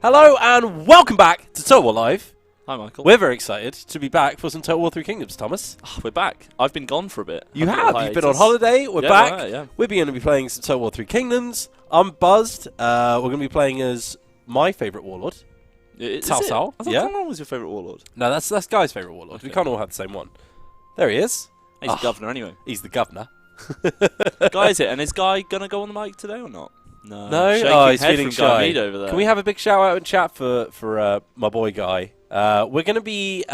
Hello and welcome back to Total War Live. Hi, Michael. We're very excited to be back for some Total War 3 Kingdoms, Thomas. Oh, we're back. I've been gone for a bit. You have. You've been on holiday. We're back. Right, yeah. We're going to be playing some Total War 3 Kingdoms. I'm buzzed. We're going to be playing as my favourite warlord. Cao Cao. I thought Conrad was your favourite warlord. No, that's Guy's favourite warlord. Okay. We can't all have the same one. There he is. He's the governor anyway. He's the governor. Guy is it? And is Guy going to go on the mic today or not? No. Oh, he's feeling shy. Over there. Can we have a big shout out in chat for my boy Guy? We're going to be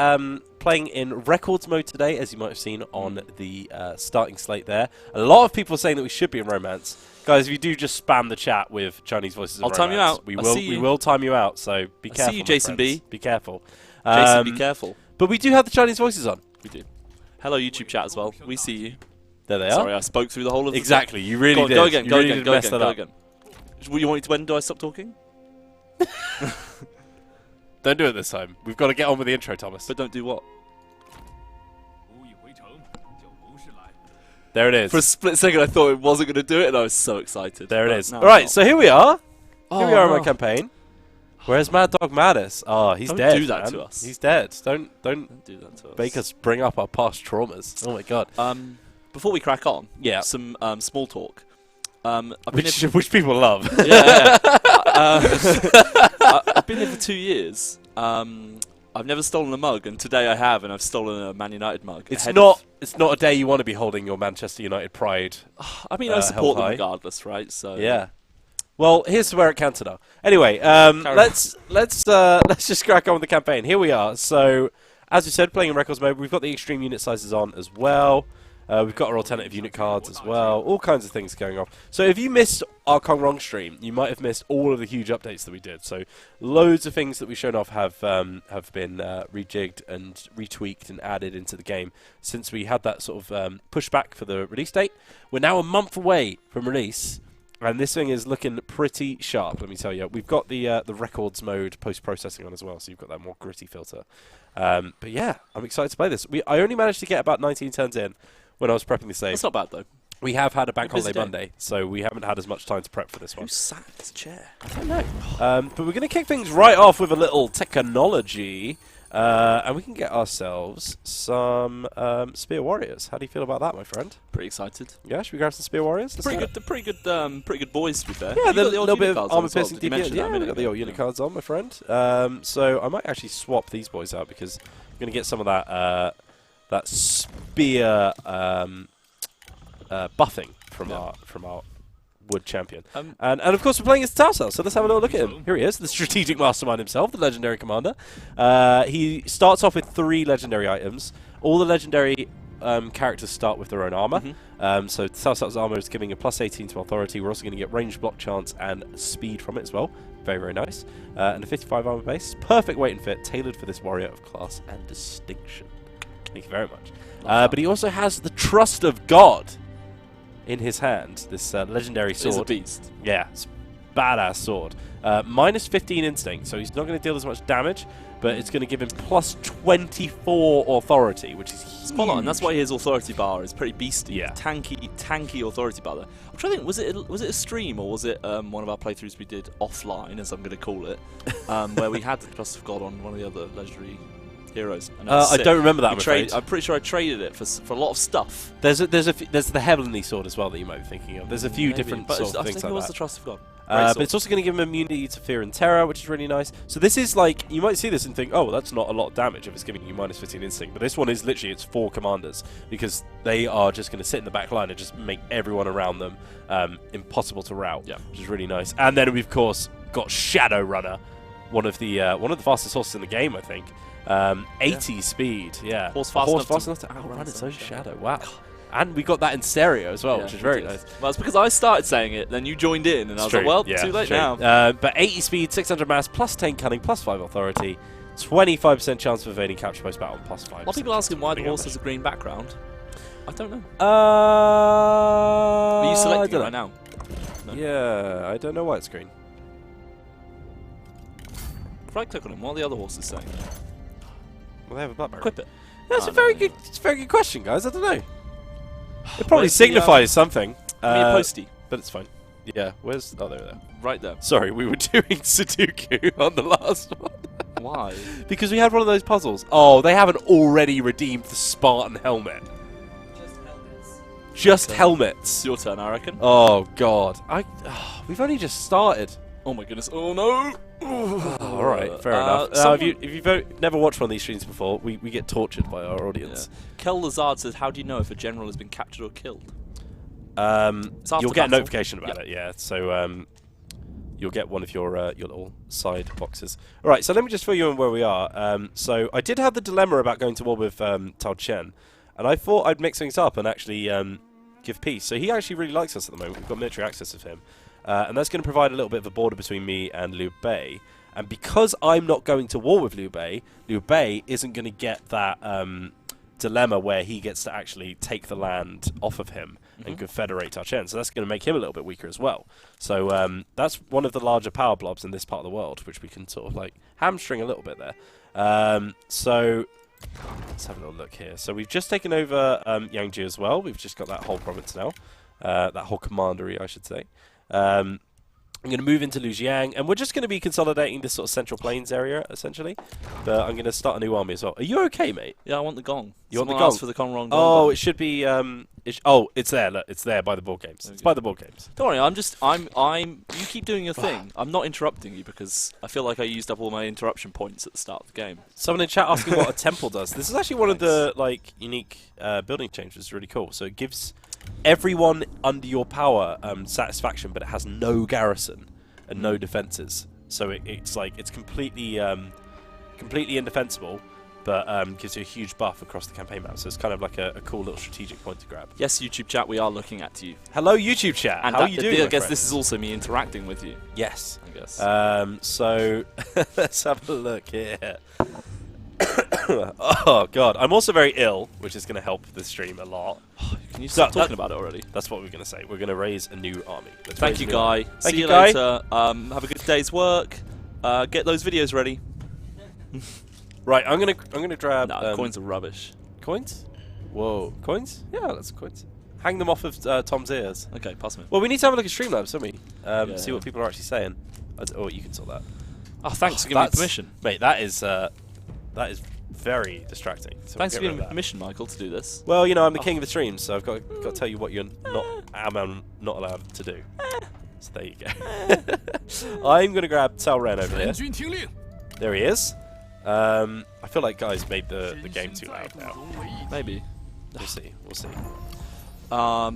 playing in records mode today, as you might have seen on the starting slate there. A lot of people are saying that we should be in romance. Guys, if you do just spam the chat with Chinese voices, I'll time you out. We will time you out. So be careful. See you, Jason B. Be careful. Jason, be careful. But we do have the Chinese voices on. We do. Hello, YouTube chat as well. We see you. There they are. Sorry, I spoke through the whole of the Exactly. You really did. Go again. You Go really again. did Go mess again. that Go up. again. You want me to when do I stop talking? Don't do it this time. We've got to get on with the intro, Thomas. But don't do what? There it is. For a split second, I thought it wasn't going to do it, and I was so excited. There it is. No, All right, so here we are. Oh, here we are in my campaign. Where's Mad Dog Mattis? Oh, he's dead. Don't do that to us. He's dead. Don't do that to us. Make us bring up our past traumas. Oh my god. Before we crack on, yeah, some small talk. Which people love. Yeah. I've been here for 2 years. I've never stolen a mug, and today I have, and I've stolen a Man United mug. It's not a day you want to be holding your Manchester United pride. I mean, I support them regardless, right? So yeah. Well, here's where it counted out. Anyway, let's just crack on with the campaign. Here we are. So, as we said, playing in records mode. We've got the extreme unit sizes on as well. We've got our alternative unit cards as well. All kinds of things going on. So if you missed our Kong Rong stream, you might have missed all of the huge updates that we did. So loads of things that we've shown off have been rejigged and retweaked and added into the game since we had that sort of pushback for the release date. We're now a month away from release, and this thing is looking pretty sharp, let me tell you. We've got the records mode post-processing on as well, so you've got that more gritty filter. But yeah, I'm excited to play this. I only managed to get about 19 turns in when I was prepping the save. That's not bad, though. We have had a bank holiday Monday, so we haven't had as much time to prep for this one. Who sat in this chair? I don't know. But we're going to kick things right off with a little technology, and we can get ourselves some Spear Warriors. How do you feel about that, my friend? Pretty excited. Yeah, should we grab some Spear Warriors? Pretty good boys, to be fair. Yeah, the little bit of armor-piercing DPS. DPS. Yeah, we've got the old unit cards on, my friend. So I might actually swap these boys out because I'm going to get some of that spear buffing from our wood champion. And of course we're playing as Cao Cao, so let's have a little look at him. Here he is, the strategic mastermind himself, the legendary commander. He starts off with 3 legendary items. All the legendary characters start with their own armor. So Cao Cao's armor is giving a +18 to authority. We're also going to get range block chance and speed from it as well. Very, very nice. And a 55 armor base. Perfect weight and fit, tailored for this warrior of class and distinction. Thank you very much. But he also has the Trust of God in his hand. This legendary sword. It's a beast. Yeah, it's a badass sword. -15 instinct, so he's not going to deal as much damage, but it's going to give him +24 authority, which is huge. Spot on. That's why his authority bar is pretty beasty. Yeah. Tanky authority bar there. I'm trying to think, was it a stream or was it one of our playthroughs we did offline, as I'm going to call it, where we had the Trust of God on one of the other legendary heroes. I don't remember that. I'm pretty sure I traded it for a lot of stuff. There's the heavenly sword as well that you might be thinking of. There's a few different sort of things like that. I think it was the Trust of God. But it's also going to give him immunity to fear and terror, which is really nice. So this is like, you might see this and think, oh, well, that's not a lot of damage if it's giving you -15 instinct. But this one is literally, it's 4 commanders, because they are just going to sit in the back line and just make everyone around them impossible to rout, which is really nice. And then we've, of course, got Shadow Runner, one of the fastest horses in the game, I think. 80 speed, yeah. Horse fast enough to outrun its own shadow. Wow. And we got that in stereo as well, which is very nice. Well, it's because I started saying it, then you joined in, and I was like, well, too late now. But 80 speed, 600 mass, +10 cunning, +5 authority, 25% chance of evading capture post-battle, +5. A lot of people asking why the horse has a green background. I don't know. Are you selecting it right now? No. Yeah, I don't know why it's green. Right-click on him. What are the other horses saying? Well, they have a black background. Equip it. That's a very good question, guys. I don't know. It probably signifies something. Give me a postie. But it's fine. Yeah, where's... Oh, there. Right there. Sorry, we were doing Sudoku on the last one. Why? Because we had one of those puzzles. Oh, they haven't already redeemed the Spartan helmet. Just helmets. It's your turn, I reckon. Oh, God. We've only just started. Oh my goodness. Oh no! All right, fair enough. If you've never watched one of these streams before, we get tortured by our audience. Yeah. Kel Lazard says, how do you know if a general has been captured or killed? You'll get a notification about it, yeah. So you'll get one of your little side boxes. All right, so let me just fill you in where we are. So I did have the dilemma about going to war with Tao Chen, and I thought I'd mix things up and actually give peace. So he actually really likes us at the moment. We've got military access of him. And that's going to provide a little bit of a border between me and Liu Bei. And because I'm not going to war with Liu Bei isn't going to get that dilemma where he gets to actually take the land off of him and confederate Tao Chen. So that's going to make him a little bit weaker as well. So that's one of the larger power blobs in this part of the world, which we can sort of like hamstring a little bit there. So let's have a little look here. So we've just taken over Yangji as well. We've just got that whole province now. That whole commandery, I should say. I'm going to move into Lujiang, and we're just going to be consolidating this sort of Central Plains area, essentially. But I'm going to start a new army as well. Are you okay, mate? Yeah, I want the gong. You want the gong? For the gong. Oh, it should be. It's there. Look, it's there by the board games. It's by the board games. Don't worry. You keep doing your thing. I'm not interrupting you because I feel like I used up all my interruption points at the start of the game. Someone in chat asking what a temple does. This is actually one of the unique building changes. It's really cool. So it gives everyone under your power satisfaction, but it has no garrison and no defenses. So it's completely indefensible, but gives you a huge buff across the campaign map. So it's kind of like a cool little strategic point to grab. Yes, YouTube chat, we are looking at you. Hello, YouTube chat. And how are you doing? I guess this is also me interacting with you. Yes. I guess. So let's have a look here. Oh God, I'm also very ill, which is going to help this stream a lot. Can you stop talking about it already? That's what we're going to say. We're going to raise a new army. Thank you, Guy. See you later. Have a good day's work. Get those videos ready. Right, I'm gonna grab. Nah, coins are rubbish. Coins? Whoa, coins? Yeah, that's coins. Hang them off of Tom's ears. Okay, pass me. Well, we need to have a look at Streamlabs, don't we? See what people are actually saying. Oh, you can sort that. Oh, thanks for giving me permission, mate. That is very distracting. So thanks for giving me permission, Michael, to do this. Well, you know, I'm the king of the streams, so I've got to tell you what you're not allowed to do. So there you go. I'm gonna grab Cao Ren over here. There he is. I feel like guys made the game too loud now. Maybe. We'll see. We'll see. How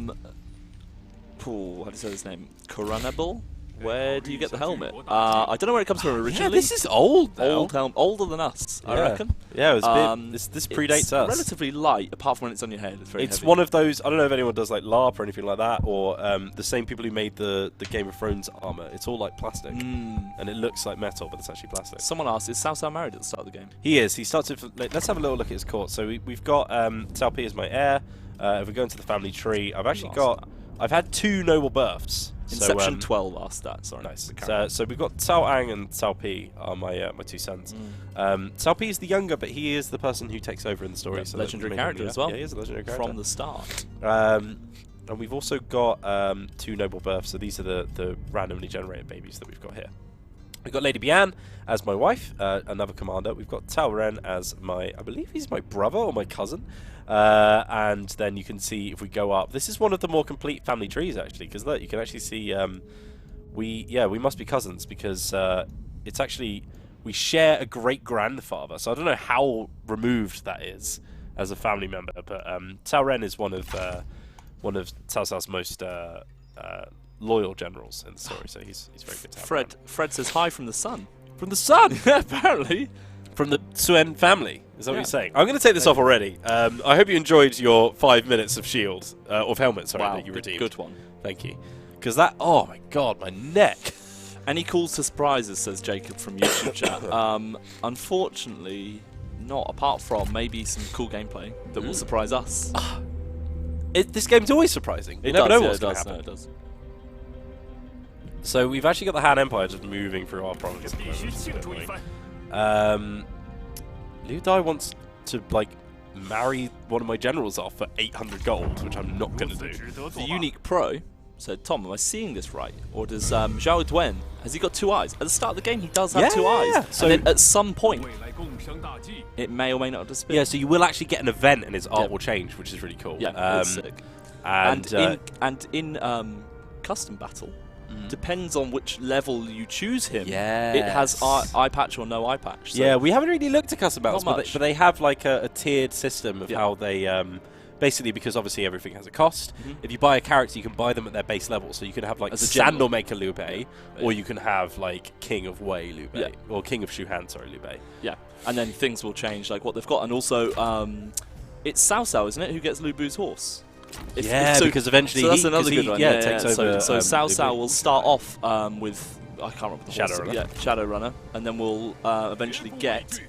do you say his name? Coronable? Where do you get the helmet? I don't know where it comes from originally. Yeah, this is old now. Old helmet, older than us, I reckon. Yeah, it was this predates it's us. Relatively light, apart from when it's on your head. It's very heavy. One of those. I don't know if anyone does like LARP or anything like that, or the same people who made the Game of Thrones armor. It's all like plastic, and it looks like metal, but it's actually plastic. Someone asked, is Cao Cao married at the start of the game? He is. He starts with. Let's have a little look at his court. So we've got Cao Pi as my heir. If we go into the family tree, I've had 2 noble births. Inception 12 asked that, sorry. Nice. So we've got Cao Ang and Cao Pi are my 2 sons. Cao Pi is the younger, but he is the person who takes over in the story. Yeah, so legendary character as well. Yeah, he is a legendary character. From the start. And we've also got 2 noble births, so these are the randomly generated babies that we've got here. We've got Lady Bian as my wife, another commander. We've got Cao Ren as I believe he's my brother or my cousin. And then you can see if we go up, this is one of the more complete family trees actually, because look, you can actually see we must be cousins because it's actually we share a great grandfather. So I don't know how removed that is as a family member, but Cao Ren is one of Cao Cao's most loyal generals in the story, so he's very good to have. Fred says hi from the sun. From the sun? Apparently. From the Suen family. Is that what you're saying? I'm going to take this off already. I hope you enjoyed your 5 minutes of shield, of helmet, sorry, that you redeemed. Good one. Thank you. Because that, oh my god, my neck. Any cool surprises, says Jacob from YouTube chat. Unfortunately, not, apart from maybe some cool gameplay that will surprise us. This game's always surprising. You never know what's going to happen. It does. So we've actually got the Han Empire just moving through our province. Liu Dai wants to marry one of my generals off for 800 gold, which I'm not going to do. The unique pro So, Tom, am I seeing this right? Or does Zhao Duen, has he got 2 eyes? At the start of the game, he does have 2 eyes. So and then at some point, it may or may not disappear. Yeah, so you will actually get an event and his art will change, which is really cool. Yeah, it's sick. And in custom battle, depends on which level you choose him. Yeah, it has eye patch or no eye patch. So yeah, we haven't really looked at custom battles, but they have like a tiered system of how they basically, because obviously everything has a cost. If you buy a character, you can buy them at their base level. So you can have like Sandal Maker Liu Bei, or you can have like King of Wei Liu Bei, or King of Shuhan, sorry, Liu Bei. Yeah, and then things will change, like what they've got, and also it's Cao Cao, isn't it, who gets Lu Bu's horse? Because eventually that's another good one. takes over. So Cao Cao will start off with, I can't remember the Shadow horse. Runner. Yeah, Shadow Runner, and then we'll eventually get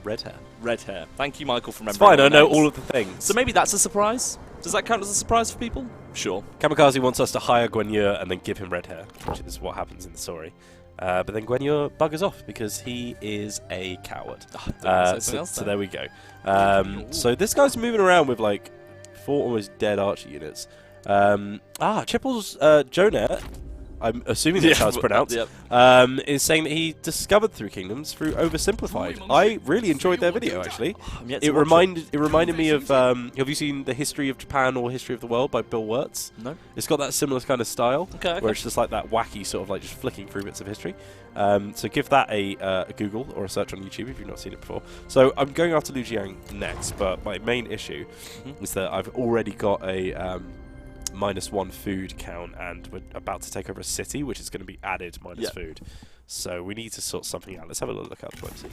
red hair. Red hair. Thank you, Michael, for remembering. It's fine, I know all of the things. So maybe that's a surprise. Does that count as a surprise for people? Sure. Kamikaze wants us to hire Guan Yu and then give him red hair, which is what happens in the story. But then Guan Yu buggers off because he is a coward. So there we go. So this guy's moving around with like 4 almost dead archer units. Chipple's Jonet, I'm assuming that's how it's pronounced, is saying that he discovered Through Kingdoms through Oversimplified. I really enjoyed their video, actually. It reminded me of, have you seen The History of Japan or History of the World by Bill Wirtz? No. It's got that similar kind of style, okay. where it's just like that wacky sort of like just flicking through bits of history. So give that a Google or a search on YouTube if you've not seen it before. So I'm going after Lu Jiang next, but my main issue is that I've already got a -1 food count, and we're about to take over a city, which is going to be added minus food. So we need to sort something out. Let's have a little look at diplomacy.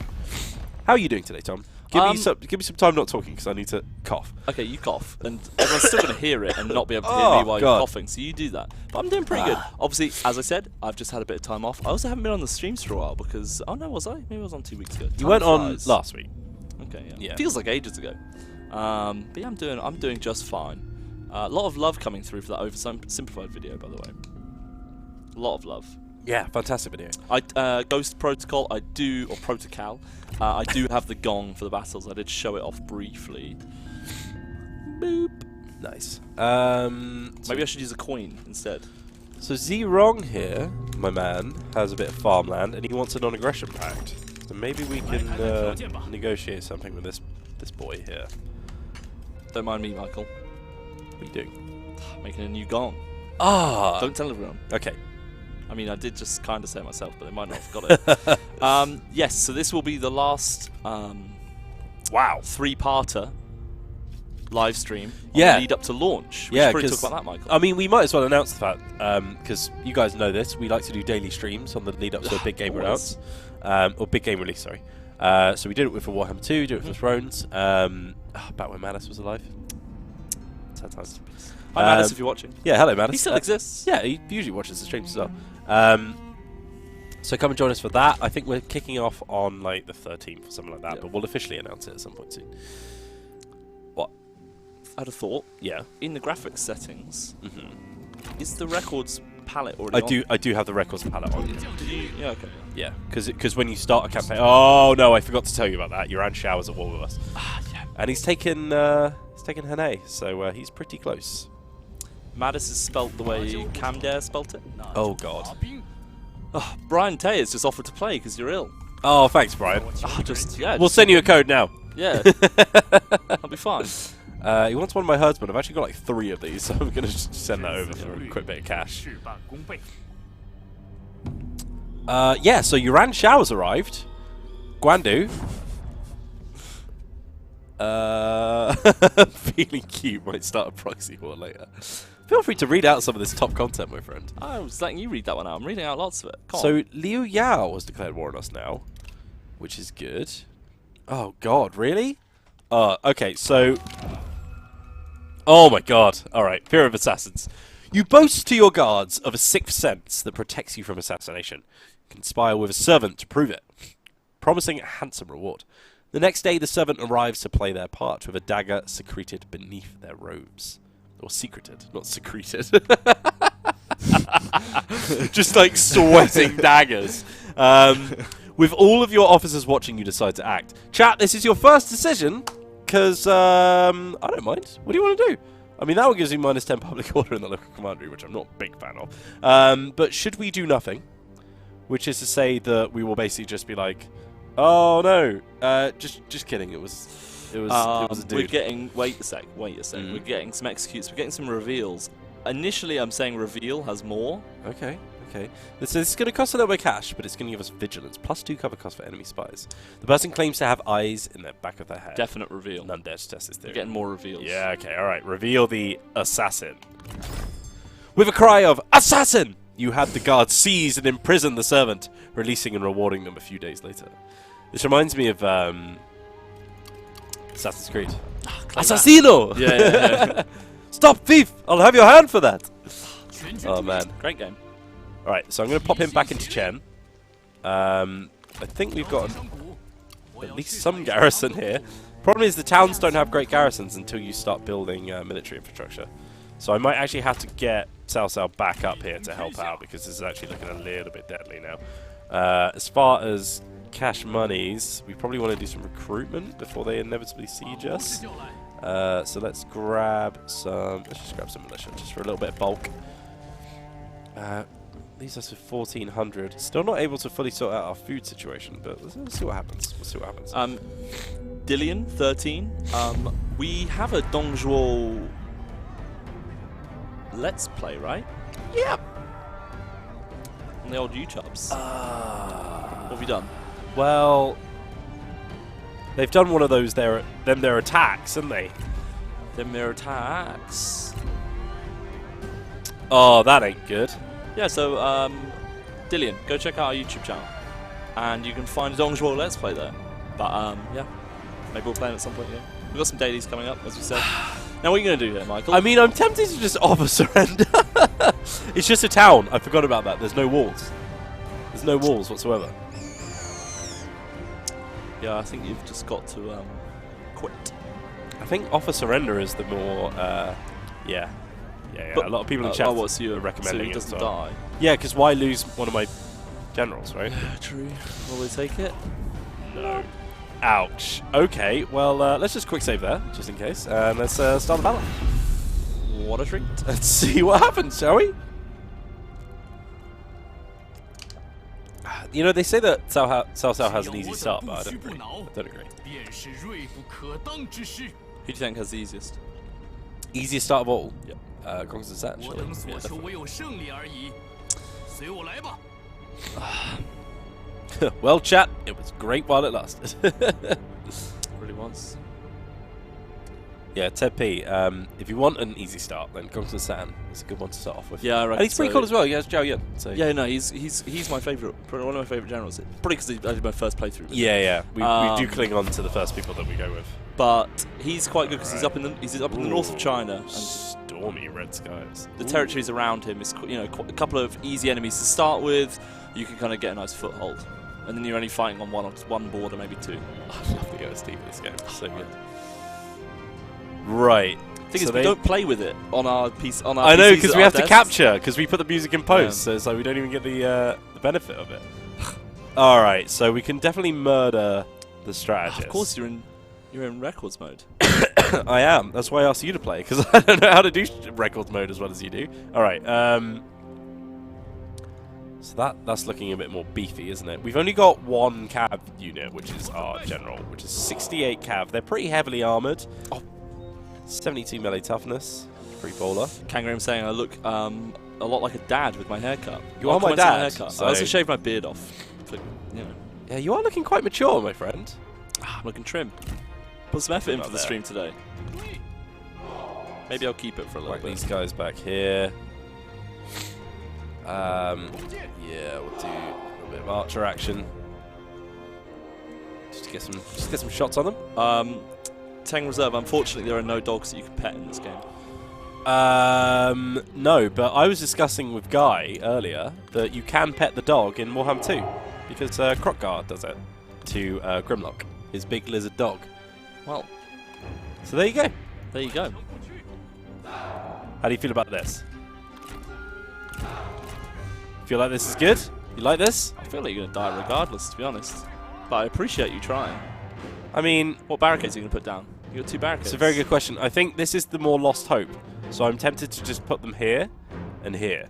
How are you doing today, Tom? Give me some time not talking, because I need to cough. Okay, you cough, and everyone's still going to hear it and not be able to hear me while you're coughing, so you do that. But I'm doing pretty good. Obviously, as I said, I've just had a bit of time off. I also haven't been on the streams for a while, because... Oh, no, was I? Maybe I was on 2 weeks ago. You weren't on last week. Okay, yeah. Feels like ages ago. But yeah, I'm doing just fine. A lot of love coming through for that Oversimplified video, by the way. A lot of love. Yeah, fantastic video. Ghost Protocol, or Protocol, I do have the gong for the battles. I did show it off briefly. Boop. Nice. Maybe I should use a coin instead. So Zerong here, my man, has a bit of farmland, and he wants a non-aggression pact. So maybe we can negotiate something with this boy here. Don't mind me, Michael. What are you doing? Making a new gong. Don't tell everyone. Okay. I mean, I did just kind of say it myself, but they might not have got it. Yes, so this will be the last three-parter live stream on the lead up to launch. We should probably talk about that, Michael. I mean, we might as well announce the fact, because you guys know this, we like to do daily streams on the lead up to a big game release. Or big game release, sorry. So we did it for Warhammer 2, did it for Thrones, back when Malice was alive. Sometimes. Hi, Mattis, if you're watching. Yeah, hello, Mattis. He still exists. Yeah, he usually watches the streams as well. So come and join us for that. I think we're kicking off on like the 13th or something like that, but we'll officially announce it at some point soon. What? I had a thought. Yeah. In the graphics settings, is the records palette already on? I do have the records palette on. Did you? Yeah, okay. Yeah, because when you start a campaign... Oh, no, I forgot to tell you about that. Yuran Shao's at war with us. Yeah. And he's taken Hane, so he's pretty close. Mattis is spelt the way Camdare spelt it. Oh, God. Oh, Brian Tay has just offered to play because you're ill. Oh, thanks, Brian. We'll send you a code now. Yeah. I'll be fine. He wants one of my herdsmen. I've actually got like 3 of these, so I'm going to just send that over for a quick bit of cash. Yeah, so Yuran Shao has arrived. Guandu. Feeling cute, might start a proxy war later. Feel free to read out some of this top content, my friend. I was letting you read that one out. I'm reading out lots of it. So Liu Yao has declared war on us now, which is good. Oh God, really? Okay, so... Oh my God. Alright, fear of assassins. You boast to your guards of a 6th sense that protects you from assassination. Conspire with a servant to prove it, promising a handsome reward. The next day, the servant arrives to play their part with a dagger secreted beneath their robes. Or secreted, not secreted. Just like sweating daggers. With all of your officers watching, you decide to act. Chat, this is your first decision, because I don't mind. What do you want to do? I mean, that one gives you -10 public order in the local commandery, which I'm not a big fan of. But should we do nothing? Which is to say that we will basically just be like, oh no, just kidding. It was a dude. We're getting. Wait a sec. We're getting some executes. We're getting some reveals. Initially, I'm saying reveal has more. Okay. So this is going to cost a little bit of cash, but it's going to give us vigilance. +2 cover cost for enemy spies. The person claims to have eyes in the back of their head. Definite reveal. None dares to test this theory. We're getting more reveals. Yeah, okay, alright. Reveal the assassin. With a cry of, "Assassin!" you had the guards seize and imprison the servant, releasing and rewarding them a few days later. This reminds me of Assassin's Creed. Assassino! Yeah. Stop, thief! I'll have your hand for that! Oh, man. Great game. Alright, so I'm going to pop him back into Chen. I think we've got at least some garrison here. Problem is the towns don't have great garrisons until you start building military infrastructure. So I might actually have to get Cao Cao back up here to help out, because this is actually looking a little bit deadly now. As far as cash monies, we probably want to do some recruitment before they inevitably siege us. So let's grab some... Let's just grab some militia, just for a little bit of bulk. Leaves us with 1,400. Still not able to fully sort out our food situation, but let's see what happens. We'll see what happens. Dillian, 13. We have a Dongzhuo Let's Play, right? Yep. On the old YouTubes. What have you done? Well, they've done one of those their attacks, haven't they? Their attacks. Oh, that ain't good. Yeah, so Dillian, go check out our YouTube channel, and you can find Dongzhuo Let's Play there. But yeah, maybe we'll play it at some point. Yeah, we've got some dailies coming up, as we said. Now, what are you going to do here, Michael? I mean, I'm tempted to just offer surrender. It's just a town. I forgot about that. There's no walls. There's no walls whatsoever. Yeah, I think you've just got to quit. I think offer surrender is the more, yeah. But a lot of people in chat are recommending so he doesn't it. So. Die. Yeah, because why lose one of my generals, right? True. Will they take it? No. Ouch. Okay, well, let's just quick save there, just in case, and let's start the battle. What a treat. Let's see what happens, shall we? You know, they say that Cao Cao has an easy start, but I don't agree. Who do you think has the easiest? Easiest start of all? Yep. Consolidation, actually. Well, chat, it was great while it lasted. Really was. Yeah, Ted P. If you want an easy start, then Consolidation is a good one to start off with. Yeah, right. And he's pretty cool as well. Yeah, it's Zhao Yun. So. Yeah, no, he's my favourite, one of my favourite generals. Probably because I did my first playthrough. Yeah. We do cling on to the first people that we go with. But he's quite good because he's up in the north of China. And stormy red skies. The territories around him is, a couple of easy enemies to start with. You can kind of get a nice foothold, and then you're only fighting on one border, maybe two. I'd love to go to Steve this game. It's so good. Right. The thing is, we don't play with it on our piece. On our I know, PCs because at we our have to desks. capture, because we put the music in post, Yeah. so it's like we don't even get the benefit of it. All right, so we can definitely murder the strategist. Of course, you're in records mode. I am. That's why I asked you to play, because I don't know how to do records mode as well as you do. All right. So that's looking a bit more beefy, isn't it? We've only got one cav unit, which is our general, which is 68 cav. They're pretty heavily armored. Oh, 72 melee toughness. Free bowler. Kangaroo saying I look a lot like a dad with my haircut. You are my dad. Haircut. So I also shaved my beard off. For, Yeah, you are looking quite mature, my friend. I'm looking trim. Put some effort in for the stream today. Maybe I'll keep it for a little bit. These guys back here. Yeah, we'll do a little bit of archer action. Just to get some shots on them. Teng Reserve, unfortunately there are no dogs that you can pet in this game. No, but I was discussing with Guy earlier that you can pet the dog in Warhammer 2 because Krokgar does it to Grimlock, his big lizard dog. Well, so there you go. There you go. How do you feel about this? Feel like this is good? You like this? I feel like you're going to die regardless, to be honest. But I appreciate you trying. I mean... What barricades are you going to put down? You got 2 barricades. It's a very good question. I think this is the more lost hope. So I'm tempted to just put them here and here,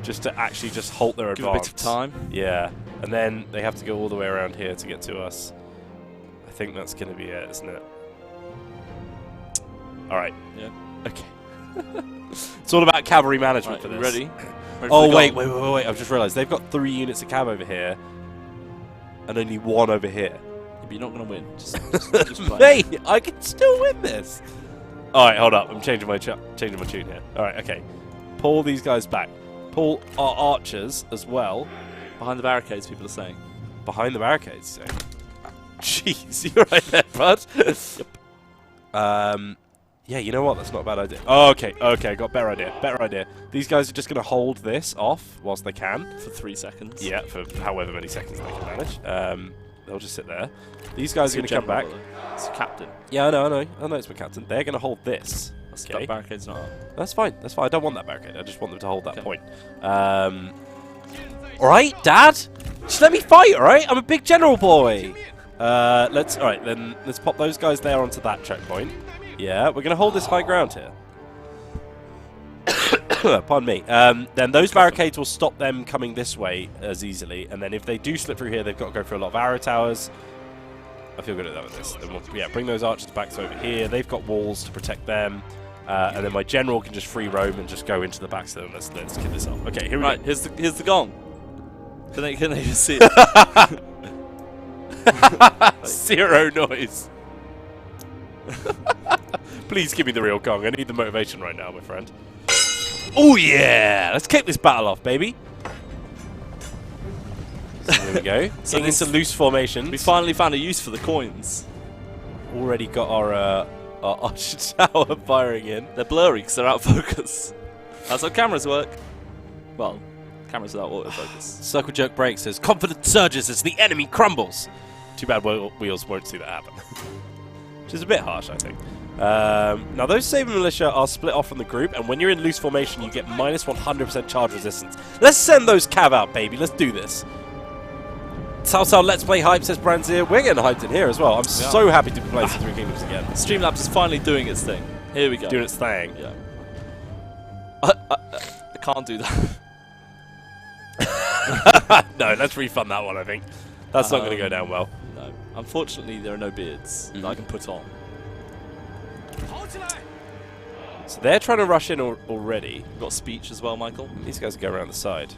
just to actually just halt their advance. Give a bit of time. Yeah, and then they have to go all the way around here to get to us. I think that's going to be it, isn't it? All right. Yeah. Okay. It's all about cavalry management for this. Ready? Oh, wait. I've just realised they've got 3 units of cav over here and only 1 over here. But you're not going to win. Just Mate, I can still win this. All right, hold up. I'm changing my tune here. All right, okay. Pull these guys back. Pull our archers as well. Behind the barricades, people are saying. Behind the barricades, you're saying? Jeez, you're right there, bud. Yep. Yeah, you know what? That's not a bad idea. Oh, okay, got a better idea. These guys are just going to hold this off whilst they can. For 3 seconds. Yeah, for however many seconds they can manage. They'll just sit there. These guys are going to come back. It's a captain. Yeah, I know it's my captain. They're going to hold this. Okay. That barricade's not up. That's fine. I don't want that barricade. I just want them to hold that point. Alright, Dad? Just let me fight, alright? I'm a big general boy. Alright, then let's pop those guys there onto that checkpoint. Yeah, we're going to hold this high ground here. Pardon me. Then those barricades will stop them coming this way as easily. And then if they do slip through here, they've got to go through a lot of arrow towers. I feel good at that with this. Then we'll, yeah, bring those archers back to over here. They've got walls to protect them. And then my general can just free roam and just go into the back. So let's kill this off. Okay, here we go. Here's the gong. Can they just see it? 0 noise. Please give me the real gong. I need the motivation right now, my friend. Oh yeah! Let's kick this battle off, baby. So there we go. So this is a loose formation. We finally found a use for the coins. Already got our archer tower firing in. They're blurry because they're out of focus. That's how cameras work. Well, cameras without autofocus. Circle Jerk Break says, confidence surges as the enemy crumbles. Too bad Wheels won't see that happen. Which is a bit harsh, I think. Now, those Saber Militia are split off from the group, and when you're in loose formation, you get minus 100% charge resistance. Let's send those cav out, baby. Let's do this. Cao Cao Let's Play Hype, says Branzir. We're getting hyped in here as well. I'm so happy to be playing some Three Kingdoms again. Streamlabs is finally doing its thing. Here we go. Doing its thing. Yeah. I can't do that. No, let's refund that one, I think. That's not going to go down well. No. Unfortunately, there are no beards that I can put on. So they're trying to rush in already. We've got speech as well, Michael. These guys go around the side.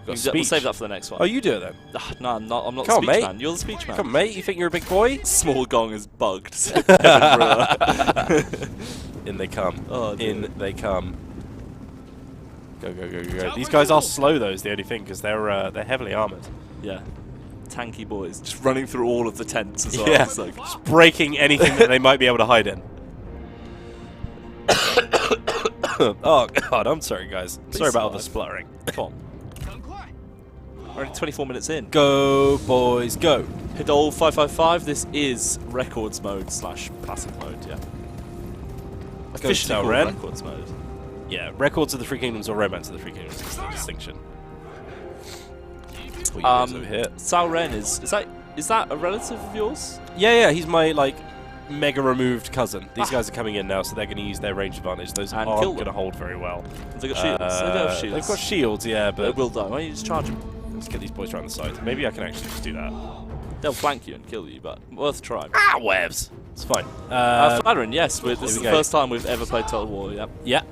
We'll save that for the next one. Oh, you do it then? No, I'm not the Come speech on, mate. man. You're the speech man. Come on, mate. You think you're a big boy? Small gong is bugged. In they come. Oh, in they come. Go, go, go, go, go. These guys are slow, though, is the only thing, because they're heavily armoured. Yeah. Tanky boys. Just running through all of the tents as well. Yeah. It's like just breaking anything that they might be able to hide in. Oh, God. I'm sorry, guys. Sorry about all the spluttering. Come on. We're only 24 minutes in. Go, boys, go. Hidol 555. This is records mode / classic mode, yeah. Officially called records mode. Yeah, records of the Three Kingdoms or romance of the Three Kingdoms is the distinction. Over here. Cao Ren is that a relative of yours? Yeah, he's my mega removed cousin. These guys are coming in now, so they're going to use their range advantage. Those aren't going to hold very well. They've got shields. They don't have shields. They've got shields, yeah, but they will die. Why don't you just charge them? Let's get these boys around the side. Maybe I can actually just do that. They'll flank you and kill you, but worth a try. Ah, webs. It's fine. Flattering, yes. This is the first time we've ever played Total War. Yep. Yeah.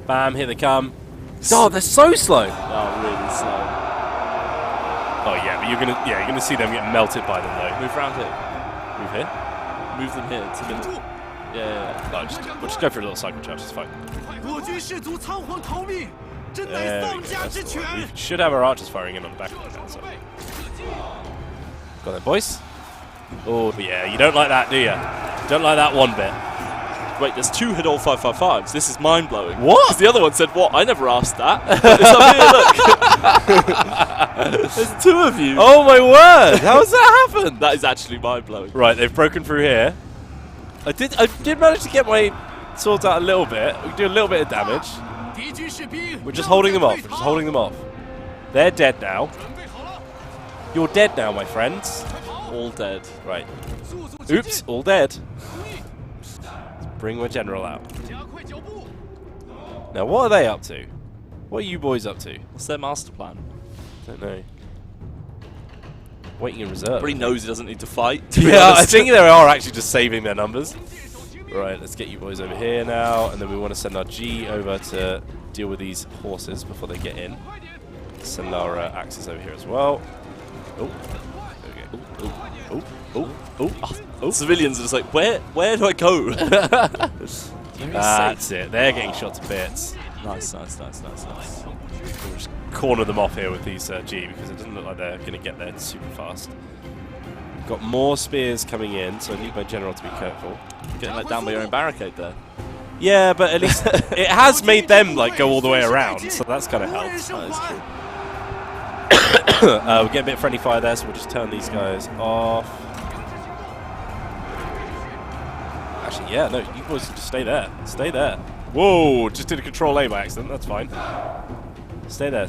Bam! Here they come. Oh, they're so slow. Oh, really slow. Oh yeah, but you're gonna see them get melted by them though. Move around here. Move here. Move them here to middle. Yeah. No, we'll just go for a little cycle charge. It's fine. There we go. We should have our archers firing in on the back of them now. So. Got that, boys. Oh yeah, you don't like that, do you? Don't like that one bit. Wait, there's 2 Hidol 555s. This is mind-blowing. What? Because the other one said, what? I never asked that. It's up here, look. There's 2 of you. Oh my word! How has that happened? That is actually mind-blowing. Right, they've broken through here. I did manage to get my swords out a little bit. We can do a little bit of damage. We're just holding them off. They're dead now. You're dead now, my friends. All dead. Right. Oops, all dead. Bring my general out. Now, what are they up to? What are you boys up to? What's their master plan? Don't know. Waiting in reserve. Everybody knows he doesn't need to fight. Yeah, I think they are actually just saving their numbers. Right, let's get you boys over here now, and then we want to send our G over to deal with these horses before they get in. Send our axes over here as well. Oh, there we go. Oh. Civilians are just like, where do I go? That's it. They're getting shot to bits. Nice. We'll just corner them off here with these G because it doesn't look like they're going to get there super fast. We've got more spears coming in, so I need my general to be careful. Getting let down by your own barricade there. Yeah, but at least it has made them like go all the way around, so that's kind of helped. That is true. We get a bit of friendly fire there, so we'll just turn these guys off. Actually, yeah, no, you boys can just stay there. Stay there. Whoa, just did a control A by accident. That's fine. Stay there.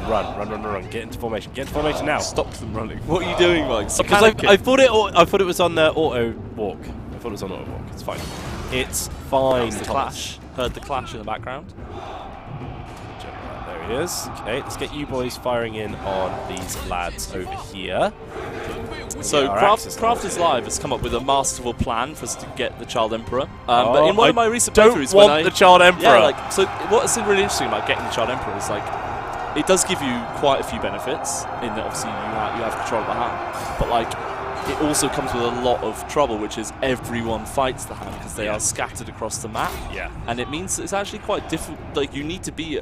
Run. Get into formation. Get into formation now. Stop them running. What are you doing, Mike? Because I thought it was on auto walk. I thought it was on auto walk. It's fine. It's fine. The clash. Heard the clash in the background. There he is. Okay, let's get you boys firing in on these lads over here. So Crafters Live has come up with a masterful plan for us to get the Child Emperor. But in one of my recent playthroughs, the Child Emperor. Yeah, like, so what's really interesting about getting the Child Emperor is like it does give you quite a few benefits in that obviously you have control of the hand, but like it also comes with a lot of trouble, which is everyone fights the hand because they are scattered across the map. Yeah, and it means it's actually quite difficult. Like you need to be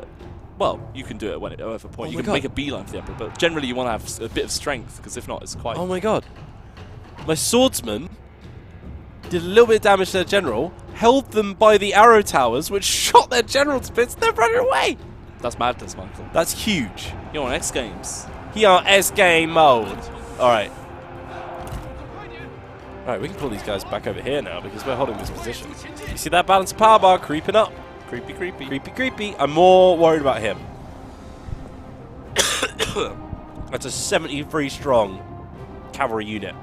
well, you can do it at whatever point. You can make a beeline for the Emperor, but generally you want to have a bit of strength, because if not, it's quite... Oh my god. My swordsman did a little bit of damage to their general, held them by the arrow towers, which shot their general to bits, and they're running away! That's madness, Michael. That's huge. You're on X Games. You're on S game mode. Alright. Alright, we can pull these guys back over here now, because we're holding this position. You see that balance of power bar creeping up? Creepy. I'm more worried about him. That's a 73 strong cavalry unit.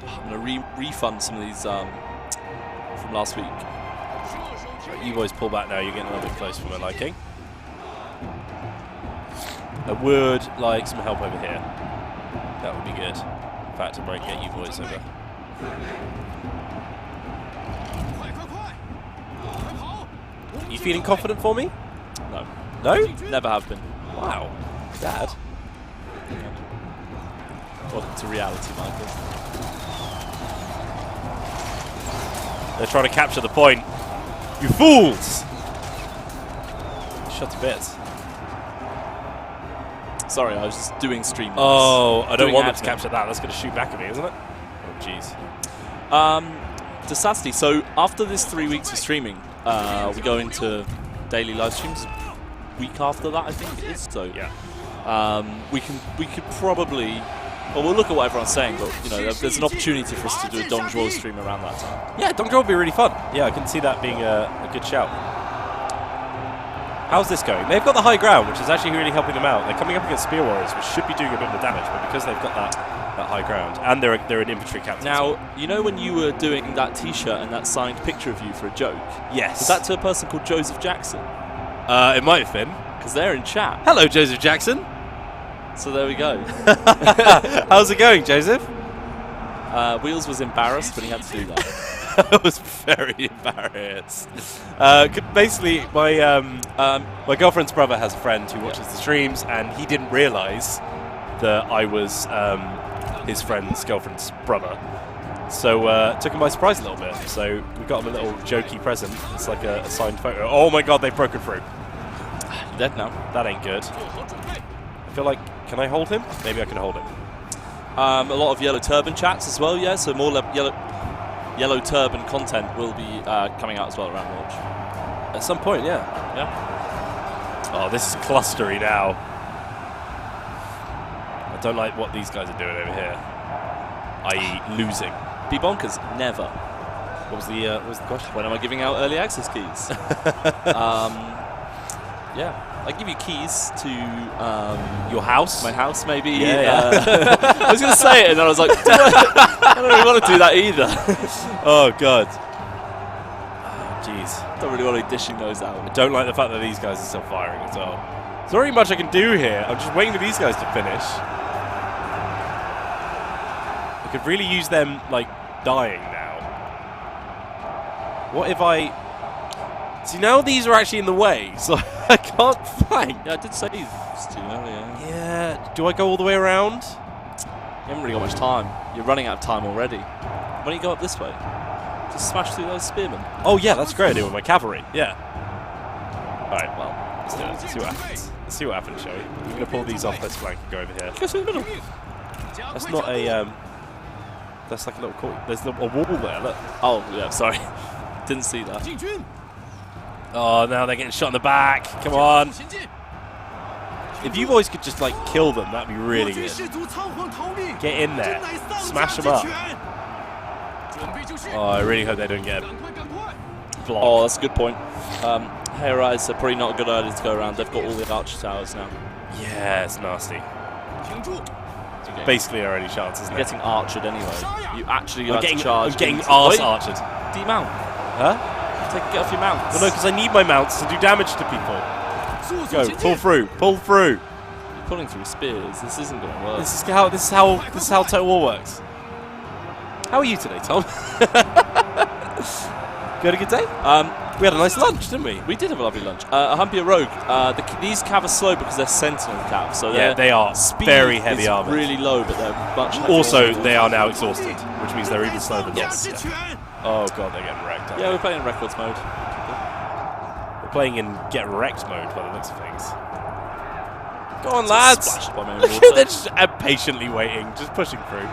I'm going to refund some of these from last week. Right, you boys pull back now. You're getting a little bit close for my liking. I would like some help over here. That would be good. In fact, I might get you boys over. You feeling confident for me? No. No? Never have been. Wow. Dad. Welcome to reality, Michael. They're trying to capture the point. You fools! Shut to bits. Sorry, I was just doing stream. Oh, I don't want them to capture that. That's going to shoot back at me, isn't it? Oh, jeez. To Saturday, so after this 3 weeks of streaming, we go into daily live streams. Week after that, I think it is. So yeah, we could probably. Well, we'll look at what everyone's saying, but you know, there's an opportunity for us to do a Dongzhuo stream around that time. Yeah, Dongzhuo would be really fun. Yeah, I can see that being a good shout. How's this going? They've got the high ground, which is actually really helping them out. They're coming up against spear warriors, which should be doing a bit more damage, but because they've got that high ground, and they're an infantry captain. Now, you know when you were doing that T-shirt and that signed picture of you for a joke? Yes. Was that to a person called Joseph Jackson? It might have been. Because they're in chat. Hello, Joseph Jackson. So there we go. How's it going, Joseph? Wheels was embarrassed, but he had to do that. I was very embarrassed. Basically, my girlfriend's brother has a friend who watches the streams, and he didn't realise that I was his friend's girlfriend's brother. So took him by surprise a little bit. So we got him a little jokey present. It's like a signed photo. Oh my god, they've broken through. Dead now. That ain't good. I feel like, can I hold him? Maybe I can hold him. A lot of Yellow Turban chats as well, yeah. So more Yellow Turban content will be coming out as well around launch. At some point, yeah. Yeah. Oh, this is clustery now. I don't like what these guys are doing over here. I.e. losing. Be bonkers. Never. What was the question? When am I giving out early access keys? Yeah. I give you keys to your house? My house, maybe. Yeah. I was going to say it, and then I was like, I don't really want to do that either. Oh, God. Don't really want to be dishing those I out. don't like the fact that these guys are still firing as well. There's not really much I can do here. I'm just waiting for these guys to finish. I could really use them, like, dying now. What if I... See, now these are actually in the way, so I can't flank. Yeah, I did say this to you earlier. Yeah, do I go all the way around? You haven't really got much time. You're running out of time already. Why don't you go up this way? Just smash through those spearmen. Oh yeah, that's a great idea with my cavalry. Yeah. Alright, well, let's do it. Let's see what happens. Let's see what happens, shall we? We're going to pull these off this flank and go over here. Go through the middle. That's not a, that's like a little court. There's a wall there, look. Oh, yeah, sorry. Didn't see that. Oh, now they're getting shot in the back. Come on. If you boys could just, like, kill them, that'd be really good. Get in there. Smash them up. Oh, I really hope they don't get blocked. Oh, that's a good point. Hayrides are probably not a good idea to go around. They've got all the archer towers now. Yeah, it's nasty. It's basically our only chance, isn't it? You're getting archered anyway. You actually I'm like getting, to charge. I'm getting into- arse Wait, archered. demount. Huh? Get off your mounts. Well, no, because I need my mounts to do damage to people. Go, pull through, pull through. You're pulling through spears. This isn't going to work. This is how Total War works. How are you today, Tom? You had a good day? We had a nice lunch, didn't we? We did have a lovely lunch. Humpy Rogue. These cav are slow because they're sentinel cav, so Yeah, they are speed very heavy is armored. really low, but they're much heavier. Also, they are now exhausted, which means they're even slower than us. Yeah. Oh god, they're getting wrecked. Yeah, we're playing in records mode. We're playing in get wrecked mode by the looks of things. Go on, lads! Splashed by my own Look water. at they're just patiently waiting, just pushing through.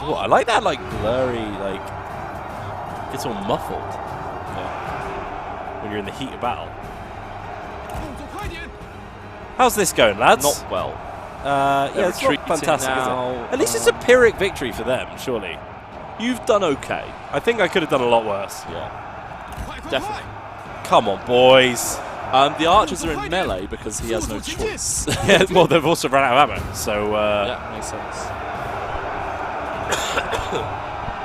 Oh, I like that, like blurry, like it's all muffled. Yeah. When you're in the heat of battle. How's this going, lads? Not well. Yeah, it's not retreating fantastic, now. is it? At least it's a Pyrrhic victory for them, surely. You've done okay. I think I could have done a lot worse. Yeah. Definitely. Come on, boys. The archers are in melee because he has no choice. Yeah, well, they've also run out of ammo, so... Yeah, makes sense.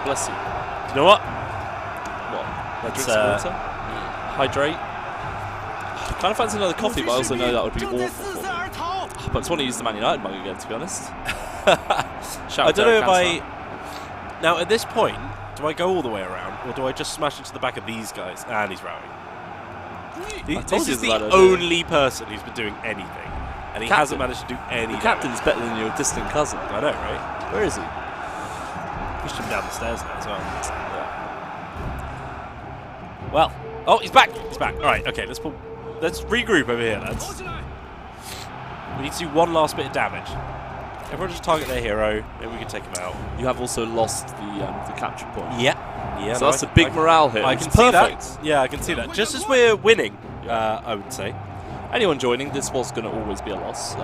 Bless you. You know what? What? Let's, Drink some water? Hydrate? Kind of fancy another coffee, but I also know that would be awful for me. But I just want to use the Man United mug again, to be honest. I don't know if I... Now, at this point, do I go all the way around, or do I just smash into the back of these guys? And he's rowing. This is the only person who's been doing anything, and he hasn't managed to do any The captain's better than your distant cousin. I know, right? Where is he? Pushed him down the stairs now as well. Yeah. Well, oh, he's back. He's back. All right, okay. Let's regroup over here, lads. We need to do one last bit of damage. Everyone just target their hero, and we can take him out. You have also lost the capture point. Yeah. Yeah. So that's a big morale hit. I It's can see perfect. that. Yeah, I can see that. Just as we're winning, I would say. Anyone joining, this was going to always be a loss.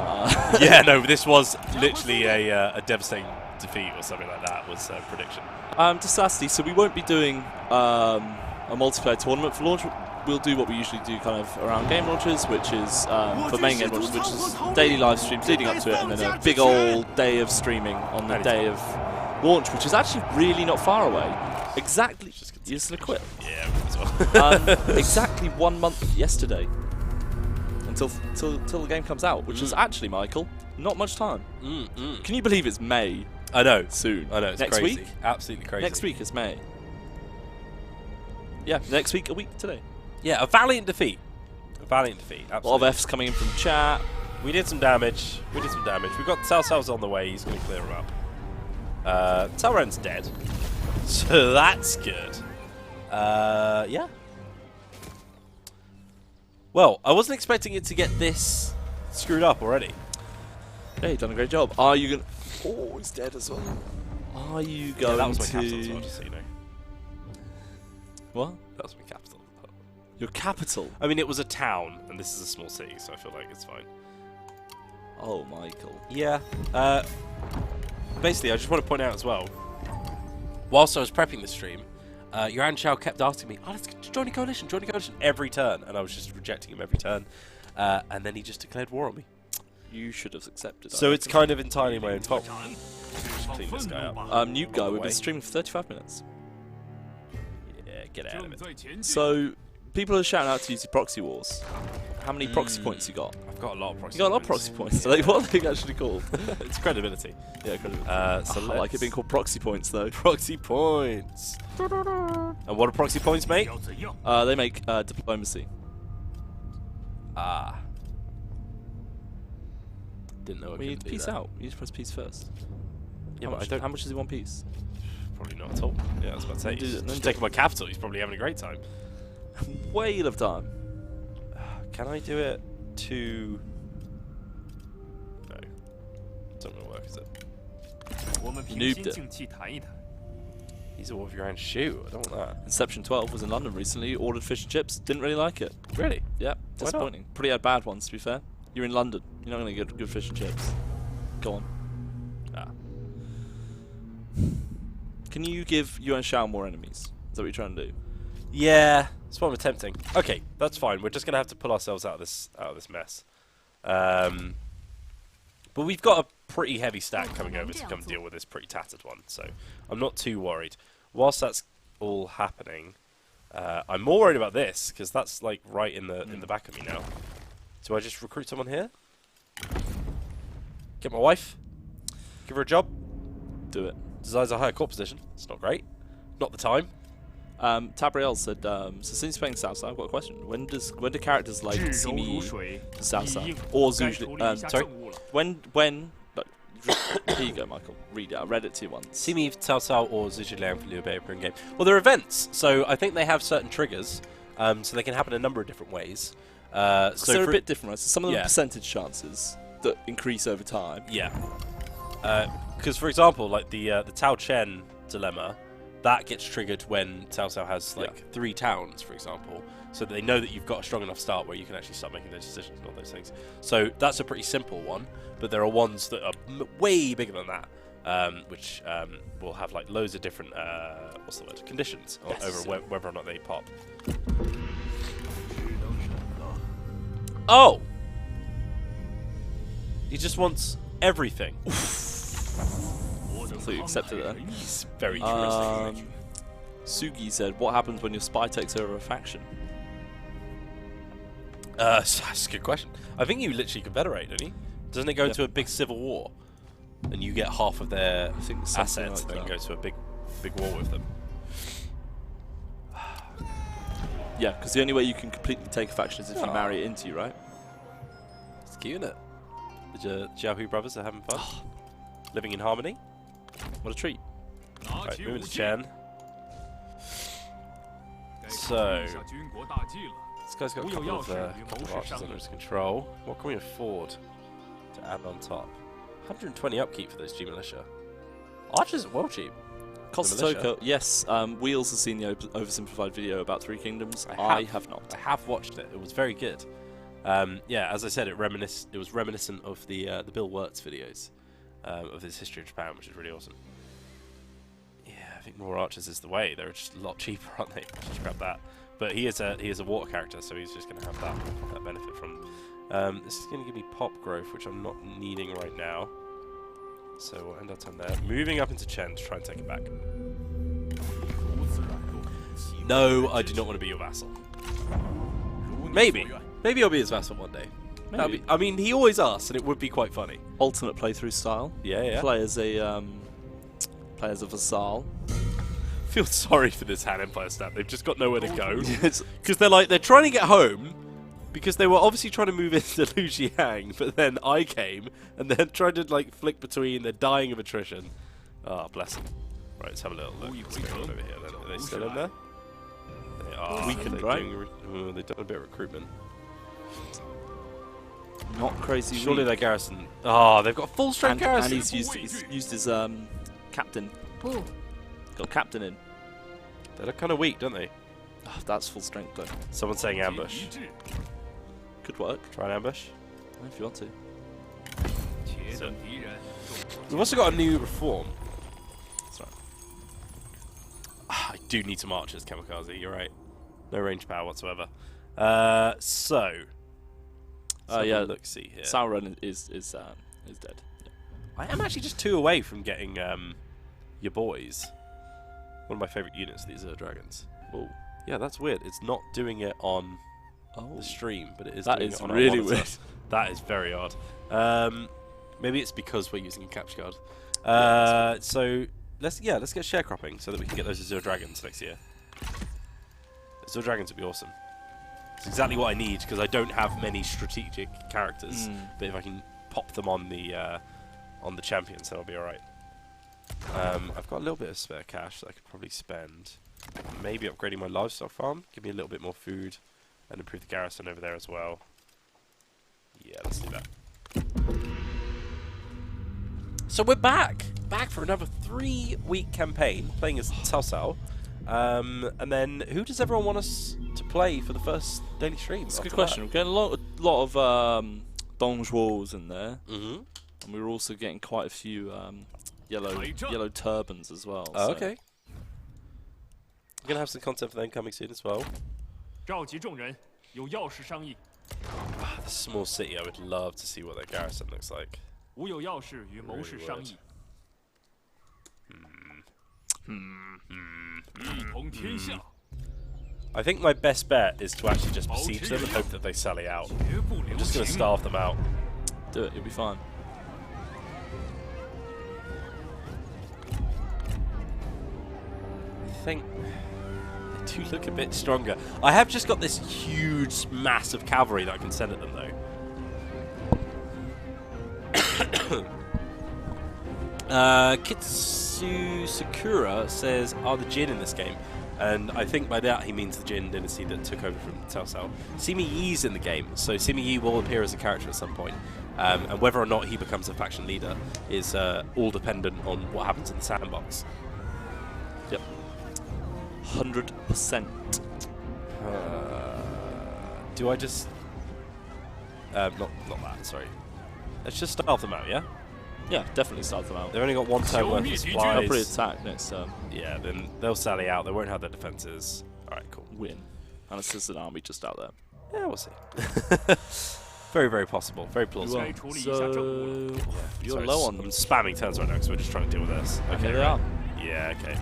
Yeah, no, this was literally a devastating defeat or something like that was a prediction. Disasti, so we won't be doing a multiplayer tournament for launch. We'll do what we usually do kind of around game launches, which is for main game launches, which is daily live streams leading up to it, and then a big old day of streaming on the day of launch, which is actually really not far away. Exactly, just an equip. Yeah, as well. Exactly 1 month yesterday until the game comes out, which is actually, Michael, not much time. Can you believe it's May? I know. Soon. I know. It's next crazy. week. Absolutely crazy. Next week is May. Yeah, next week, a week today. Yeah, a valiant defeat. A valiant defeat. Absolutely. A lot of F's coming in from chat. We did some damage. We've got Cao Cao's on the way. He's going to clear him up. Talren's dead. So that's good. Yeah. Well, I wasn't expecting it to get this screwed up already. Yeah, you've done a great job. Are you going to... Oh, he's dead as well. Are you going to... that was my capital as well, just so you know. What? That was my capital. Your capital? I mean, it was a town, and this is a small city, so I feel like it's fine. Oh, Michael. Yeah. Basically, I just want to point out as well, whilst I was prepping the stream, Yuan Chao kept asking me, oh, let's join a coalition, every turn, and I was just rejecting him every turn, and then he just declared war on me. You should have accepted that. So it's kind of entirely my own fault. Clean this guy up. Nuke guy, we've been streaming for 35 minutes. Yeah, get out of it. So, people are shouting out to use the proxy wars. How many proxy points you got? I've got a lot of proxy You got a lot of proxy points. Like, what are they actually called? It's credibility. Yeah, credibility. So I like it being called proxy points, though. proxy points. And what are proxy points, mate? They make diplomacy. Ah. Didn't know. We need to peace out. You need to press peace first. Yeah, how, but much, I don't. how much does he want peace? Probably not at all. Yeah, I was about to say. Do He's it, just taking my capital. He's probably having a great time. Whale of time. Can I do it to? No. It's not gonna work, is it? You noobed it. He's a Wolf Grand shoe. I don't want that. Inception 12 was in London recently. Ordered fish and chips. Didn't really like it. Really? Yeah. Why not? Disappointing. Pretty bad ones, to be fair. You're in London. You're not going to get good fish and chips. Go on. Ah. Can you give Yuan Shao more enemies? Is that what you're trying to do? Yeah, that's what I'm attempting. Okay, that's fine. We're just gonna have to pull ourselves out of this mess. But we've got a pretty heavy stack coming over to come deal with this pretty tattered one, so I'm not too worried. Whilst that's all happening, I'm more worried about this because that's like right in the back of me now. Do I just recruit someone here? Get my wife? Give her a job? Do it. Desires a higher court position. It's not great. Not the time. Tabriel said, so since playing South, I've got a question. When do characters like Simi to South or Zhu? Sorry. When? Look, here you go, Michael. Read it. I read it to you once. Simi, Cao Cao, or Zhujiang for Liu Bei in game. Well, they're events, so I think they have certain triggers, so they can happen a number of different ways. So they're a bit different, right? So some of them yeah. are percentage chances that increase over time. Yeah. Because for example, like the Tao Chen dilemma. That gets triggered when Cao Cao has like 3 towns, for example, so that they know that you've got a strong enough start where you can actually start making those decisions and all those things. So that's a pretty simple one, but there are ones that are way bigger than that, which will have like loads of different what's the word, conditions over whether or not they pop. Oh, he just wants everything. So you accepted it then. He's very curious. Sugi said, what happens when your spy takes over a faction? That's a good question. I think you literally confederate, don't you? Doesn't it go into a big civil war? And you get half of their assets and then go to a big war with them? Yeah, because the only way you can completely take a faction is if you marry it into you, right? It's cute, isn't it? The Jiaohu brothers are having fun. Living in harmony. What a treat. Right, moving to Chen. So, this guy's got a couple of archers under his control. What can we afford to add on top? 120 upkeep for those G militia. Archers are well cheap. Kostotoko, yes. Wheels has seen the oversimplified video about Three Kingdoms. I have not. I have watched it. It was very good. Yeah, as I said, it was reminiscent of the Bill Wirtz videos of his history of Japan, which is really awesome. Yeah, I think more archers is the way. They're just a lot cheaper, aren't they? Just grab that. But he is a water character, so he's just going to have that benefit from. This is going to give me pop growth, which I'm not needing right now. So we'll end our turn there. Moving up into Chen to try and take it back. No, I do not want to be your vassal. Maybe I'll be his vassal one day. Maybe. I mean, he always asks, and it would be quite funny. Alternate playthrough style. Yeah. Play as a vassal. I feel sorry for this Han Empire stat. They've just got nowhere to go because they're trying to get home because they were obviously trying to move into Lujiang, but then I came and then tried to like flick between. They're dying of attrition. Ah, bless them. Right, let's have a little look. What's going on over here? Are they still in there? They are. Weakened, right? They've done a bit of recruitment. Not crazy. Surely their garrison. Oh, they've got a full strength garrison. And he's used his captain. Ooh. Got captain in. They look kind of weak, don't they? Oh, that's full strength though. Someone's saying ambush. Could work. Try an ambush. If you want to. So, we've also got a new reform. That's right. I do need some archers, Kamikaze. You're right. No range power whatsoever. So Yeah. Look, see here. Sauron is dead. Yeah. I am actually just 2 away from getting your boys. One of my favourite units. These are dragons. Oh. Yeah, that's weird. It's not doing it on Oh. the stream, but it is That doing is it on our really monitor. weird. That is very odd. Maybe it's because we're using a capture card. So let's get sharecropping so that we can get those Azure Dragons next year. Azure Dragons would be awesome. It's exactly what I need because I don't have many strategic characters. But if I can pop them on the champions, then I'll be alright. I've got a little bit of spare cash that I could probably spend. Maybe upgrading my livestock farm, give me a little bit more food, and improve the garrison over there as well. Yeah, let's do that. So we're back for another 3-week campaign, playing as Cao Cao. And then, who does everyone want us to play for the first daily stream? That's a good question. We're getting a lot of Dongzhuos in there, Mm-hmm. and we're also getting quite a few yellow turbans as well. Oh, so. okay. We're gonna have some content for them coming soon as well. The small city, I would love to see what their garrison looks like. Really would. I think my best bet is to actually just besiege them and hope that they sally out. I'm just going to starve them out. Do it, you'll be fine. I think they do look a bit stronger. I have just got this huge mass of cavalry that I can send at them though. Kitsu Sakura says, are the Jin in this game? And I think by that he means the Jin dynasty that took over from Cao Cao. Simi Yi's in the game, so Simi Yi will appear as a character at some point. And whether or not he becomes a faction leader is all dependent on what happens in the sandbox. Yep. 100%. Do I just... not that, sorry. Let's just starve them out, yeah? Yeah, definitely start them out. They've only got 1 turn worth of They'll supplies. probably attack next turn. Yeah, then they'll sally out. They won't have their defenses. Alright, cool. Win. And it's just an army just out there. Yeah, we'll see. Very, very possible. Very plausible. So, you're Sorry, low on I'm spamming turns right now because we're just trying to deal with this. Okay, Here they right. are. Yeah, okay.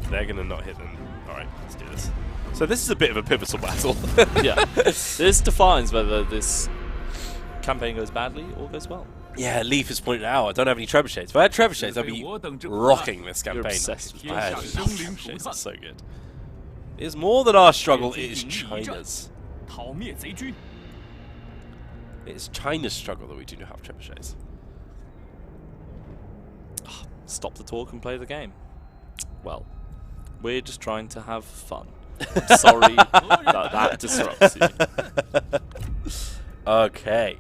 They're going to not hit them. Alright, let's do this. So this is a bit of a pivotal battle. Yeah. This defines whether this campaign goes badly or goes well. Yeah, Leaf has pointed out, I don't have any trebuchets. If I had trebuchets, I'd be rocking this campaign. You're obsessed with I had trebuchets. trebuchets, that's so good. It is more than our struggle, it is China's. It's China's struggle that we do not have trebuchets. Stop the talk and play the game. Well, we're just trying to have fun. I'm sorry that disrupts you. Okay.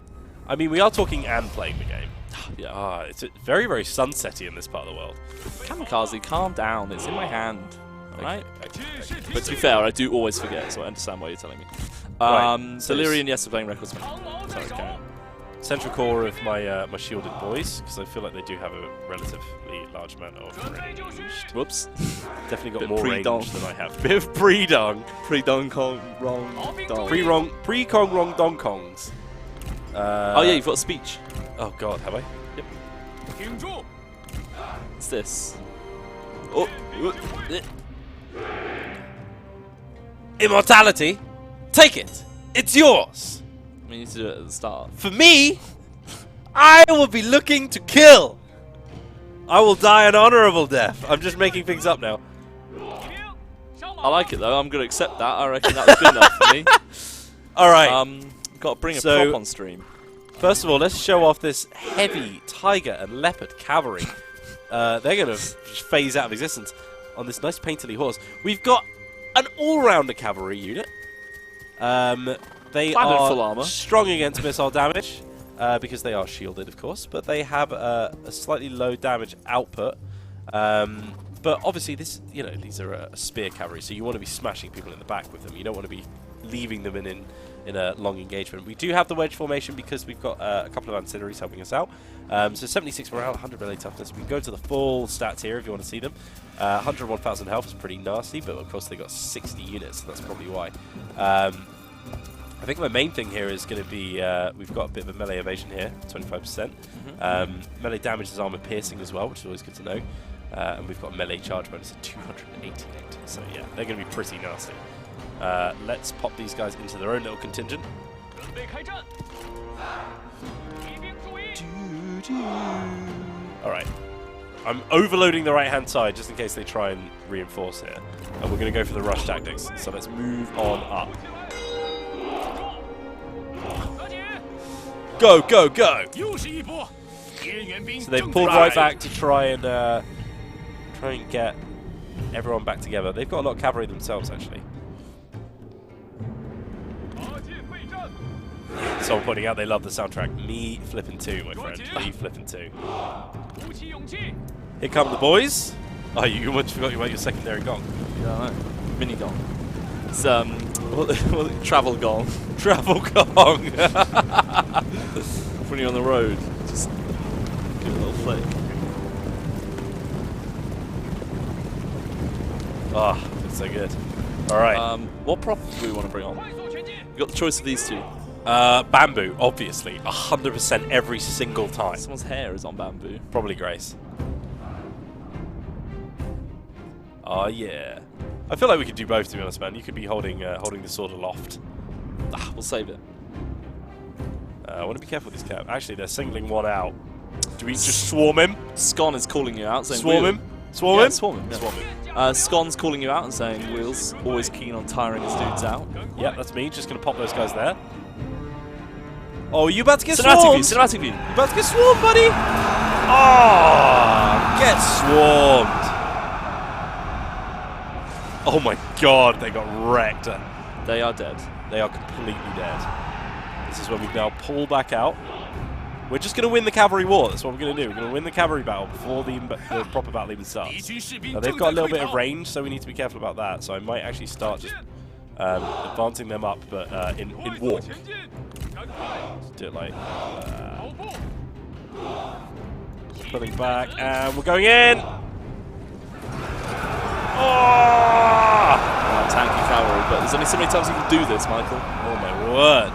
I mean, we are talking and playing the game. Yeah. It's very, very sunsetty in this part of the world. Kamikaze, calm down. It's in my hand. Alright? Okay. But to be fair, I do always forget, so I understand why you're telling me. Right, so Delirium, yes, we're playing records. Sorry, okay. Central core of my my shielded boys, because I feel like they do have a relatively large amount of range. Whoops. Definitely got Bit more range pre-dong. than I have. Bit of pre-dong. Pre-Dong Kong, wrong, dong. Pre-Kong wrong Dong Kongs. Oh yeah, you've got speech. Oh god, have I? Yep. What's this? Oh. Immortality? Take it! It's yours! We need to do it at the start. For me, I will be looking to kill! I will die an honorable death. I'm just making things up now. I like it though, I'm going to accept that. I reckon that's good enough for me. Alright. Got to bring a So- prop on stream. First of all, let's show off this heavy tiger and leopard cavalry. They're going to phase out of existence on this nice painterly horse. We've got an all-rounder cavalry unit. They Clad in are full armor. strong against missile damage because they are shielded, of course, but they have a slightly low damage output. But obviously, these are a spear cavalry, so you want to be smashing people in the back with them. You don't want to be leaving them in a long engagement. We do have the wedge formation because we've got a couple of ancillaries helping us out. So 76 morale, 100 melee toughness. We can go to the full stats here if you want to see them. 101,000 health is pretty nasty, but of course they got 60 units, so that's probably why. I think my main thing here is going to be we've got a bit of a melee evasion here, 25%. Melee damage is armor piercing as well, which is always good to know. And we've got a melee charge bonus of 288. So yeah, they're going to be pretty nasty. Let's pop these guys into their own little contingent. Alright. I'm overloading the right-hand side just in case they try and reinforce here. And we're going to go for the rush tactics. So let's move on up. Go, go, go! So they've pulled right back to try and get everyone back together. They've got a lot of cavalry themselves, actually. Someone pointing out they love the soundtrack. Me flipping 2, my friend. Me flipping 2. Here come the boys. Oh, you almost forgot about your secondary gong. Yeah, I know. Mini gong. It's travel gong. Travel gong. When you're on the road, just give it a little flick. Ah, it's so good. All right. What prop do we want to bring on? We've got the choice of these two. Bamboo, obviously, 100% every single time. Someone's hair is on bamboo. Probably Grace. Oh yeah. I feel like we could do both, to be honest, man. You could be holding the sword aloft. We'll save it. I want to be careful with this cap. Actually, they're singling one out. Do we just swarm him? Scon is calling you out, saying swarm him. Swarm him. Swarm him. Yeah. Swarm him. Scon's calling you out and saying Wheels always keen on tiring his dudes out. Yeah, that's me. Just gonna pop those guys there. Oh, you about to get Cinematic swarmed? view, cinematic view. You about to get swarmed, buddy? Oh, get swarmed. Oh my god, they got wrecked. They are dead. They are completely dead. This is when we now pull back out. We're just going to win the cavalry war. That's what we're going to do. We're going to win the cavalry battle before the proper battle even starts. Now, they've got a little bit of range, so we need to be careful about that. So I might actually start just advancing them up, but in walk. Just do it like... pulling back, and we're going in! Oh! Tanky cavalry, but there's only so many times you can do this, Michael. Oh my word.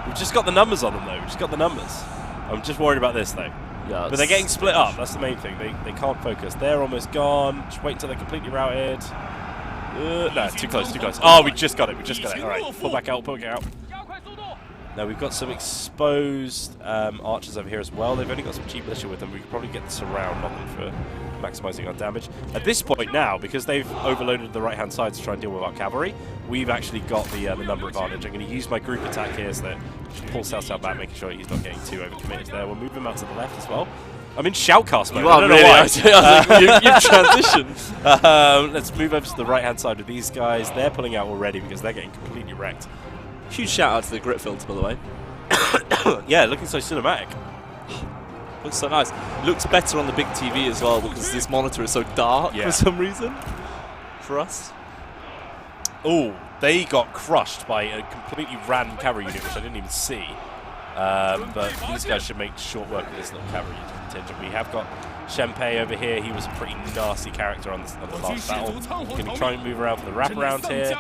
We've just got the numbers on them, though. We've just got the numbers. I'm just worried about this, though. Yeah, but they're getting split up. That's the main thing. They can't focus. They're almost gone. Just wait until they're completely routed. No, too close, too close. Oh, we just got it. We just got it. All right, pull back out, pull back out. Now, we've got some exposed archers over here as well. They've only got some cheap militia with them. We could probably get the surround on them for maximizing our damage. At this point now, because they've overloaded the right-hand side to try and deal with our cavalry, we've actually got the number advantage. I'm going to use my group attack here so that pull Cao back, making sure he's not getting too overcommitted there. We'll move him out to the left as well. I'm in shoutcast mode. You are really. You've transitioned. Let's move over to the right-hand side with these guys. They're pulling out already because they're getting completely wrecked. Huge shout out to the grit filter, by the way. Yeah, looking so cinematic. Looks so nice. Looks better on the big TV as well because this monitor is so dark for some reason. For us. Oh, they got crushed by a completely random cavalry unit, which I didn't even see. But these guys should make short work of this little cavalry contingent. We have got Shenpei over here. He was a pretty nasty character on the last battle. We're going to try and move around for the wraparound here.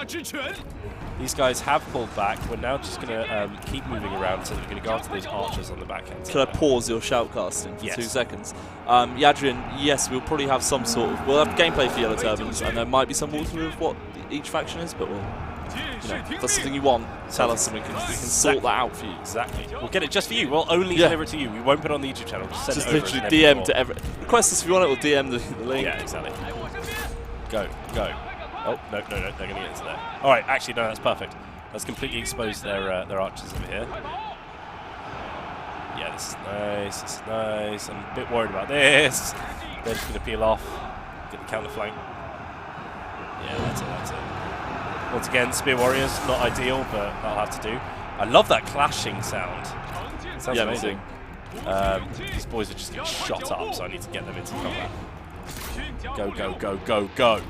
These guys have pulled back. We're now just going to keep moving around so that we're going to go after those archers on the back end. Can I pause your shoutcasting for 2 seconds? Yadrian, yes, we'll probably have some sort of... We'll have gameplay for Yellow Turbans, and there might be some walkthrough of what each faction is, but we'll... You know, if that's something you want, tell us and we can sort that out for you. Exactly. We'll get it just for you. We'll only deliver it to you. We won't put it on the YouTube channel. Just send it over. Just literally DM to every... Request us if you want it, we'll DM the link. Yeah, exactly. Go, go. Oh, no, they're going to get into there. All right, actually, no, that's perfect. That's completely exposed their archers over here. Yeah, this is nice, this is nice. I'm a bit worried about this. They're just going to peel off, get the counter flank. Yeah, that's it, that's it. Once again, Spear Warriors, not ideal, but that'll have to do. I love that clashing sound. It sounds amazing. These boys are just getting shot up, so I need to get them into combat. Go, go, go, go, go.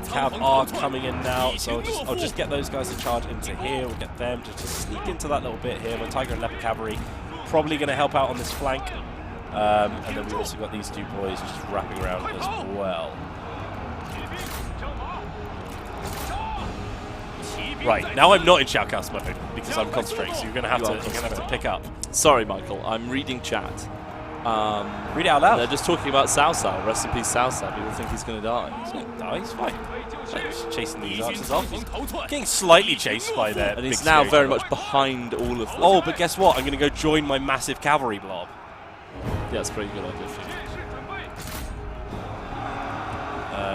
Cav are coming in now, so I'll just get those guys to charge into here. We'll get them to sneak into that little bit here. My Tiger and Leopard Cavalry probably going to help out on this flank. And then we've also got these two boys just wrapping around as well. Right, now I'm not in shoutcast mode because I'm concentrating, so you're going to have to pick up. Sorry, Michael, I'm reading chat. Read it out loud. They're just talking about Cao Cao. Rest in peace, Cao Cao. People think he's going to die. He's going to die. He's fine. He's chasing these archers off. He's getting slightly chased by their and he's now very much behind all of them. Oh, but guess what? I'm going to go join my massive cavalry blob. Yeah, that's a pretty good idea.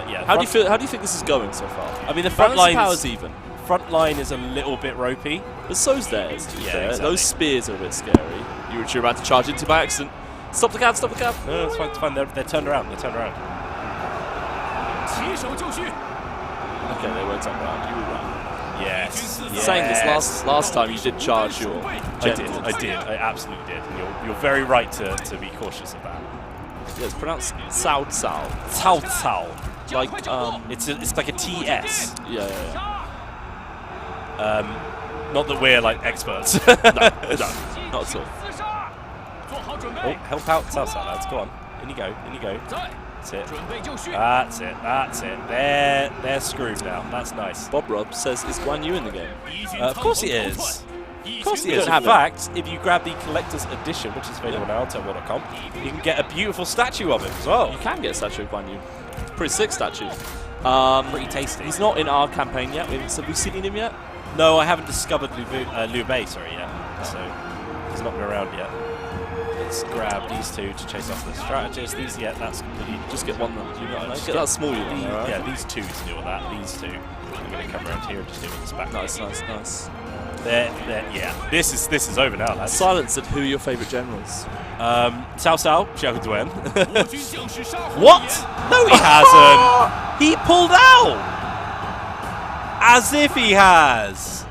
Yeah. How do you think this is going so far? I mean, the front line power's even. Front line is a little bit ropey, but so's theirs. Yeah, exactly. Those spears are a bit scary. You're about to charge into by accident. Stop the cab! Stop the cab! No, it's fine. It's fine. They're turned around. They're turned around. Okay, they were turned around. You were right. Yes. Saying this last time, you did charge your. I did. I absolutely did. And you're very right to be cautious of that. Yeah, it's pronounced Cao Cao. Cao Cao. Like it's like a TS. Yeah. Not that we're like experts. No, not at all. Oh, help out Cao Cao, lads. Go on. In you go. That's it. That's it. They're screwed now. That's nice. Bob Rob says, is Guan Yu in the game? Of course he is. Of course he is. In fact, if you grab the Collector's Edition, which is available now on Warlords.com, you can get a beautiful statue of him as well. You can get a statue of Guan Yu. It's a pretty sick statue. Pretty tasty. He's not in our campaign yet. Have we seen him yet? No, I haven't discovered Liu Bei yet. So he's not been around yet. Let's grab these two to chase off the strategist. That's completely. Just get one. Get that small unit. Right? Yeah, these two to deal with that. These two. I'm going to come around here and just deal with this back. Nice. Yeah. This is over now, lads. Silence at who are your favourite generals? Cao Cao, Xiao Duan. What? No, he hasn't. He pulled out. As if he has.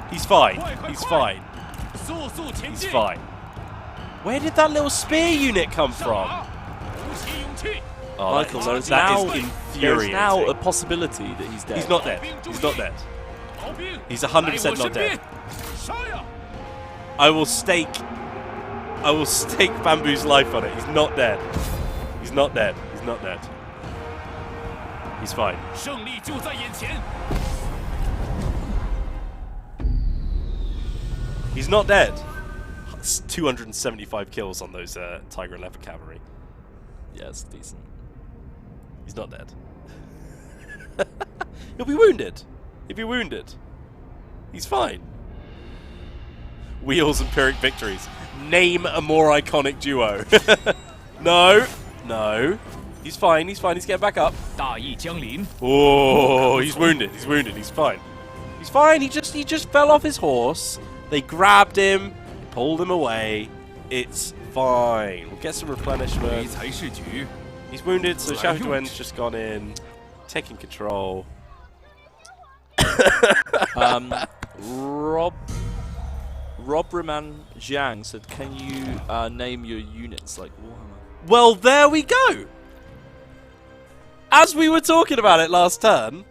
He's fine. He's fine. He's fine. Where did that little spear unit come from? Oh, Michael, that is infuriating. There's now a possibility that he's dead. He's not dead. He's not dead. He's 100% not dead. I will stake Bamboo's life on it. He's not dead. He's not dead. He's not dead. He's fine. He's not dead. It's 275 kills on those Tiger and Leopard cavalry. Yeah, it's decent. He's not dead. He'll be wounded. He'll be wounded. He's fine. Wheels and Pyrrhic victories. Name a more iconic duo. No. He's fine. He's getting back up. Oh, he's wounded. He's fine. He's fine. He just fell off his horse. They grabbed him, pulled him away. It's fine. We'll get some replenishment. He's wounded, so Xiao Duan's just gone in, taking control. Rob Raman Jiang said, can you name your units like Warhammer? Well, there we go. As we were talking about it last turn,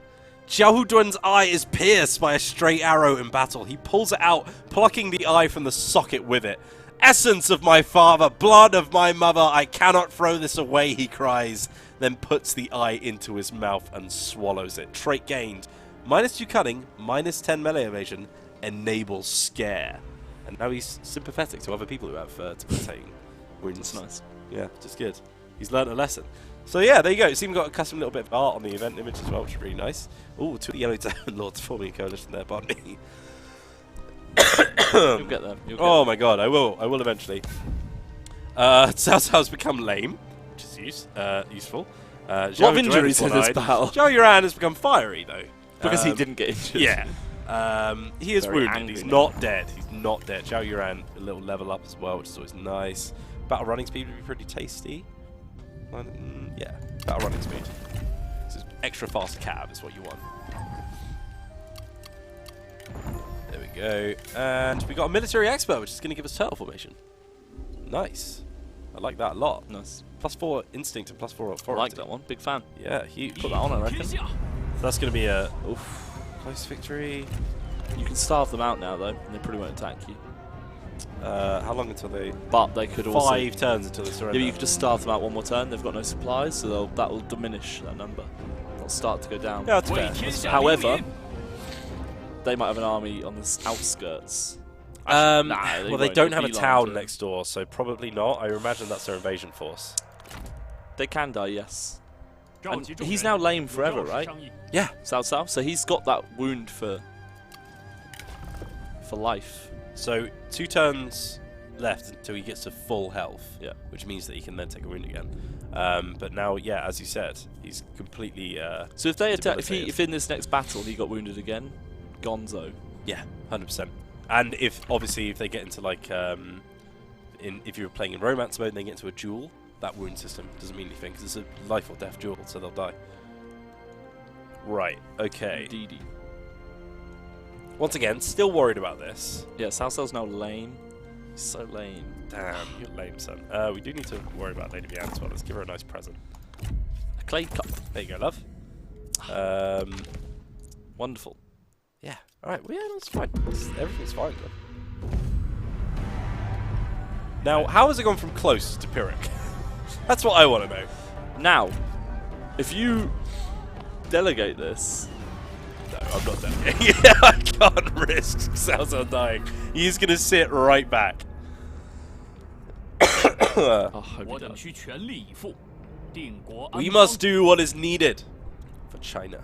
Xiao Duan's eye is pierced by a stray arrow in battle. He pulls it out, plucking the eye from the socket with it. Essence of my father, blood of my mother, I cannot throw this away, he cries, then puts the eye into his mouth and swallows it. Trait gained. -2 cunning, -10 melee evasion, enables scare. And now he's sympathetic to other people who have debilitating wounds. That's nice. Yeah, just good. He's learnt a lesson. So yeah, there you go. It's even got a custom little bit of art on the event image as well, which is really nice. Ooh, 2 yellow lords forming a coalition there, pardon me. You'll get them. Oh my god, I will eventually. Cao Cao's become lame, which is useful. A lot of injuries in this battle. Zhao Yuran has become fiery though. Because he didn't get injured. Yeah. He is Very wounded. angry He's now. not dead. He's not dead. Zhao Yuran, a little level up as well, which is always nice. Battle running speed would be pretty tasty. Yeah, battle running speed. This is extra fast cab is what you want. There we go. And we got a military expert, which is going to give us turtle formation. Nice. I like that a lot. Nice. +4 instinct and +4 I authority. like that one. Big fan. Yeah, huge. Put that on, I reckon. So that's going to be a close victory. You can starve them out now, though, and they probably won't attack you. How long until they... But they could also... 5 turns until they Yeah, surrender. but you could just starve them out one more turn. They've got no supplies, so that will diminish that number. They'll start to go down. Yeah, that's fair. However, they might have an army on the outskirts. Well, they don't have a town next door, so probably not. I imagine that's their invasion force. They can die, yes. And he's now lame forever, right? Yeah. Cao. So he's got that wound for life. So 2 turns left until he gets to full health. Yeah. Which means that he can then take a wound again. But now, yeah, as you said, he's completely. So if they attack, if in this next battle he got wounded again, Gonzo. Yeah, 100%. And if they get into like if you're playing in romance mode and they get into a duel, that wound system doesn't mean anything because it's a life or death duel, so they'll die. Right. Okay. Indeedy. Once again, still worried about this. Yeah, Cao now lame. He's so lame. Damn, you're lame, son. We do need to worry about Lady Vianne as well. Let's give her a nice present. A clay cup. There you go, love. Wonderful. Yeah. All right. Well, yeah, that's fine. Everything's fine. Then. Now, how has it gone from close to Pyrrhic? That's what I want to know. Now, if you delegate this. No, I'm not delegating. Yeah, I can't risk Cao dying. He's going to sit right back. We must do what is needed for China.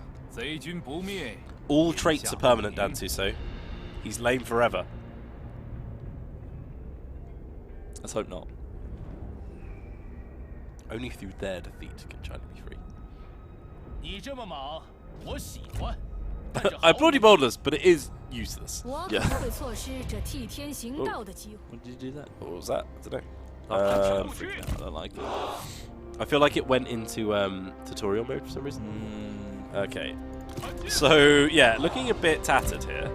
All traits are permanent, Dan Tuso. He's lame forever. Let's hope not. Only through their defeat can China be free. I applaud you boldness, but it is useless. Yeah. When did you do that? What was that? I don't know. I'm freaking out. I don't like it. I feel like it went into tutorial mode for some reason. Okay. So, yeah, looking a bit tattered here.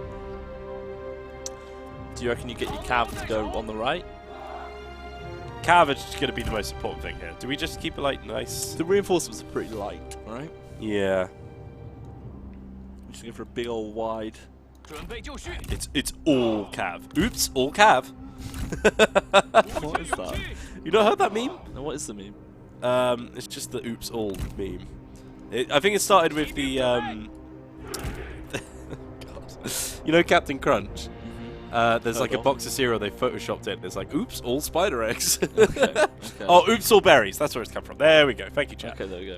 Do you reckon you get your cav to go on the right? Cav is going to be the most important thing here. Do we just keep it, like, nice? The reinforcements are pretty light, right? Yeah. I'm just going for a big old wide. It's all cav. Oops, all cav. What is that? You not heard that meme? No, what is the meme? It's just the oops all meme. I think it started with the God. You know Captain Crunch? There's like a box of cereal they photoshopped it. There's like oops all spider eggs. Okay. Oh, oops all berries. That's where it's come from. There we go. Thank you, chat. Okay, there we go.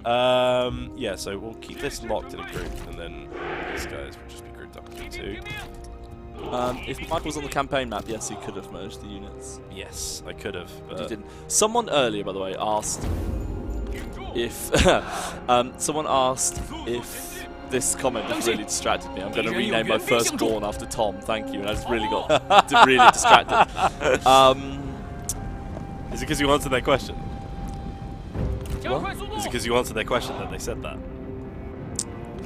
Yeah, so we'll keep this locked in a group, and then these guys will just be grouped up into 2. If Mike was on the campaign map, yes, he could have merged the units. Yes, I could have, But he didn't. Someone earlier, by the way, asked if this comment has really distracted me. I'm going to rename my firstborn after Tom. Thank you. And I just really got really distracted. Is it because you answered their question? What? Is it because you answered their question that they said that?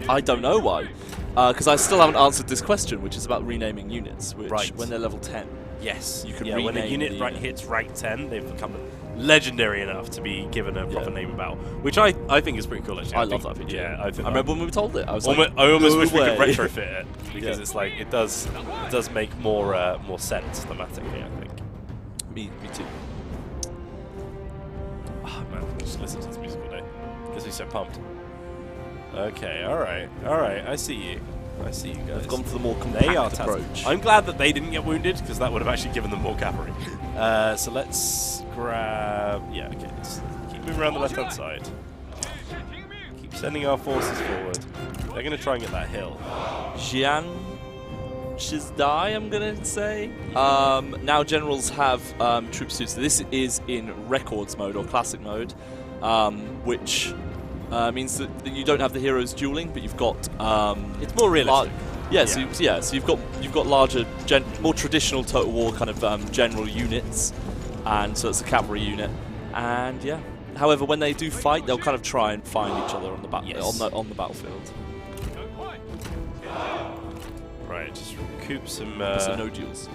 I don't know why. Because I still haven't answered this question, which is about renaming units, which when they're level 10. Yes, you can rename when a unit hits rank 10, they've become legendary enough to be given a proper name about, which I think is pretty cool. Actually, I love that video. Yeah, I remember when we were told it. I was like, I almost wish we could way. retrofit it because it's like it does make more sense thematically. I think. Me too. Oh man, just listen to this music all day. Gets me so pumped. Okay, all right. I see you. I see you guys. They've gone for the more compact approach. I'm glad that they didn't get wounded because that would have actually given them more cavalry. So let's grab. Yeah, okay. Let's keep moving around the left-hand side. Keep sending our forces forward. They're going to try and get that hill. Jian Shizdai, I'm going to say. Now generals have troop suits. This is in records mode or classic mode, which means that you don't have the heroes dueling, but you've got it's more realistic. So you've got larger, more traditional Total War kind of general units, and so it's a cavalry unit. And yeah, however, when they do fight, they'll kind of try and find each other on the on the battlefield. Right, just recoup some. So no duels.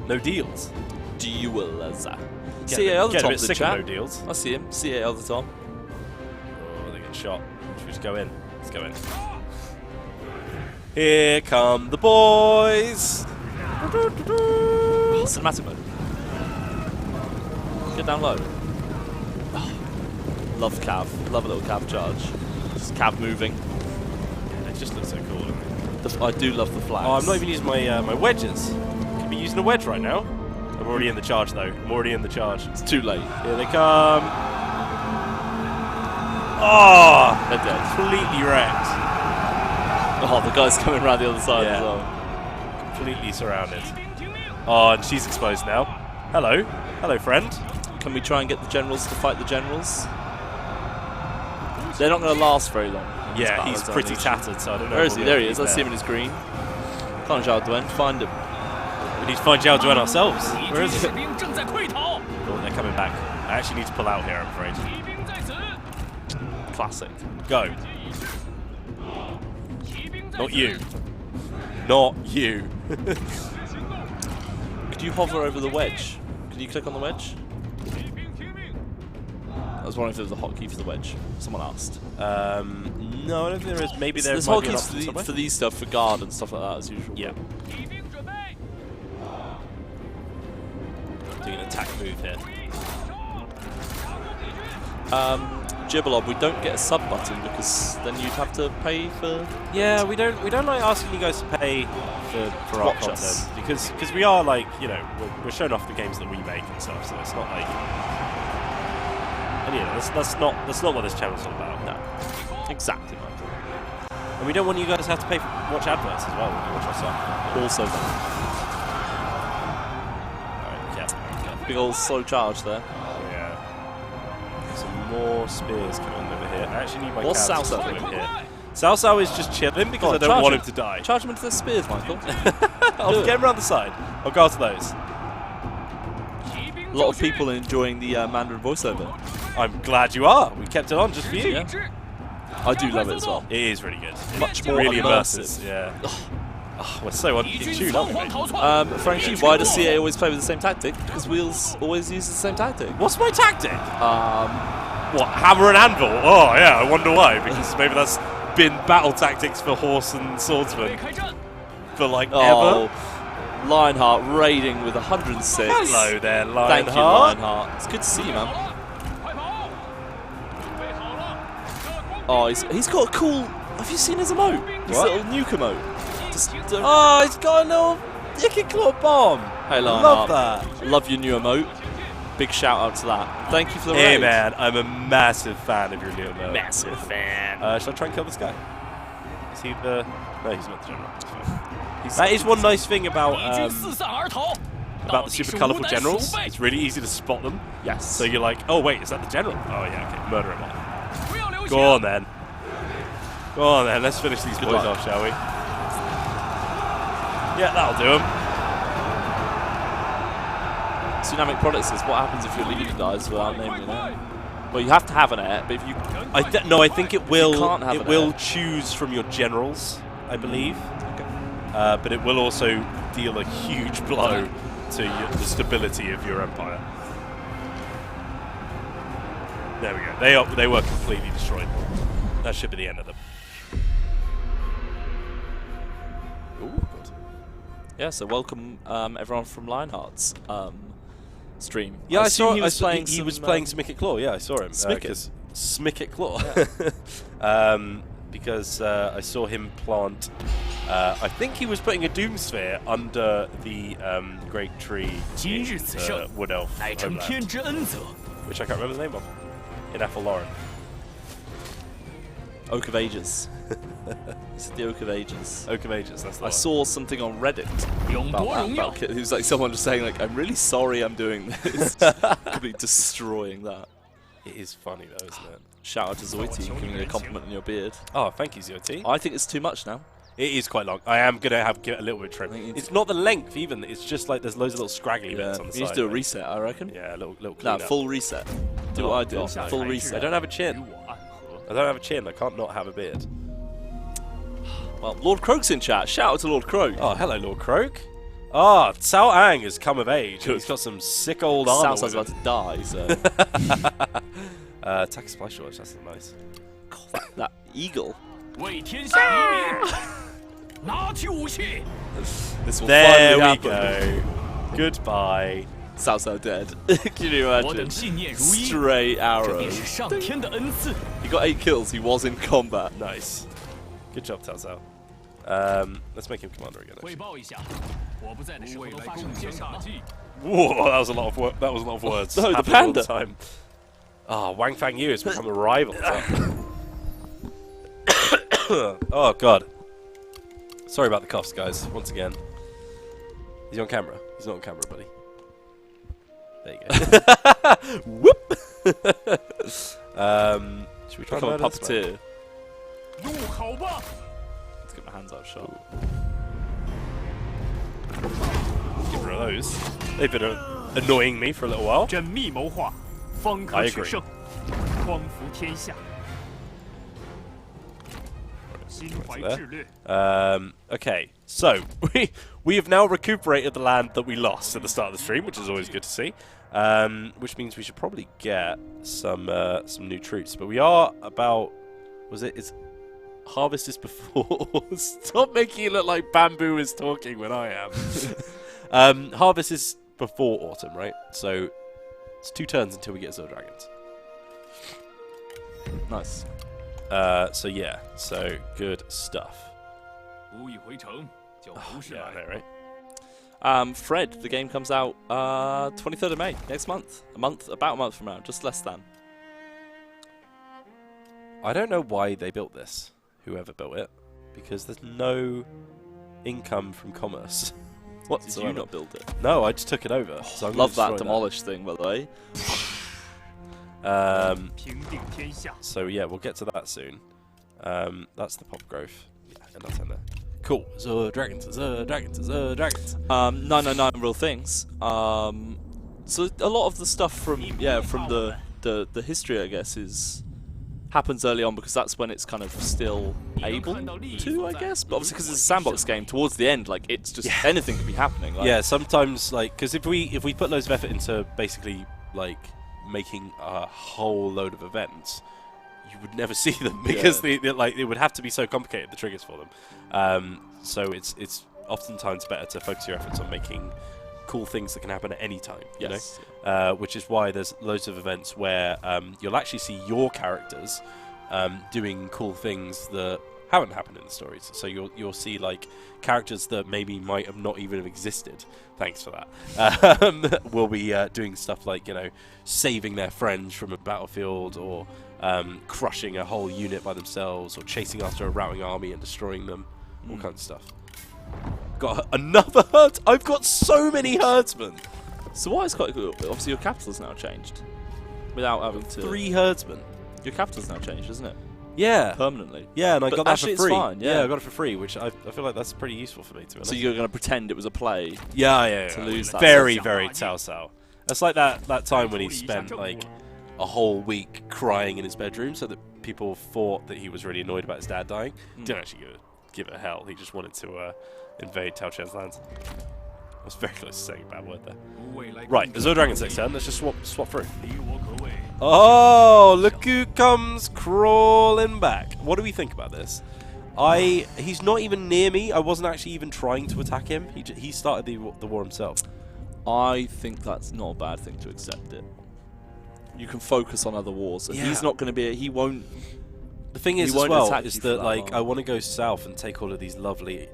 No deals. Duels. CA other Tom's in chat. No deals. I see him. CA other Tom. Oh, they get shot. Should we just go in? Let's go in. Here come the boys! Cinematic mode. Get down low. Oh, love Cav. Love a little Cav charge. Just Cav moving. Yeah, they just look so cool. I do love the flags. Oh, I'm not even using my my wedges. using a wedge right now? I'm already in the charge, though. I'm already in the charge. It's too late. Here they come. Oh! They're dead. Completely wrecked. Oh, the guy's coming around the other side as well. Completely surrounded. Oh, and she's exposed now. Hello. Hello, friend. Can we try and get the generals to fight the generals? They're not going to last very long. Yeah, he's pretty tattered, so I don't know. Where is he? There he is. Let's see him in his green. Can't Zhao Duen. Find him. We need to find Cao Cao ourselves. Where is he? Oh, they're coming back. I actually need to pull out here, I'm afraid. Classic. Go. Not you. Not you. Could you hover over the wedge? Can you click on the wedge? I was wondering if there was a hotkey for the wedge. Someone asked. No, I don't think there is. Maybe there's might be an hotkeys option for these stuff, for guard and stuff like that, as usual. Yeah. Doing an attack move here. Gibbelob, we don't get a sub button because then you'd have to pay for. Yeah, we don't like asking you guys to pay for our content because we are like, you know, we're showing off the games that we make and stuff, so it's not like, and you know, that's not what this channel's all about. No, exactly, Michael. And we don't want you guys to have to pay for watch adverts as well when you watch our stuff. Also that. Alright, yeah. Big old slow charge there. Yeah. Some more spears coming over here. I actually need my What's cows Cao Cao over doing? here. Cao Cao is just chilling because I don't want him to die. Charge him into the spears, Michael. I'll get him around the side. I'll go after those. A lot of people are enjoying the Mandarin voiceover. I'm glad you are. We kept it on just for you. Yeah. I do love it as well. It is really good. Much more really immersive. Yeah. Oh, we're so in tune, aren't we, mate? Frankly, why does CA always play with the same tactic? Because Wheels always uses the same tactic. What's my tactic? What, hammer and anvil? Oh, yeah, I wonder why. Because maybe that's been battle tactics for horse and swordsman for, like, ever. Lionheart raiding with 106. Hello there, Lionheart. Thank you, Lionheart. It's good to see you, man. Oh, he's got a cool... Have you seen his emote? His little nuke emote. Oh, he's got a little Yicky Claw bomb. Hey, Lionheart. Love that. Love your new emote. Big shout out to that. Thank you for the raid. Hey, man, I'm a massive fan of your new emote. Massive fan. Shall I try and kill this guy? Is he the... No, he's not the general. That is one nice thing about the super colourful generals. It's really easy to spot them. Yes. So you're like, oh wait, is that the general? Oh yeah, okay, murder him all. Go on then. Go on then, let's finish these boys off, shall we? Yeah, that'll do them. Tsunamic Products says, what happens if your leader dies without naming an heir? Well, you have to have an heir, but if you... No, I think it will. It will choose from your generals, I believe. But it will also deal a huge blow to the stability of your empire. There we go. They were completely destroyed. That should be the end of them. Ooh, good. Yeah, so welcome everyone from Lionheart's stream. Yeah, I saw he was playing he was playing Smicket Claw. Yeah, I saw him. Smicket Claw. Yeah. Because I saw him plant. I think he was putting a Doom Sphere under the Great Tree Wood Elf homeland, which I can't remember the name of. In Athelloren. Oak of Ages. It's the Oak of Ages. Oak of Ages, that's the I one. saw something on Reddit about it. It was like someone just saying, like, I'm really sorry I'm doing this. Could be destroying that. It is funny though, isn't it? Shout out to Zoiti giving you a compliment on your beard. Oh, thank you, Zoiti. I think it's too much now. It is quite long. I am going to give it a little bit of trim. It's not the length even. It's just like there's loads of little scraggly bits on the side. You need to do a reset, I reckon. Yeah, a little clean No, up. full reset. Do what I do. Full reset. I don't have a chin. I don't have a chin. I can't not have a beard. Well, Lord Croak's in chat. Shout out to Lord Croak. Oh, hello, Lord Croak. Ah, Cao Ang has come of age. He's got some sick old armor. Sounds about to die, so... attack supply shortage, that's nice. God, that eagle. This will there finally we go. Goodbye. Cao Cao dead. Can you imagine? Stray arrows. He got 8 kills. He was in combat. Nice. Good job, Cao Cao. Let's make him commander again. Whoa, that was a lot of that was a lot of words. No, the Happening all panda. time. Oh, Wang Fang Yu has become a rival. Oh god. Sorry about the coughs, guys. Once again. Is he on camera? He's not on camera, buddy. There you go. Whoop. Should we try Become a and murder this man? puppeteer. Let's get my hands out shot. Get rid of those. They've been annoying me for a little while. 缜密谋划，方可 I 取 agree. 胜，匡扶天下。心怀志略， Okay, so we have now recuperated the land that we lost at the start of the stream, which is always good to see. Which means we should probably get some new troops. But we are about, it's harvest is before. Stop making it look like Bamboo is talking when I am. Harvest is before autumn, right? So it's 2 turns until we get Zero Dragons. Nice. So yeah, so good stuff. 无以回城，叫胡适 Yeah, I 来。 know, right? Fred, the game comes out 23rd of May, next month. About a month from now, just less than. I don't know why they built this, whoever built it, because there's no income from commerce. Did whatsoever. you not build it? No, I just took it over. So I'm gonna Love that destroy demolish thing, by the way.平定天下。 So yeah, we'll get to that soon. That's the pop growth. Yeah, and that's in there. Cool. Dragons. Dragons. 999 real things. So a lot of the stuff from the history, I guess, happens early on because that's when it's kind of still able to, I guess. But obviously, because it's a sandbox game, towards the end, like it's just anything could be happening. Like, Yeah, sometimes like because if we put loads of effort into basically like making a whole load of events, you would never see them because they like it would have to be so complicated, the triggers for them. So it's oftentimes better to focus your efforts on making cool things that can happen at any time. You know, which is why there's loads of events where you'll actually see your characters doing cool things that haven't happened in the stories. So you'll see like characters that maybe might have not even have existed. Thanks for that. Will be doing stuff like saving their friends from a battlefield, or crushing a whole unit by themselves, or chasing after a routing army and destroying them. All kinds of stuff. Got another herd. I've got so many herdsmen. So why is quite good? Obviously, your capital's now changed without having to. 3 herdsmen. Your capital's now changed, isn't it? Yeah. Permanently. Yeah, and I But got that actually for it's free. fine, yeah. I got it for free, which I feel like that's pretty useful for me, to be honest. So you're going to pretend it was a play. Yeah. to lose that. Very, very Cao Cao. That's like that time when he spent like a whole week crying in his bedroom so that people thought that he was really annoyed about his dad dying. Didn't actually give it a hell. He just wanted to invade Tao Chen's lands. I was very close to saying a bad word there. Right, there's no dragons next turn. Let's just swap through. 敌我可畏。 Oh, look who comes crawling back. What do we think about this? He's not even near me. I wasn't actually even trying to attack him. He started the war himself. I think that's not a bad thing to accept it. You can focus on other wars. And Yeah. he's not going to be. He won't. The thing He is, as won't well, attack is you for that that like long. I want to go south and take all of these lovely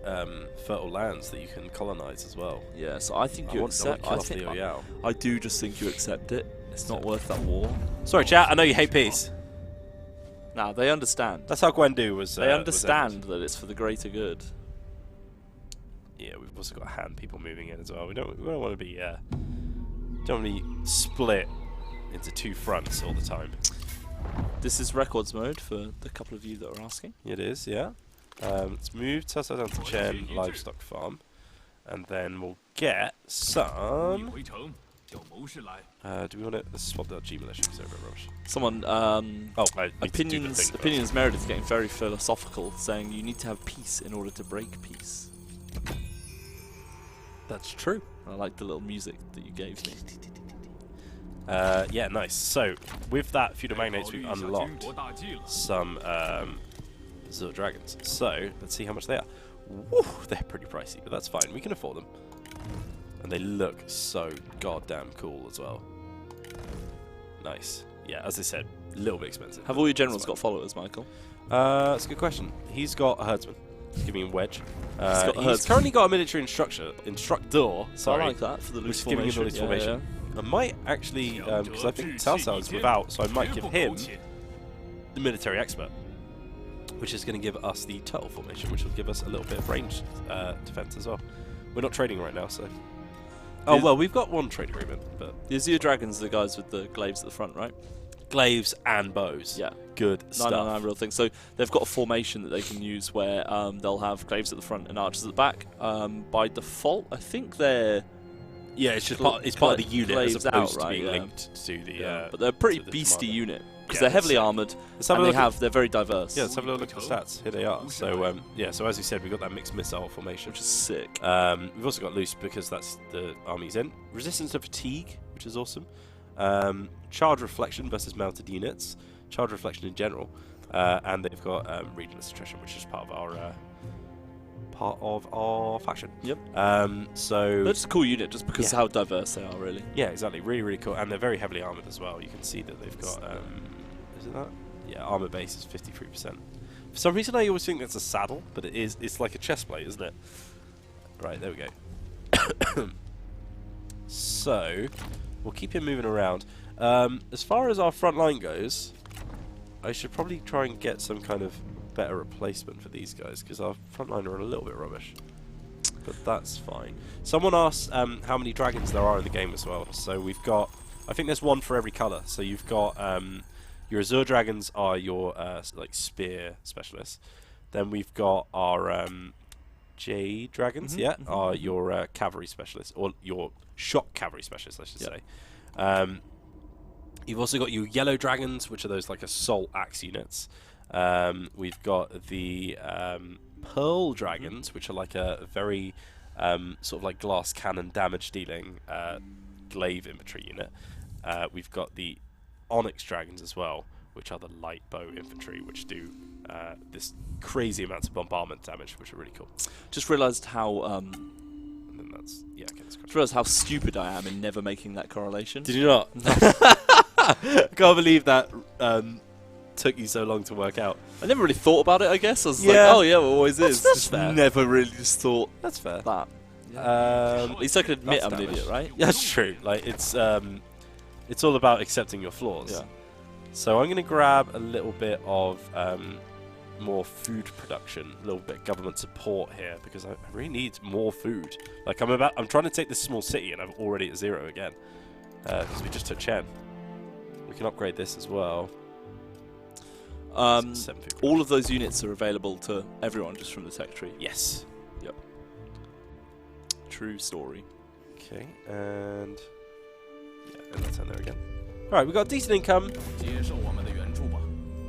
fertile lands that you can colonize as well. Yeah. So I think I you want to accept. kill off Liu I Yao. do just think you accept it. It's not worth that war. Sorry, chat. I know you hate peace. Now they understand. That's how Guandu was. They understand that it's for the greater good. Yeah, we've also got hand people moving in as well. We don't want to be don't want to be split into 2 fronts all the time. This is records mode for the couple of you that are asking. It is, yeah. Let's move Tessa down to Chen livestock farm, and then we'll get 敌 some. 回城，叫谋士来。 Do we want to let's swap that G militia because they're a bit rubbish. Someone Oh, I need to do the opinions thing first. opinions Meredith getting very philosophical, saying you need to have peace in order to break peace. That's true. I like the little music that you gave me. Yeah, nice. So with that feudal magnates, 考虑 we've 一下军 unlocked 国大计了。 some Zero Dragons. So let's see how much they are. Woo, they're pretty pricey, but that's fine. We can afford them, and they look so goddamn cool as well. Nice. Yeah, as I said, a little bit expensive. Have all your generals That's got followers, Michael? That's a good question. He's got a herdsman. Just giving him wedge. He's Currently got a military instructor. Sorry, I like that for the loose just giving him the loose formation. I might actually, because I think Cao Cao is without, so I might give him the military expert, which is going to give us the turtle formation, which will give us a little bit of ranged defense as well. We're not trading right now, so. Oh well, we've got one trade agreement, but The Azure Dragons are the guys with the glaives at the front, right? glaives and bows. Yeah. Good stuff. No, real thing. So they've got a formation that they can use where they'll have glaives at the front and archers at the back. By default, I think they're Yeah, it's just part of the unit as glaives opposed out, to being right, linked to the. but they're a pretty to the beastie commander. unit because Yeah, they're heavily let's armoured have a and look they're very diverse. Yeah, let's have a little look at the stats. Here they are. So yeah, so as you said, we've got that mixed missile formation, which is sick. We've also got loose because that's the army's in. Resistance to fatigue, which is awesome. Charge reflection versus mounted units. Charge reflection in general, and they've got regionless attrition, which is part of our faction. Yep. So They're just a cool unit just because of how diverse they are, really. yeah, exactly. Really, really cool, and they're very heavily armored as well. You can see that they've got. Is it that? Yeah, armor base is 53%. For some reason, I always think that's a saddle, but it is. It's like a chest plate, isn't it? Right, there we go. So, we'll keep him moving around. As far as our front line goes, I should probably try and get some kind of better replacement for these guys, because our front line are a little bit rubbish. But that's fine. Someone asked how many dragons there are in the game as well. So we've got, I think there's one for every colour. So you've got, your Azure Dragons are your like spear specialists. Then we've got our Jade Dragons, are your cavalry specialists, or your shock cavalry specialists, I should say. You've also got your Yellow Dragons, which are those like assault axe units. We've got the Pearl Dragons, which are like a very sort of like glass cannon damage dealing glaive infantry unit. We've got the Onyx Dragons as well, which are the light bow infantry, which do this crazy amounts of bombardment damage, which are really cool. Just realised how And then that's just realised how stupid I am in never making that correlation. Did you not? Can't believe that took you so long to work out. I never really thought about it, I guess. I was like, Yeah. oh yeah, it always is. That's Just fair. never really just thought That's fair. that. At least I can admit That's I'm an damage. idiot, right? That's true. Like it's all about accepting your flaws. Yeah. So I'm going to grab a little bit of more food production, a little bit of government support here, because I really need more food. Like I'm trying to take this small city and I'm already at 0 again because we just took Chen. We can upgrade this as well. All of those units are available to everyone just from the tech tree. Yes. Yep. True story. Okay, and let's turn there again. All right, we got decent income. 接受我们的援助吧，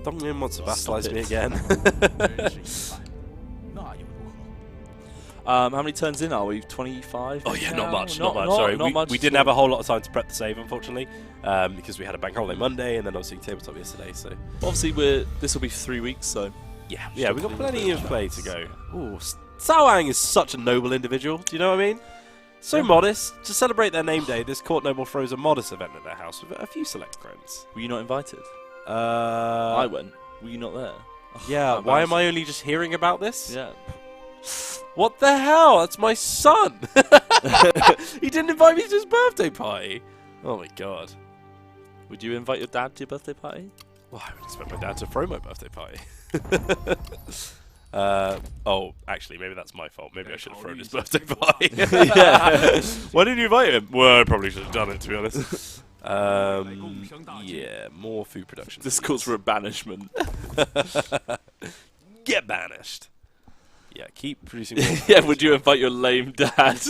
Dongyan wants to Stop vassalize it. me again. 真是意外，那又如何？ How many turns in are we? 25? Oh yeah, not much, No, not much. Sorry, not much we didn't have a whole lot of time to prep the save, unfortunately, because we had a bank holiday Monday and then obviously tabletop yesterday. So Obviously, this will be 3 weeks, so yeah, we've got plenty of play to go. Ooh, Cao is such a noble individual. Do you know what I mean? So modest. To celebrate their name day, this court noble throws a modest event at their house with a few select friends. were you not invited? I went. Were you not there? Yeah. How Why am I only just hearing about this? Yeah. What the hell? That's my son. He didn't invite me to his birthday party. Oh my god. Would you invite your dad to your birthday party? Well, I would expect my dad to throw my birthday party. Oh, actually, maybe that's my fault. Maybe I should have thrown his birthday party. Yeah. Why didn't you invite him? Well, I probably should have done it, to be honest. Yeah, more food production. This calls for a banishment. Get banished. Yeah, keep producing more. Yeah, would you invite your lame dad?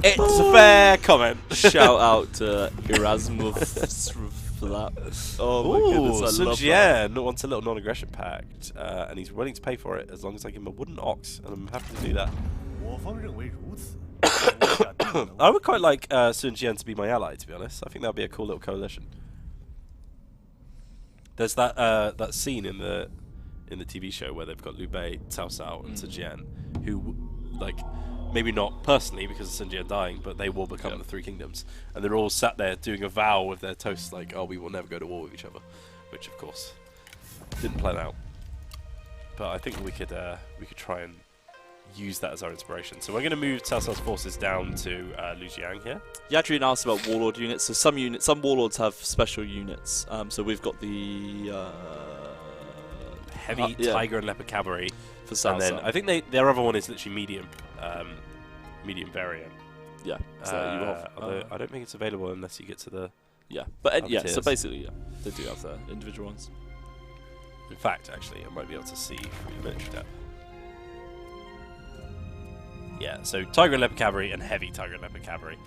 It's a fair comment. Shout out to Erasmus for that. Oh my goodness, I Sun love that. Jian wants a little non-aggression pact, and he's willing to pay for it as long as I give him a wooden ox, and I'm happy to do that. 我方认为如此。 I would quite like Sun Jian to be my ally, to be honest. I think that would be a cool little coalition. There's that that scene in the TV show where they've got Liu Bei, Cao Cao, and Sun Jian, who, like, maybe not personally because of Sun Jian dying, but they will become the Three Kingdoms, and they're all sat there doing a vow with their toasts, like, "Oh, we will never go to war with each other," which, of course, Didn't plan out. But I think we could try and use that as our inspiration. So we're going to move Cao Cao's forces down to Lujiang here. Yadrian asked about warlord units. So some warlords have special units. So we've got the heavy tiger and leopard cavalry for Cao Cao. And then I think their other one is literally medium variant. Yeah. Although I don't think it's available unless you get to the but yeah. tiers. So basically, they do have their individual ones. In fact, actually, I might be able to see through the military tab. Yeah, so Tiger and Leopard Cavalry and Heavy Tiger and Leopard Cavalry.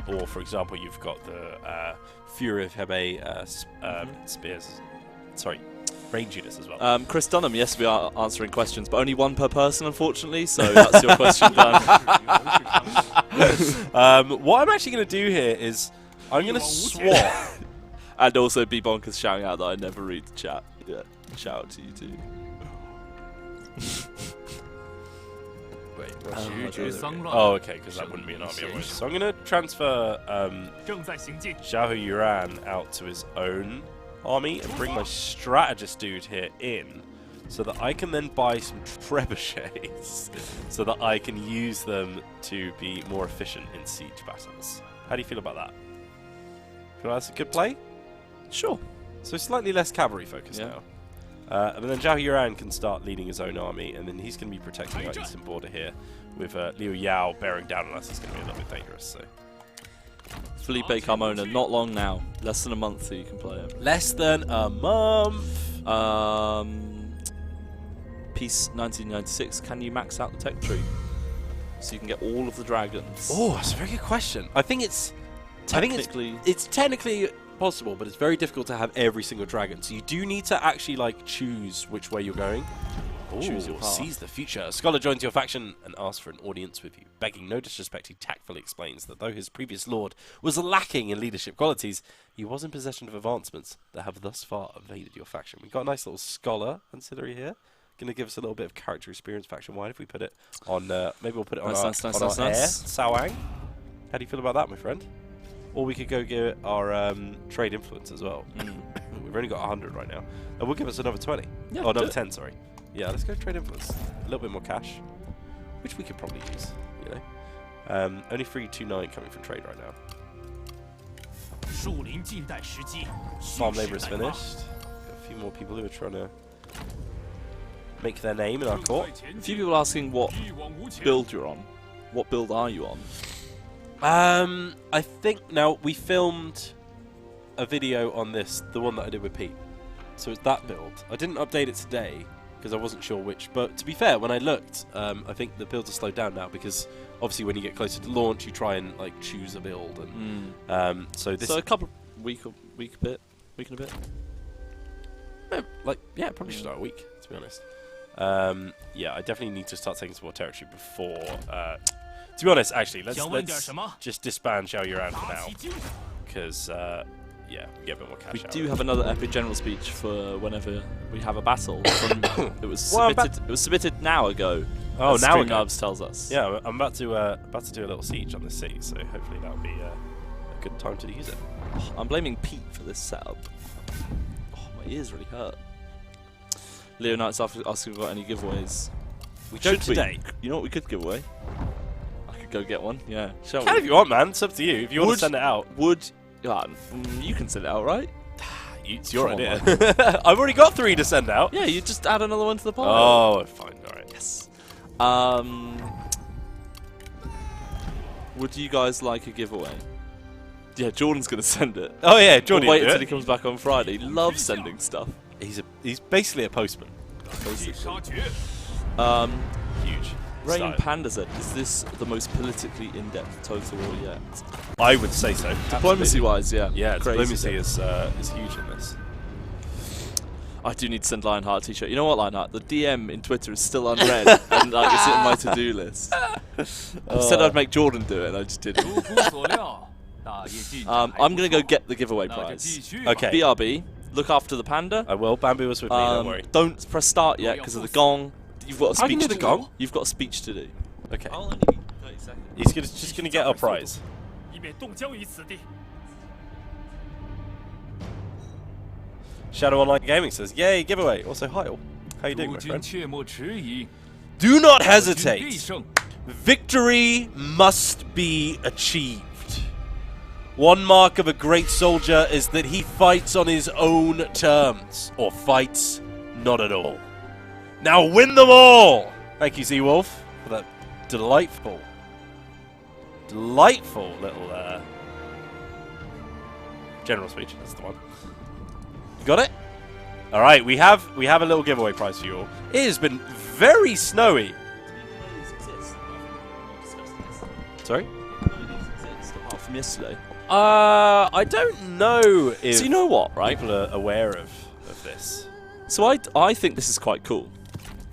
Or, for example, you've got the Fury of Hebe spears. Sorry, range units as well. Chris Dunham, yes, we are answering questions, but only one per person, unfortunately, so that's your question done. What I'm actually going to do here is I'm going to swap. And also B-Bonkers shouting out that I never read the chat. Yeah, shout out to you too. Wait, Oh, okay, because that wouldn't be an army otherwise. So I'm going to transfer Xiahou Yuran out to his own army and bring my strategist dude here in so that I can then buy some trebuchets so that I can use them to be more efficient in siege battles. How do you feel about that? Feel that's a good play? Sure. So slightly less cavalry focus now. And then Xiahou Yuran can start leading his own army, and then he's going to be protecting our eastern border here with Liu Yao bearing down on us. It's going to be a little bit dangerous. So Felipe Carmona, not long now. Less than a month so you can play him. less than a month. Peace 1996, can you max out the tech tree? So you can get all of the dragons. Oh, that's a very good question. I think it's Technically, it's technically possible, but it's very difficult to have every single dragon. So you do need to actually like choose which way you're going. Choose your path. Seize the future. A scholar joins your faction and asks for an audience with you. Begging no disrespect, he tactfully explains that though his previous lord was lacking in leadership qualities, he was in possession of advancements that have thus far evaded your faction. We've got a nice little scholar ancillary here. Going to give us a little bit of character experience faction-wide if we put it on, maybe we'll put it on our heir, Sawang. How do you feel about that, my friend? Or we could go get our trade influence as well. We've only got 100 right now. And we'll give us another 20. Yeah, oh, another 10, sorry. Yeah, let's go trade influence. A little bit more cash, which we could probably use, you know. Only 329 coming from trade right now. Farm labour is finished. Got a few more people who are trying to make their name in our court. a few people asking what build you're on. What build are you on? I think now we filmed a video on this, the one that I did with Pete. So it's that build. I didn't update it today because I wasn't sure which. But to be fair, when I looked, I think the builds are slowed down now because obviously when you get closer to launch, you try and like choose a build. And so this. So a couple week and a bit. Probably should start a week to be honest. Yeah, I definitely need to start taking some more territory before. To be honest, actually, let's just disband Xiahou Yuran for now, because yeah, we get a bit more cash. We out do of it. have another epic general speech for whenever we have a battle. It was submitted. It was submitted an hour ago. Oh, as now ago. Streamlabs tells us. Yeah, I'm about to do a little siege on this city, so hopefully that'll be a good time to use it. I'm blaming Pete for this setup. Oh, my ears really hurt. Leo Knight's asking if we've got any giveaways. We don't today. You know what we could give away? I could go get one. Yeah. Shall Can we? if you want, man. It's up to you. If you want to send it out. You can send it out, right? It's your Come on, idea. I've already got 3 to send out. Yeah, you just add another one to the pile. Oh, fine. All right. Yes. Would you guys like a giveaway? Yeah, Jordan's gonna send it. Oh yeah, Jordan. We'll wait until he comes back on Friday. He loves sending stuff. He's basically a postman. Basically. Huge. Rain Style. Panda said, "Is this the most politically in-depth Total War yet?" I would say so. Diplomacy-wise, yeah. Yeah, Crazy diplomacy is huge in this. I do need to send Lionheart a t-shirt. You know what, Lionheart? The DM in Twitter is still unread, and like, it's in my to-do list. I said I'd make Jordan do it, and I just didn't. I'm gonna go get the giveaway prize. Okay. BRB, look after the panda. I will. Bamboo was with me. Don't worry. Don't press start yet because of the gong. You've got a speech I can do the gong. You've got a speech to do. Okay. I'll only be 30 seconds. He's just gonna get our prize. Shadow Online Gaming says, "Yay, giveaway." Also, hi all. How you doing, 诸 my 君 friend? 切莫迟疑， Do not 君必 hesitate. 胜。 Victory must be achieved. One mark of a great soldier is that he fights on his own terms, or fights not at all. Now win them all! Thank you, Seawolf, for that delightful little general speech. That's the one. You got it? All right, we have a little giveaway prize for you all. It has been very snowy. Sorry? Apart from yesterday. I don't know if So you know what, right? people are aware of this. So I think this is quite cool.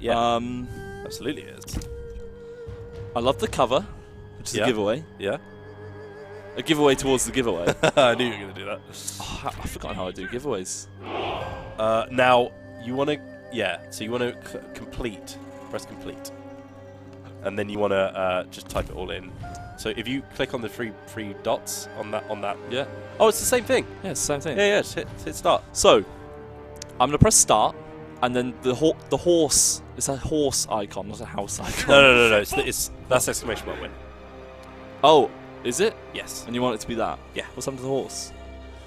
Yeah, absolutely is. I love the cover, which is Yeah. a giveaway. Yeah, A giveaway towards the giveaway. I knew you were going to do that. Oh, I've forgotten how I do giveaways. Now you want to, so you want to press complete, and then you want to just type it all in. So if you click on the three dots on that, Yeah. oh, it's the same thing. Yeah, it's the same thing. Yeah, just hit start. So, I'm gonna press start, and then the horse. It's a horse icon, not a house icon. No. That's exclamation mark win. Oh, is it? Yes. And you want it to be that? Yeah. What's happened to the horse?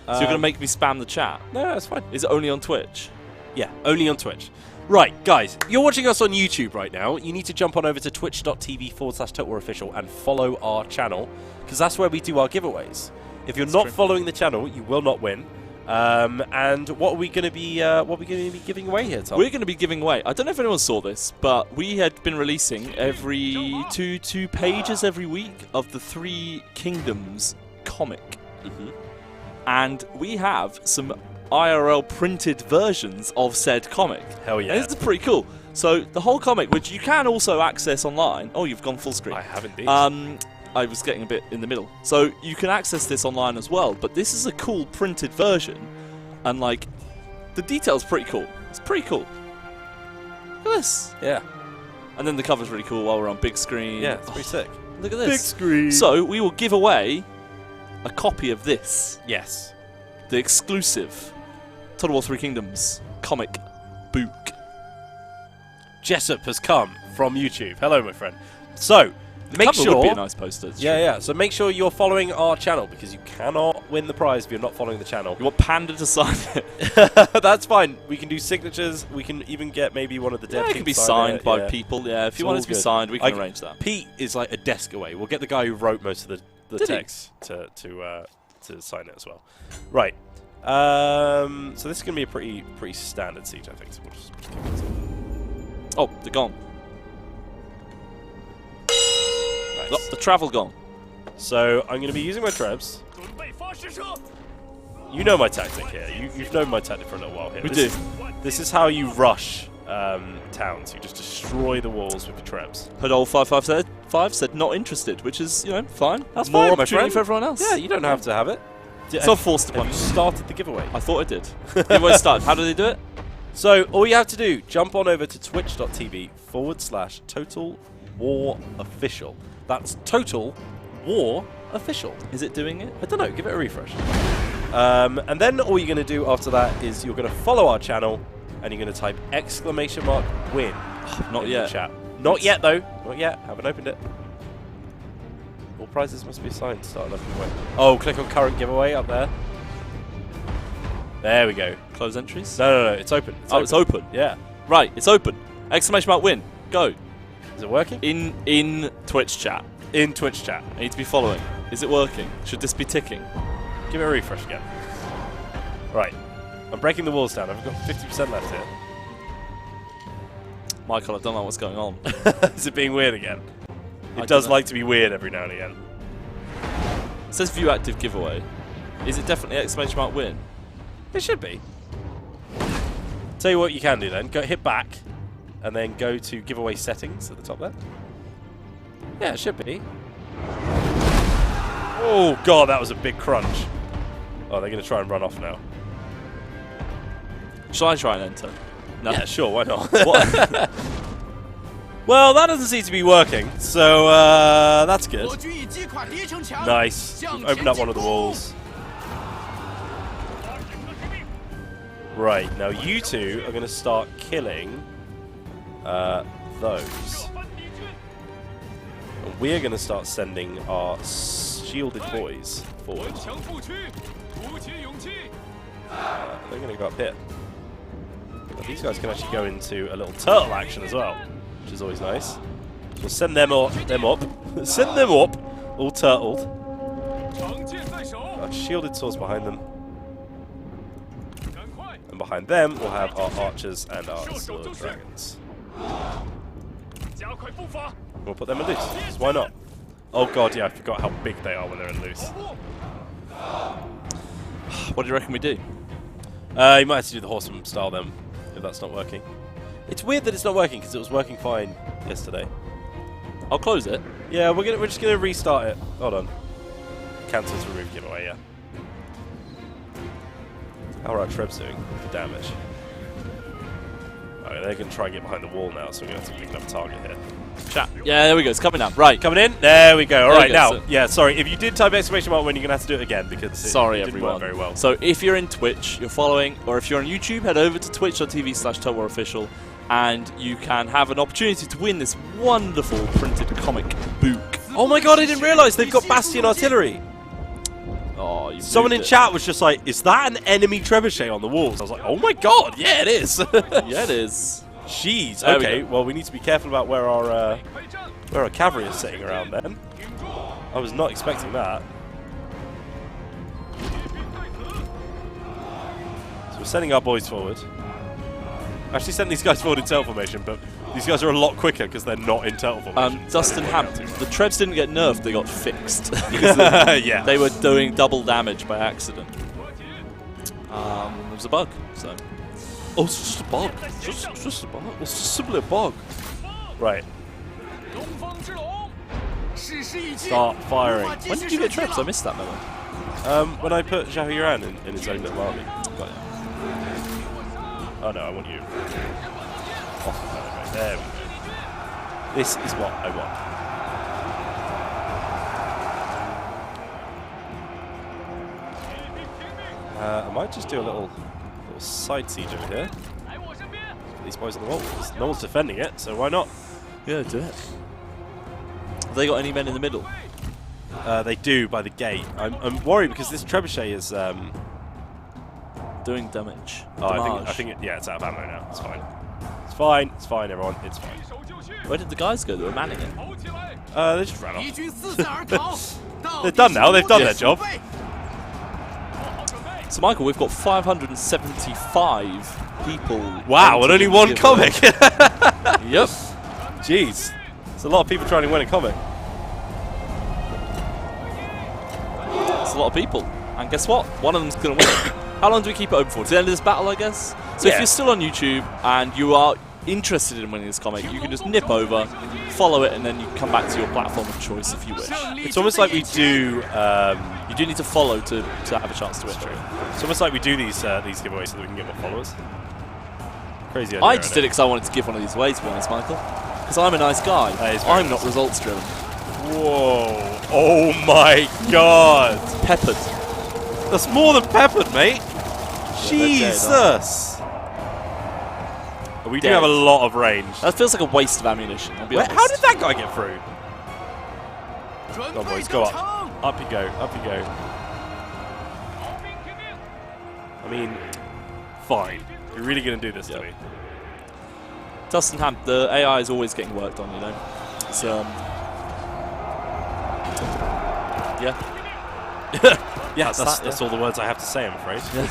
So you're gonna make me spam the chat? No, that's fine. Is it only on Twitch? Yeah, only on Twitch. Right, guys, you're watching us on YouTube right now. You need to jump on over to twitch.tv/TotalWarOfficial and follow our channel, because that's where we do our giveaways. If you're not following the channel, you will not win. And what are we going to be giving away here, Tom? We're going to be giving away. I don't know if anyone saw this, but we had been releasing every two pages every week of the Three Kingdoms comic, and we have some IRL printed versions of said comic. Hell yeah. And this is pretty cool. So the whole comic, which you can also access online. Oh, you've gone full screen. I have indeed. I was getting a bit in the middle. So you can access this online as well, but this is a cool printed version. And like, the detail's pretty cool. It's pretty cool. Look at this. Yeah. And then the cover's really cool while we're on big screen. Yeah, it's pretty sick. Look at this. Big screen. So we will give away a copy of this. Yes. The exclusive Total War 3 Kingdoms comic book. Jessup has come from YouTube. Hello, my friend. So, make cover sure... would be a nice poster. It's true. Yeah. So make sure you're following our channel, because you cannot win the prize if you're not following the channel. You want Panda to sign it? That's fine. We can do signatures. We can even get maybe one of the dev Yeah, it team can be sign signed it, by yeah. people. Yeah, if It's you want all it to be good. signed, we can arrange that. Pete is like a desk away. We'll get the guy who wrote most of the Did he? text to sign it as well. Right. So this is going to be a pretty standard siege, I think. So we'll just kick this off. Oh, they're gone. Nice. Oh, the travel gone. So I'm going to be using my trebs. 准备发射车。 You know my tactic here. You've known my tactic for a little while here. We This do. This is how you rush towns. You just destroy the walls with your trebs. Hodol 555 said not interested, which is, you know, fine. That's More fine, my opportunity friend. for everyone else. Yeah, you don't have to have it. It's not forced upon Have you you. started the giveaway? I thought I did. Giveaway started. How do they do it? So all you have to do, jump on over to twitch.tv/Total War Official. That's Total War Official. Is it doing it? I don't know, give it a refresh. And then all you're going to do after that is you're going to follow our channel and you're going to type !win Not in yet. the chat. Not yet though. Not yet. Haven't opened it. All prizes must be assigned. Start another giveaway. Oh, click on current giveaway up there. There we go. Close entries? No. It's open. It's open. Yeah. Right, it's open. !win. Go. Is it working? In Twitch chat. In Twitch chat. I need to be following. Is it working? Should this be ticking? Give it a refresh again. Right. I'm breaking the walls down. I've got 50% left here. Michael, I don't know what's going on. Is it being weird again? I It does don't know. like to be weird every now and again. It says view active giveaway. Is it definitely !win? It should be. Tell you what you can do then. Go hit back and then go to giveaway settings at the top there. Yeah, it should be. Oh god, that was a big crunch. Oh, they're going to try and run off now. Shall I try and enter? No. Yeah, sure, why not? What? Well, that doesn't seem to be working, so that's 我 good. 军已击垮敌城墙。 Nice. 向 We've 前 opened up 进 one of the 攻 walls. Right, now you two are going to start killing those. And we're going to start sending our shielded boys forward. They're going to go up here. But these guys can actually go into a little turtle action as well, which is always nice. So we'll send them up. Send them up, all turtled. Our shielded swords behind them. And behind them, we'll have our archers and our sword dragons. We'll put them in loose. So why not? Oh god, yeah, I forgot how big they are when they're in loose. What do you reckon we do? You might have to do the horseman style then, if that's not working. It's weird that it's not working because it was working fine yesterday. I'll close it. Yeah, we're just gonna restart it. Hold on. Cancel to remove giveaway. Yeah. How are our trebs doing for damage? Alright, they're gonna try and get behind the wall now, so we're gonna have to pick up a target here. Chat. Yeah, there we go. It's coming up. Right. Coming in. There we go. All right, now. So yeah, sorry. If you did type exclamation mark when, you're gonna have to do it again because it didn't everyone. work very well. So if you're in Twitch, you're following, or if you're on YouTube, head over to twitch.tv/TotalWarOfficial, and you can have an opportunity to win this wonderful printed comic book. Oh my god! I didn't realise they've got Bastion artillery. Oh, you Someone in chat was just like, "Is that an enemy trebuchet on the walls?" I was like, "Oh my god! Yeah, it is." Yeah, it is. Jeez. There Okay. Well, we need to be careful about where our cavalry is sitting around. Then I was not expecting that. So we're sending our boys forward. Actually, sent these guys forward in turtle formation, but these guys are a lot quicker because they're not in turtle formation. Dustin Hampton, the trebs didn't get nerfed; they got fixed. Yeah. They were doing double damage by accident. It was a bug, so. Oh, it's just a bug. Just a bug. It's just simply a bug. Right. Start firing. When did you get trebs? I missed that moment. When I put Zhao Yuran in his own little army. Got it. Oh no, I want you. Off the planet, right. There we go. This is what I want. I might just do a little side siege over here. Put these boys on the wall. No one's defending it, so why not? Yeah, do it. Have they got any men in the middle? They do by the gate. I'm worried because this trebuchet is doing damage. I think yeah, it's out of ammo now. It's fine. It's fine. It's fine, everyone. It's fine. Where did the guys go that were manning it? They just ran off. They're done now. They've done their job. So, Michael, we've got 575 people. Wow, and only one comic. Yep. Jeez. There's a lot of people trying to win a comic. It's a lot of people. And guess what? One of them's going to win it. How long do we keep it open for? To the end of this battle, I guess? So if you're still on YouTube and you are interested in winning this comic, you can just nip over, follow it, and then you can come back to your platform of choice if you wish. It's almost like we do... you do need to follow to have a chance to win. It's almost like we do these giveaways so that we can get more followers. Crazy idea. I just did it because I wanted to give one of these away, to be honest, Michael. Because I'm a nice guy. I'm not results driven. Whoa. Oh my god. It's peppered. That's more than peppered, mate. Jesus. We do have a lot of range. That feels like a waste of ammunition, I'll be honest. How did that guy get through? Come on, boys, go up. Up you go, up you go. I mean, fine. You're really going to do this to me? Dustin Hamp, the AI is always getting worked on, you know. It's, yeah. Yeah, that's all the words I have to say, I'm afraid. Yeah.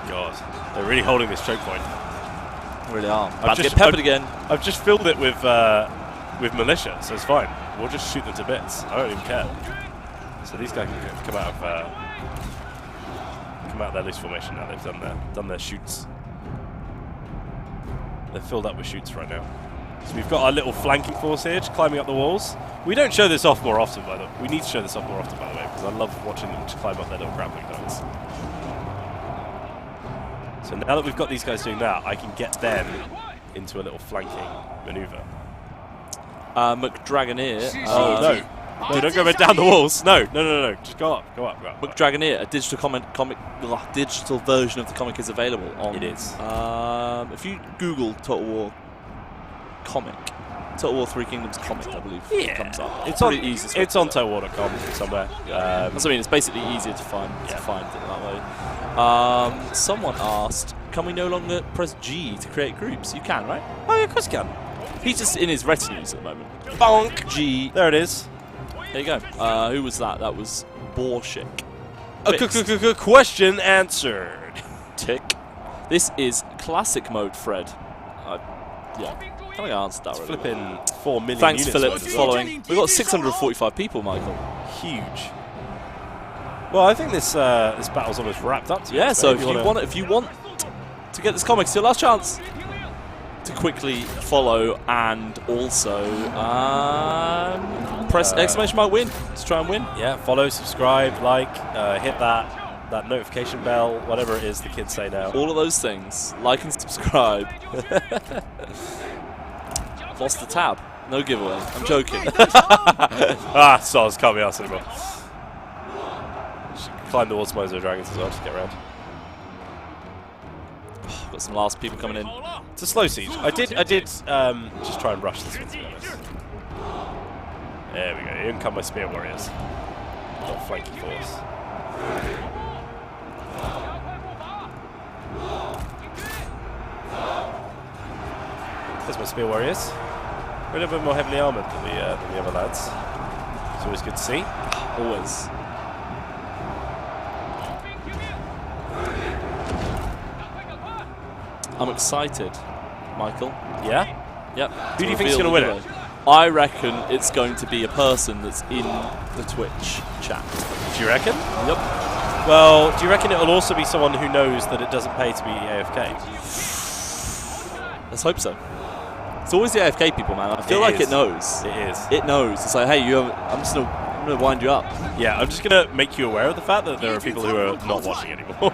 God, they're really holding this choke point. They really are. About to get peppered again. I've just filled it with militia, so it's fine. We'll just shoot them to bits. I don't even care. So these guys can come out of their loose formation now. They've done their shoots. They're filled up with shoots right now. So we've got our little flanking force here, climbing up the walls. We don't show this off more often, by the way. We need to show this off more often, by the way, because I love watching them just climb up their little grappling hooks. So now that we've got these guys doing that, I can get them into a little flanking maneuver. McDragoneer. Oh no! Dude, don't go down the walls. No. Just go up. Book Dragoneer, a digital version of the comic is available on. It is. If you Google Total War comic, Total War Three Kingdoms comic, I believe it comes up. It's pretty on. easy. It's on totalwar.com somewhere. That's what I mean. It's basically easier to find it that way. Someone asked, can we no longer press G to create groups? You can, right? Oh, yeah, of course you can. He's just in his retinues at the moment. Bonk. G. There it is. There you go. Who was that? That was Borshik. Question answered. Tick. This is classic mode, Fred. Yeah. I think I answered that already. Flipping 4 million Thanks, units Philip, for as well. following. We've got 645 people, Michael. Huge. Well, I think this battle's almost wrapped up. Yeah, so if you want to get this comic, it's your last chance to quickly follow and also press exclamation mark win to try and win. Yeah, follow, subscribe, like, hit that notification bell, whatever it is the kids say now. All of those things. Like and subscribe. Lost the tab. No giveaway. I'm joking. Soz, can't be asked anymore. Should climb the walls of Mozo Dragons as well, just get around. Got some last people coming in. It's a slow siege. I did just try and rush this one, to be honest. There we go. Here come my spear warriors. Got a flanky force. There's my spear warriors. We're a little bit more heavily armoured than the other lads. It's always good to see. Always. I'm excited, Michael. Yeah? Yep. Who do you think is going to win it? I reckon it's going to be a person that's in the Twitch chat. Do you reckon? Yep. Well, do you reckon it'll also be someone who knows that it doesn't pay to be AFK? Let's hope so. It's always the AFK people, man. I feel like it knows. It is. It knows. It's like, hey, I'm just gonna wind you up. Yeah, I'm just gonna make you aware of the fact that there are people who are not watching anymore.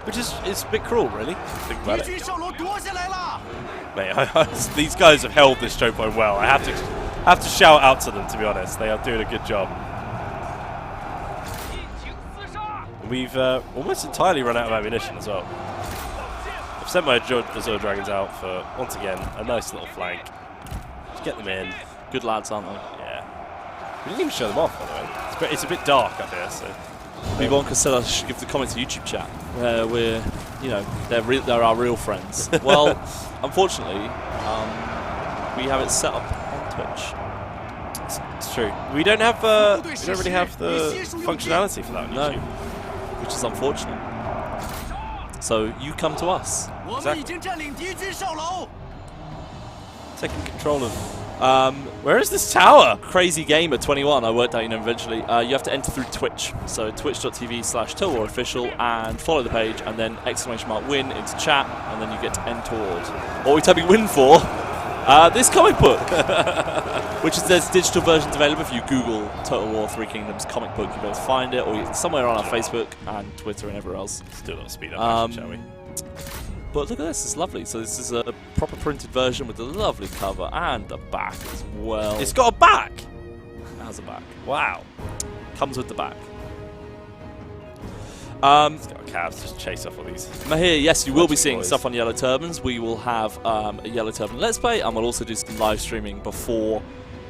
Which is it's a bit cruel, really. Think about it. Mate, these guys have held this choke point well. I have to shout out to them, to be honest. They are doing a good job. We've almost entirely run out of ammunition as well. I've sent my Azure Dragons out for, once again, a nice little flank. Just get them in. Good lads, aren't they? Yeah. We didn't even show them off, by the way. It's a bit dark up here, so... Wonka said I should give the comments a YouTube chat where we're, they're our real friends. Well, unfortunately, we have it set up on Twitch. It's true. We don't have we don't really have the functionality for that on YouTube. Which is unfortunate. So you come to us. Exactly. Taking control of. Where is this tower? Crazy Gamer 21. I worked out eventually. You have to enter through Twitch. So twitch.tv/TotalWarOfficial and follow the page and then !win into chat and then you get to enter toward. What are we typing win for? This comic book. Which is there's digital versions available. If you Google Total War Three Kingdoms comic book, you'll be able to find it, or somewhere on our Facebook and Twitter and everywhere else. Still not speed up, shall we? But look at this, it's lovely. So this is a proper printed version with a lovely cover and a back as well. It's got a back? It has a back. Wow. Comes with the back. It's got calves, just chase off all these. Mahir, yes, you will be seeing stuff on Yellow Turbans. We will have a Yellow Turban Let's Play, and we'll also do some live streaming before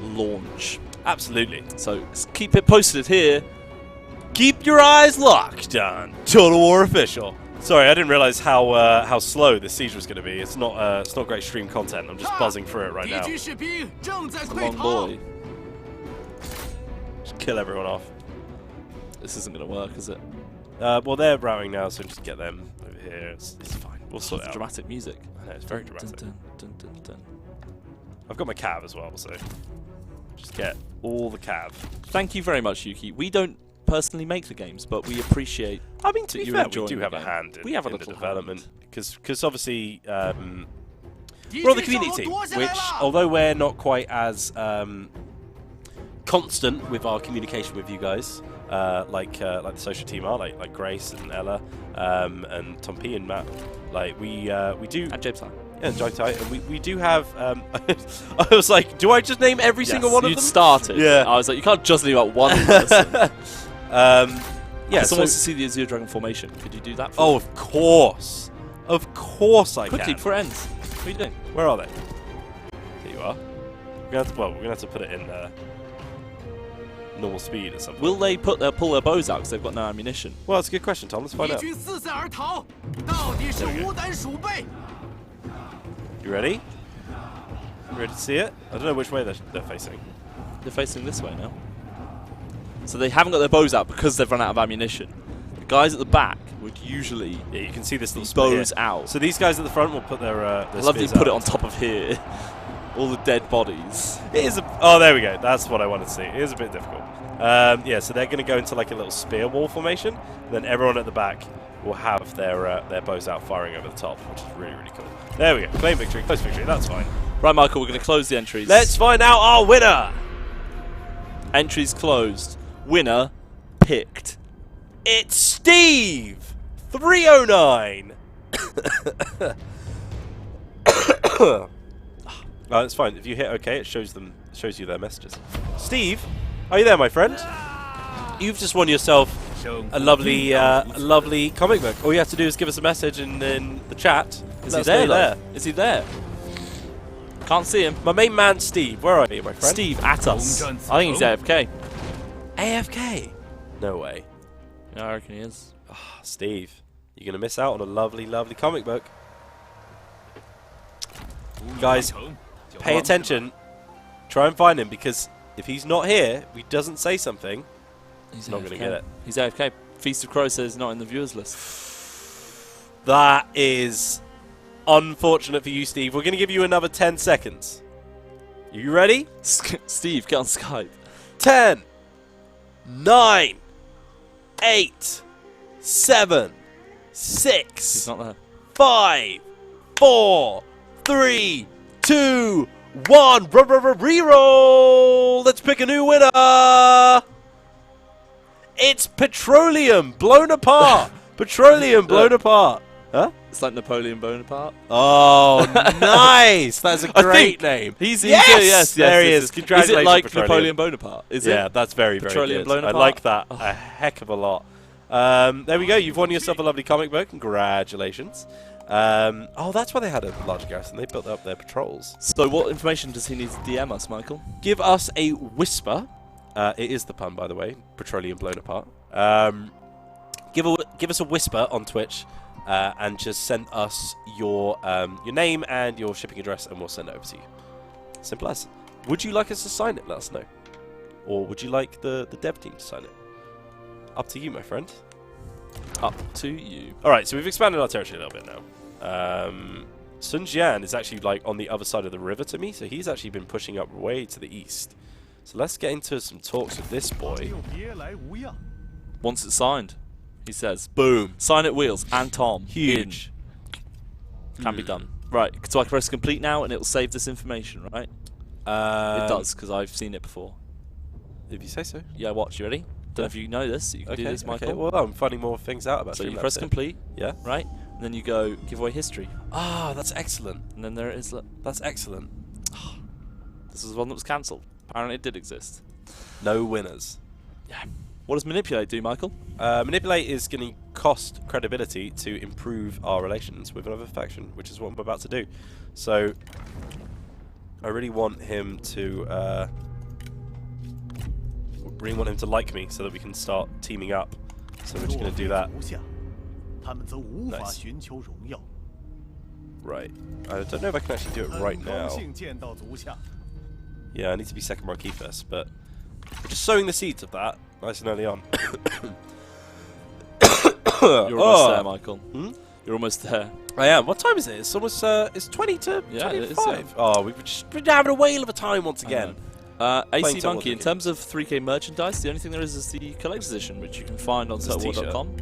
launch. Absolutely. So keep it posted here. Keep your eyes locked on Total War Official. Sorry, I didn't realise how slow this siege was going to be. It's not great stream content. I'm just buzzing through it right now. Come on, boy. Just kill everyone off. This isn't going to work, is it? Well, they're routing now, so just get them over here. It's fine. We'll sort it out. Dramatic music. I know, it's very dramatic. Dun, dun, dun, dun, dun. I've got my cav as well, so just get all the cav. Thank you very much, Yuki. We don't personally make the games, but we appreciate. I mean, to be fair, we do have a hand in, in the development because obviously we're on the community team, which although we're not quite as constant with our communication with you guys, like the social team are, like Grace and Ella, and Tom P and Matt, like we do. And James. Yeah, and Jai Tai. And we do have... I was like, do I just name every single one of them? You'd started. Yeah. I was like, you can't just leave out one person. Yeah, someone wants to see the Azure Dragon formation. Could you do that for Oh, of course. Of course I Quickly, can. before it ends. What are you doing? Where are they? There you are. We're gonna have to put it in normal speed or something. Will they pull their bows out because they've got no ammunition? Well, that's a good question, Tom. Let's find 敌 out. 军四散而逃，到底是无胆鼠辈。 You ready? You ready to see it? I don't know which way they're facing. They're facing this way now. So they haven't got their bows out because they've run out of ammunition. The guys at the back would usually Yeah, you can see this little split bows here. out. So these guys at the front will put their I love that you spears put it out. on top of here. All the dead bodies. It is oh, there we go. That's what I wanted to see. It is a bit difficult. Yeah, so they're going to go into like a little spear wall formation. And then everyone at the back will have their bows out firing over the top, which is really, really cool. There we go. Claim victory, close victory. That's fine. Right, Michael, we're going to close the entries. Let's find out our winner. Entries closed. Winner picked. It's Steve 309. It's fine. If you hit OK, it shows you their messages. Steve, are you there, my friend? You've just won yourself a lovely comic book. All you have to do is give us a message in the chat. Is he there? Is he there? Can't see him. My main man, Steve. Where are you, my friend? Steve at us. I think he's AFK. AFK? No way. Yeah, I reckon he is. Oh, Steve, you're going to miss out on a lovely, lovely comic book. Guys, pay attention. Try and find him, because if he's not here, if he doesn't say something, he's not going to get it. He's AFK. Feast of Crows says not in the viewers list. That is unfortunate for you, Steve. We're going to give you another 10 seconds. You ready? Steve, get on Skype. 10, 9, 8, 7, 6. He's not there. 5, 4, 3, 2, 1. Reroll. Let's pick a new winner. It's Petroleum blown apart. Petroleum blown apart. Huh? It's like Napoleon Bonaparte. Oh, nice. That's a great name. He's yes, there he is. Is Congratulations, it like Petroleum. Napoleon Bonaparte? Is Yeah, it? that's very, very Petroleum good. blown I apart? like that a heck of a lot. There we go. You've won yourself a lovely comic book. Congratulations. Oh, that's why they had a large garrison. They built up their patrols. So what information does he need to DM us, Michael? Give us a whisper. It is the pun, by the way. Petroleum blown apart. Give us a whisper on Twitch, and just send us your name and your shipping address, and we'll send it over to you. Simple as. Would you like us to sign it? Let us know. Or would you like the dev team to sign it? Up to you, my friend. Up to you. All right, so we've expanded our territory a little bit now. Sun Jian is actually like on the other side of the river to me, so he's actually been pushing up way to the east. So let's get into some talks with this boy. Once it's signed, he says, boom, sign it Wheels and Tom. Huge. Can be done. Right, so I can press complete now and it'll save this information, right? It does, because I've seen it before. If you say so. Yeah, watch, you ready? Don't know if you know this, you can do this, Michael. Okay, well, I'm finding more things out about So you Streamlabs press here. complete, Yeah. right? And then you go giveaway history. Ah, that's excellent. And then there it is. Look. That's excellent. This is one that was cancelled. Apparently it did exist. No winners. Yeah. What does manipulate do, Michael? Manipulate is going to cost credibility to improve our relations with another faction, which is what I'm about to do. So, I really want him to like me so that we can start teaming up. So we're just going to do that. Nice. Right. I don't know if I can actually do it right now. Yeah, I need to be second marquee first, but we're just sowing the seeds of that nice and early on. You're almost there, Michael. Hmm? You're almost there. I am. What time is it? It's almost it's 20 to 25. It is, yeah. Oh, we've just been having a whale of a time once again. AC Tom Monkey, in terms of 3K merchandise, the only thing there is the collector's edition, which you can find on totalwar.com.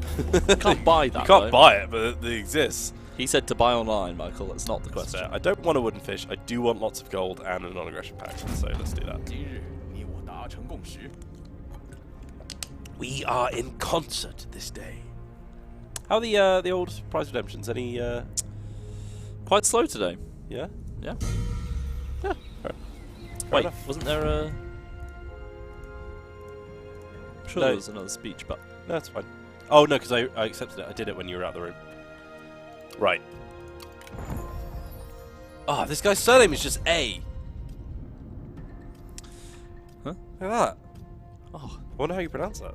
You can't buy that, You can't though. buy it, but it exists. He said to buy online, Michael. That's not the question. I don't want a wooden fish. I do want lots of gold and a non-aggression pack. So let's do that. We are in concert this day. How are the old prize redemptions? Any? Quite slow today. Yeah? Yeah. Yeah. Wait, enough. wasn't there a... I'm sure No. there was another speech, but... No, that's fine. Oh, no, because I accepted it. I did it when you were out of the room. Right. Oh, this guy's surname is just A. Huh? Look at that. Oh, I wonder how you pronounce that.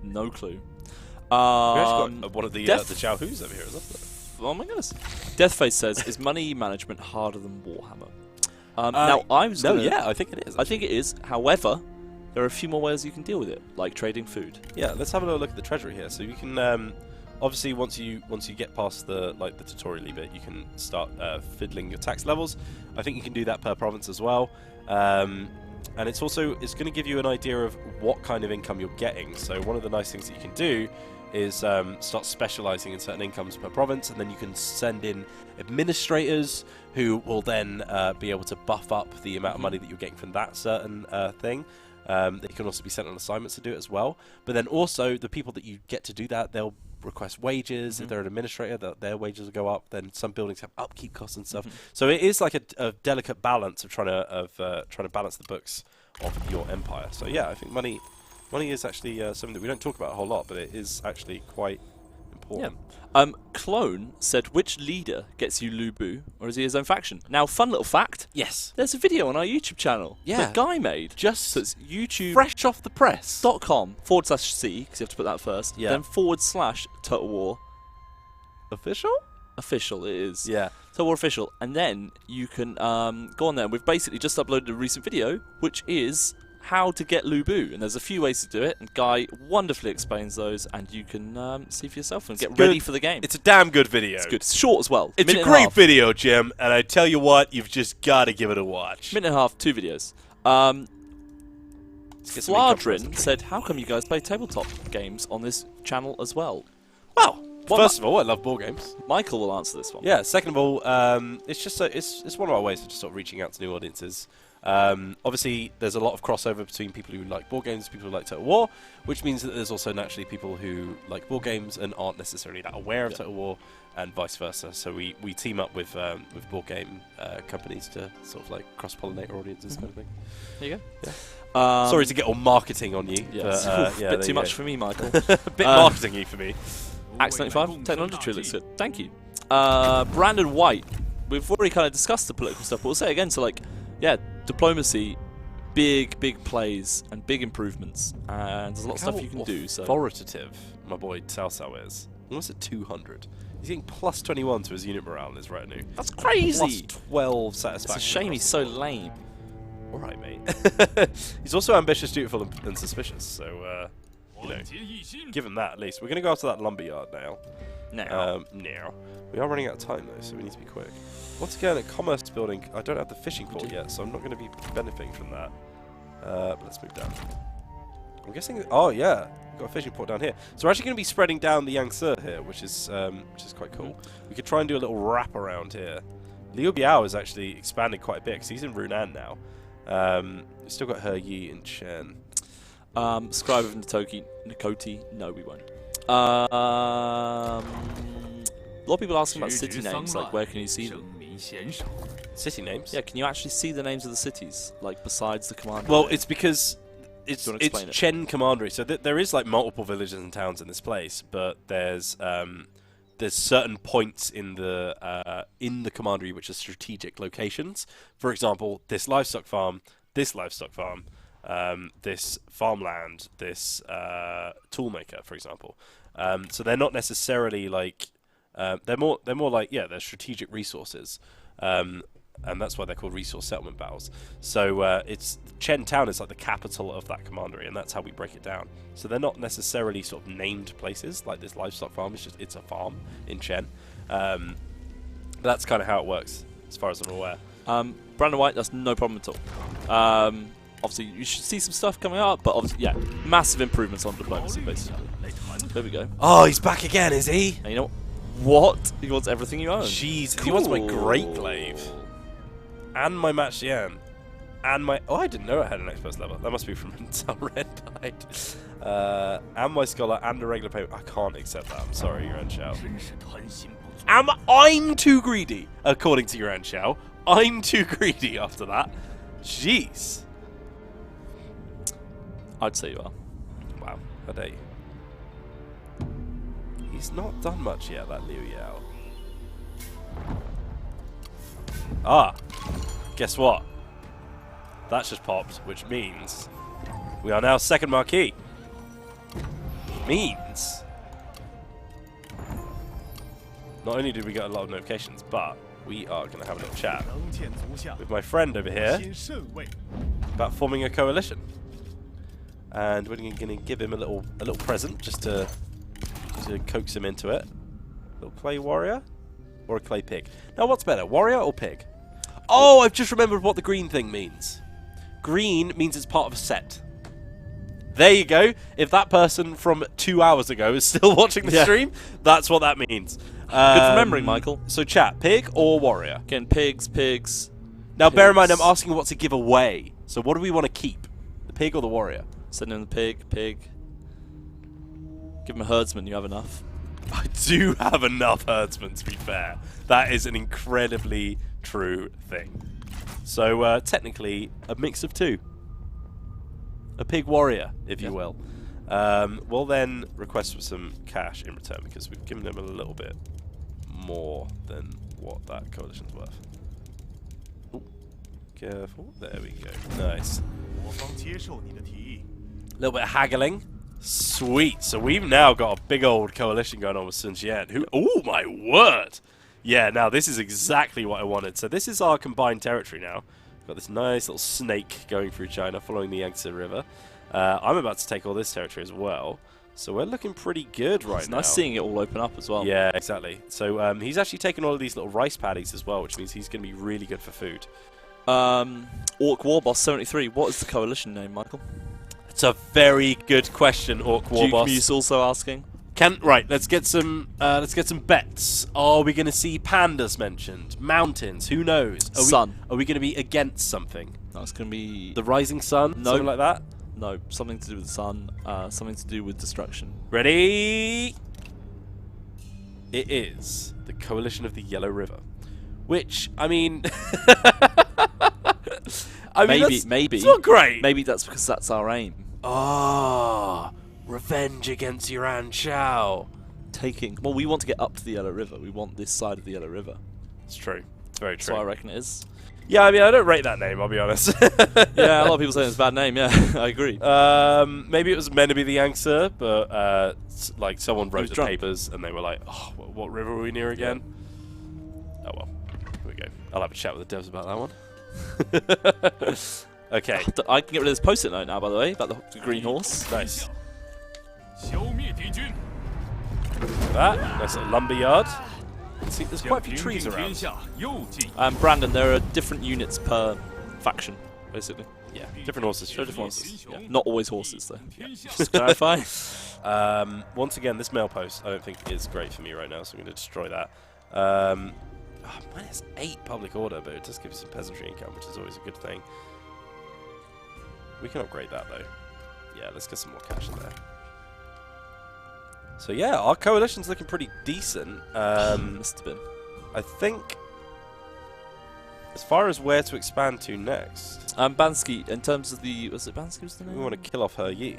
no clue. We actually got one of the Death- Xiao Hus over here, isn't it? Oh my goodness. Deathface says, is money management harder than Warhammer? Now, I was No, gonna, yeah, I think it is. I think it is. However, there are a few more ways you can deal with it, like trading food. Yeah, let's have a little look at the treasury here. So you can, obviously, once you get past the tutorial bit, you can start fiddling your tax levels. I think you can do that per province as well. And it's going to give you an idea of what kind of income you're getting. So one of the nice things that you can do is start specializing in certain incomes per province, and then you can send in administrators who will then be able to buff up the amount of money that you're getting from that certain thing. They can also be sent on assignments to do it as well. But then also the people that you get to do that, they'll request wages. If they're an administrator, their wages will go up. Then some buildings have upkeep costs and stuff. So it is like a delicate balance of trying to balance the books of your empire. So yeah, I think money is actually something that we don't talk about a whole lot, but it is actually quite important. Yeah. Clone said, which leader gets you Lu Bu, or is he his own faction? Now, fun little fact. Yes. There's a video on our YouTube channel Yeah. that Guy made. Just So it's YouTube. fresh off the press. .com/C, because you have to put that first. Yeah. Then /Total War Official? official. It is. Yeah. Total War official, and then you can go on there. We've basically just uploaded a recent video, which is how to get Lu Bu, and there's a few ways to do it. And Guy wonderfully explains those, and you can see for yourself and get ready for the game. It's a damn good video. It's good. It's short as well. It's Minute a and great half. video, Jim, and I tell you what, you've just got to give it a watch. Minute and a half, 2 videos. get some income for us. Fladrin said, how come you guys play tabletop games on this channel as well? Well, Well, first of all, I love board games. Michael will answer this one. Yeah. Second of all, it's just it's one of our ways of just sort of reaching out to new audiences. Obviously, there's a lot of crossover between people who like board games and people who like Total War, which means that there's also naturally people who like board games and aren't necessarily that aware of Total War, and vice versa. So we team up with board game companies to sort of like cross-pollinate our audiences, kind of thing. There you go. Yeah. Sorry Sorry to get all marketing on you. Yes. But, yeah, bit there too you much go. for me, Michael. A bit marketing-y for me. Axe 95, technology tree looks good. Thank you. Brandon White. We've already kind of discussed the political stuff, but we'll say it again. So, like, yeah, diplomacy, big plays and big improvements, and there's a lot of stuff you can do. So authoritative my boy Cao Cao is. Almost at 200. He's getting plus 21 to his unit morale in his retinue. that's crazy. Plus 12 satisfaction. It's a shame he's so lame. Alright, mate. He's also ambitious, dutiful, and suspicious, so, you know, give him that at least. We're going to go after that lumberyard now. Now, Now. We are running out of time, though, so we need to be quick. Once again, at Commerce Building, I don't have the fishing port yet, so I'm not going to be benefiting from that. But let's move down. I'm guessing... Oh, yeah. We've got a fishing port down here. So we're actually going to be spreading down the Yangtze here, which is quite cool. We could try and do a little wrap around here. Liu Biao has actually expanded quite a bit, because he's in Runan now. We've still got He Yi and Chen. Scribe of Nikoti. No, we won't. A lot of people asking about city names, like where can you see them? City names? Yeah, can you actually see the names of the cities, like besides the commander? Well, it's because it's Do you wanna explain it? Chen Commandery. So there is like multiple villages and towns in this place, but there's certain points in the commandery which are strategic locations. For example, this livestock farm, this farmland, this toolmaker, for example. So they're not necessarily like they're more like they're strategic resources. And that's why they're called resource settlement battles. So it's Chen Town is like the capital of that commandery, and that's how we break it down. So they're not necessarily sort of named places like this livestock farm. It's a farm in Chen. That's kind of how it works, as far as I'm aware. Brandon White, that's no problem at all. Obviously, you should see some stuff coming up, but obviously, yeah, massive improvements on diplomacy, basically. There we go. Oh, he's back again, is he? And you know what? He wants everything you own. Jeez, he wants my Great Glaive. And my Match Yan. And my... Oh, I didn't know I had an expert level. That must be from until Red died. And my Scholar and a regular payment. I can't accept that. I'm sorry, Yuan Shao. I'm too greedy, according to Yuan Shao. I'm too greedy after that. Jeez. I'd say you are. Wow, how dare you. He's not done much yet, that Liu Yao. Ah, guess what? That's just popped, which means we are now second marquee. Means not only did we get a lot of notifications, but we are going to have a little chat with my friend over here about forming a coalition. And we're going to give him a little present just to coax him into it. A little clay warrior or a clay pig. Now, what's better, warrior or pig? Oh, I've just remembered what the green thing means. Green means it's part of a set. There you go. If that person from 2 hours ago is still watching the stream, that's what that means. Good remembering, Michael. So chat, pig or warrior? Again, pigs. Now, bear in mind, I'm asking what to give away. So what do we want to keep? The pig or the warrior? Send him the pig. Give him a herdsman, you have enough. I do have enough herdsmen, to be fair. That is an incredibly true thing. So, technically, a mix of two. A pig warrior, if you will. We'll then request for some cash in return, because we've given him a little bit more than what that coalition's worth. Ooh, careful. There we go. Nice. A little bit of haggling. Sweet. So we've now got a big old coalition going on with Sun Jian. Who? Oh my word! Yeah. Now this is exactly what I wanted. So this is our combined territory now. We've got this nice little snake going through China, following the Yangtze River. I'm about to take all this territory as well. So we're looking pretty good right now. It's nice seeing it all open up as well. Yeah, exactly. So he's actually taken all of these little rice paddies as well, which means he's going to be really good for food. Orc War Boss 73. What is the coalition name, Michael? It's a very good question, Orc War Boss. Duke Muse also asking. Right, let's get some bets. Are we going to see pandas mentioned? Mountains? Who knows? Sun. Are we going to be against something? No, it's going to be The rising sun? No. Something like that? no, something to do with the sun. Something to do with destruction. Ready? It is the Coalition of the Yellow River, which I mean, maybe it's not great. Maybe that's because that's our aim. Ah, revenge against Yuan Shao. Well, we want to get up to the Yellow River. We want this side of the Yellow River. It's true. It's very That's true. what I reckon it is. Yeah, I mean, I don't rate that name, I'll be honest. Yeah, a lot of people say it's a bad name. Yeah, I agree. Maybe it was meant to be the Yangtze, but like someone wrote the drunk. papers and they were like, "Oh, what river are we near again?" Oh well, here we go. I'll have a chat with the devs about that one. Okay. I can get rid of this post-it note now, by the way, about the green horse. Nice. That nice little lumber yard. See, there's quite a few trees around. Brandon, there are different units per faction, basically. Yeah, different horses. There are different horses. Yeah. Not always horses, though. Just to clarify. Once again, this mail post I don't think is great for me right now, so I'm going to destroy that. Minus 8 public order, but it does give you some peasantry income, which is always a good thing. We can upgrade that, though. Yeah, let's get some more cash in there. So yeah, our coalition's looking pretty decent. Must have been. I think, as far as where to expand to next, Bansky, in terms of the... Was it Bansky was the name? we want to kill off her Yi.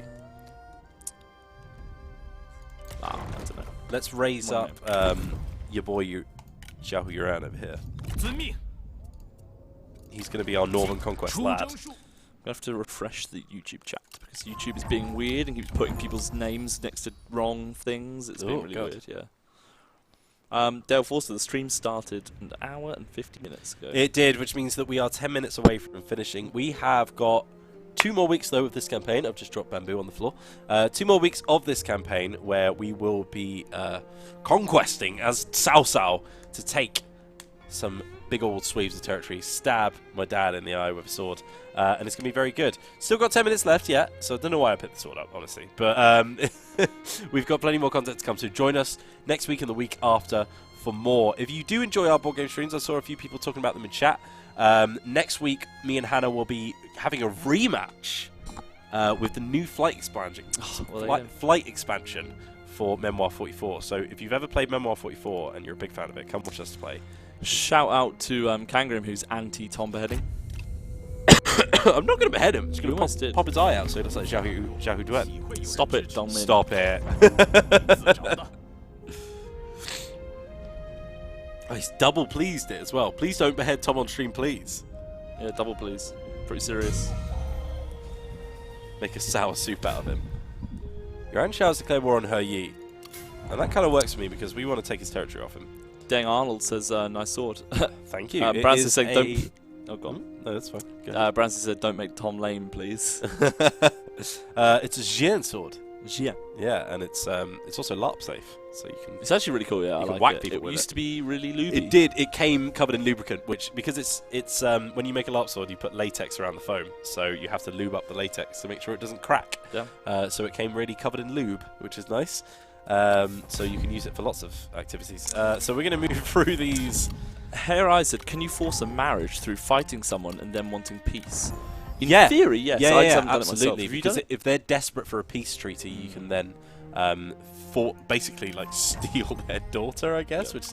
I don't know. Let's raise up your boy Zhao Yuran over here. He's going to be our Northern Conquest lad. We have to refresh the YouTube chat because YouTube is being weird and keeps putting people's names next to wrong things. It's being really weird, yeah. Dale Forster, the stream started an hour and 50 minutes ago. It did, which means that we are 10 minutes away from finishing. We have got 2 more weeks, though, of this campaign. I've just dropped bamboo on the floor. 2 more weeks of this campaign where we will be conquesting as Cao Cao to take some big old sweeps of territory, stab my dad in the eye with a sword, and it's going to be very good. Still got 10 minutes left yet, so I don't know why I picked the sword up, honestly. But we've got plenty more content to come, so join us next week and the week after for more. If you do enjoy our board game streams, I saw a few people talking about them in chat. Next week, me and Hannah will be having a rematch with the new flight expansion. Flight expansion for Memoir 44. So if you've ever played Memoir 44 and you're a big fan of it, come watch us play. Shout out to Kangrim, who's anti-Tom beheading. I'm not going to behead him. I'm just You going almost to did. pop his eye out so he looks like Xiao Duet. Stop it, Dong Min. Stop it. Oh, he's double pleased it as well. Please don't behead Tom on stream, please. Yeah, double please. Pretty serious. Make a sour soup out of him. Yuan Shao's declared war on He Yi. And that kind of works for me because we want to take his territory off him. Dang Arnold says, nice sword. Thank you. Branson saying, don't... Oh, go on. No, that's fine. Branson said, don't make Tom lame, please. It's a Jian sword. Yeah. Yeah, and it's also LARP safe, so you can. It's actually really cool. Yeah, I can like whack it. people It with used it. to be really lubey. It did. It came covered in lubricant, which because it's when you make a LARP sword, you put latex around the foam, so you have to lube up the latex to make sure it doesn't crack. Yeah. So it came really covered in lube, which is nice. So you can use it for lots of activities. So we're going to move through these. Hair Eye said, can you force a marriage through fighting someone and then wanting peace? In Yeah. theory, yes. Yeah, I yeah, haven't done it absolutely. myself. Have you Because done it? if they're desperate for a peace treaty, you can then basically like steal their daughter, I guess, which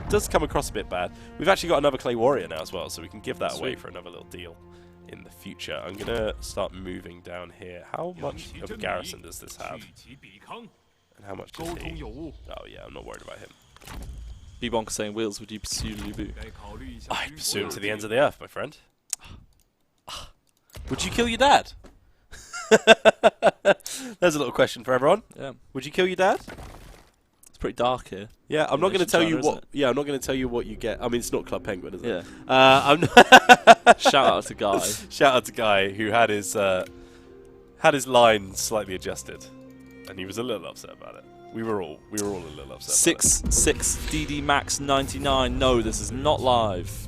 does come across a bit bad. We've actually got another clay warrior now as well, so we can give that away Sweet. for another little deal in the future. I'm gonna start moving down here. How much of a garrison does this have? And how much does he? Oh yeah, I'm not worried about him. B-Bonk saying, Wheels, would you pursue Lubu? I pursue him to the ends of the earth, my friend. Would you kill your dad? There's a little question for everyone. Yeah. Would you kill your dad? It's pretty dark here. Yeah, I'm not going to tell you China, what. isn't it? Yeah, I'm not going to tell you what you get. I mean, it's not Club Penguin, is it? Yeah. I'm not Shout out to Guy. Shout out to Guy who had his line slightly adjusted, and he was a little upset about it. We were all a little upset. 6 DD Max 99. No, this is not live.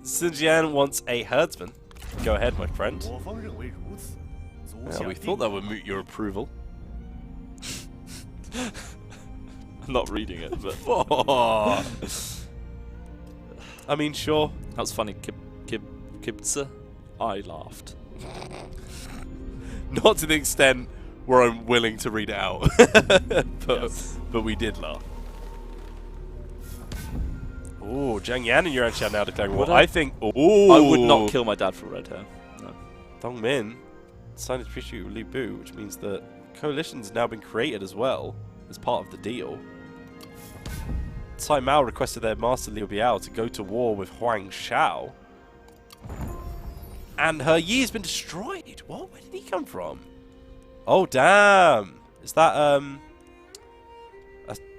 Xinjiang wants a herdsman. Go ahead, my friend. Yeah, we thought that would moot your approval. I'm not reading it, but I mean, sure. that was funny. Kibza. I laughed. Not to the extent where I'm willing to read it out, but we did laugh. Oh, Zhang Yan and Yuan Xiao now declaring war. I think. Oh, I would not kill my dad for red hair. No. Dong Min signed a treaty with Lu Bu, which means that coalition's now been created as well as part of the deal. Cai Mao requested their master Liu Biao to go to war with Huang Shao. And He Yi's been destroyed. What? Where did he come from? Oh, damn. Is that,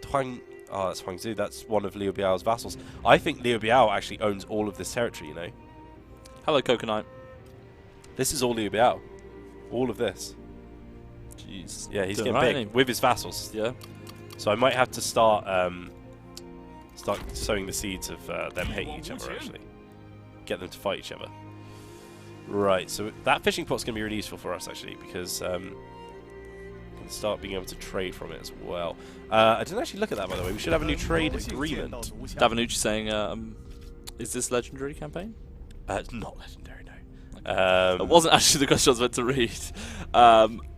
Huang... Oh, that's Huang Zu. That's one of Liu Biao's vassals. I think Liu Biao actually owns all of this territory, you know. Hello, Coconut. This is all Liu Biao. All of this. Jeez. Yeah, he's Doing getting right, big. ain't he? With his vassals. Yeah. So I might have to start sowing the seeds of them hating each other, actually. Get them to fight each other. Right, so that fishing pot's going to be really useful for us, actually, because we can start being able to trade from it as well. I didn't actually look at that, by the way. We should have a new trade agreement. Davanucci saying, is this legendary campaign? It's not legendary, no. It wasn't actually the question I was meant to read.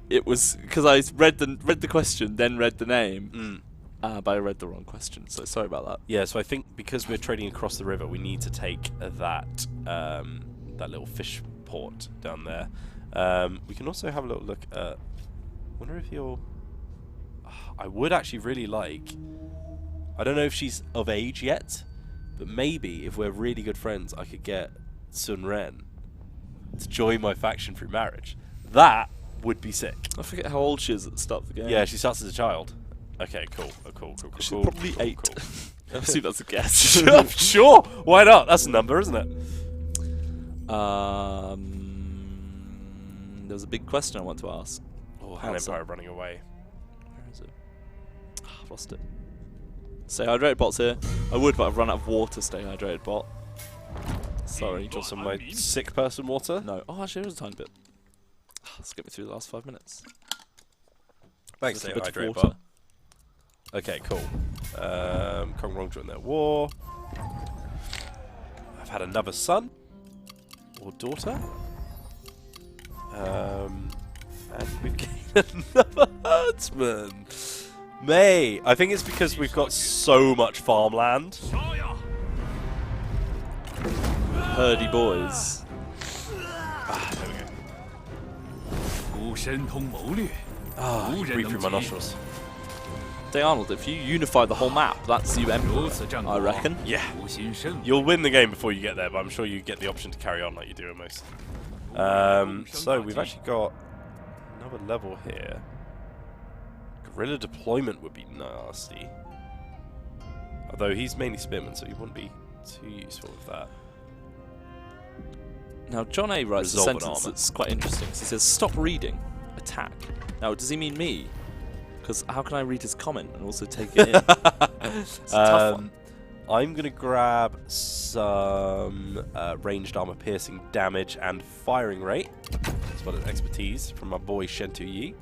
It was because I read the question, then read the name, but I read the wrong question. So sorry about that. Yeah, so I think because we're trading across the river, we need to take that that little fish port down there. We can also have a little look at. Wonder if you're. I would actually really like. I don't know if she's of age yet, but maybe if we're really good friends, I could get Sun Ren to join my faction through marriage. That would be sick. I forget how old she is at the start of the game. Yeah, she starts as a child. Okay, cool. She's Cool, probably cool, 8. cool. I assume that's a guess. Sure, why not? That's a number, isn't it? There was a big question I want to ask. Oh, Han Empire running away. Where is it? I've lost it. Stay hydrated bot's here. I would, but I've run out of water. Stay hydrated bot. Sorry. Do you want some of my sick person water? No. Oh, actually, there was a tiny bit. Let's get me through the last 5 minutes. Thanks, Just a stay bit of hydrated, water. bot. Okay, cool. Kong Rong joined their war. I've had another son or daughter. And we've gained another herdsman. May. I think it's because we've got so much farmland. Herdy boys. There we go. 无神通谋略， 无人 Breathe 能 through my 及。 nostrils. Day Arnold, if you unify the whole map, that's you emperor, 如此战 I 果， reckon. Yeah. 无心胜。 You'll win the game before you get there, but I'm sure you get the option to carry on like you do in most. So we've actually got another level here. Guerrilla deployment would be nasty. Although he's mainly spearman, so he wouldn't be too useful with that. Now, John A writes a Resolve an sentence armor. that's quite interesting. He says, "Stop reading, attack." Now, does he mean me? Because how can I read his comment and also take it in? It's a tough one. I'm going to grab some ranged armor piercing damage and firing rate, as well as expertise from my boy Shentu Yi.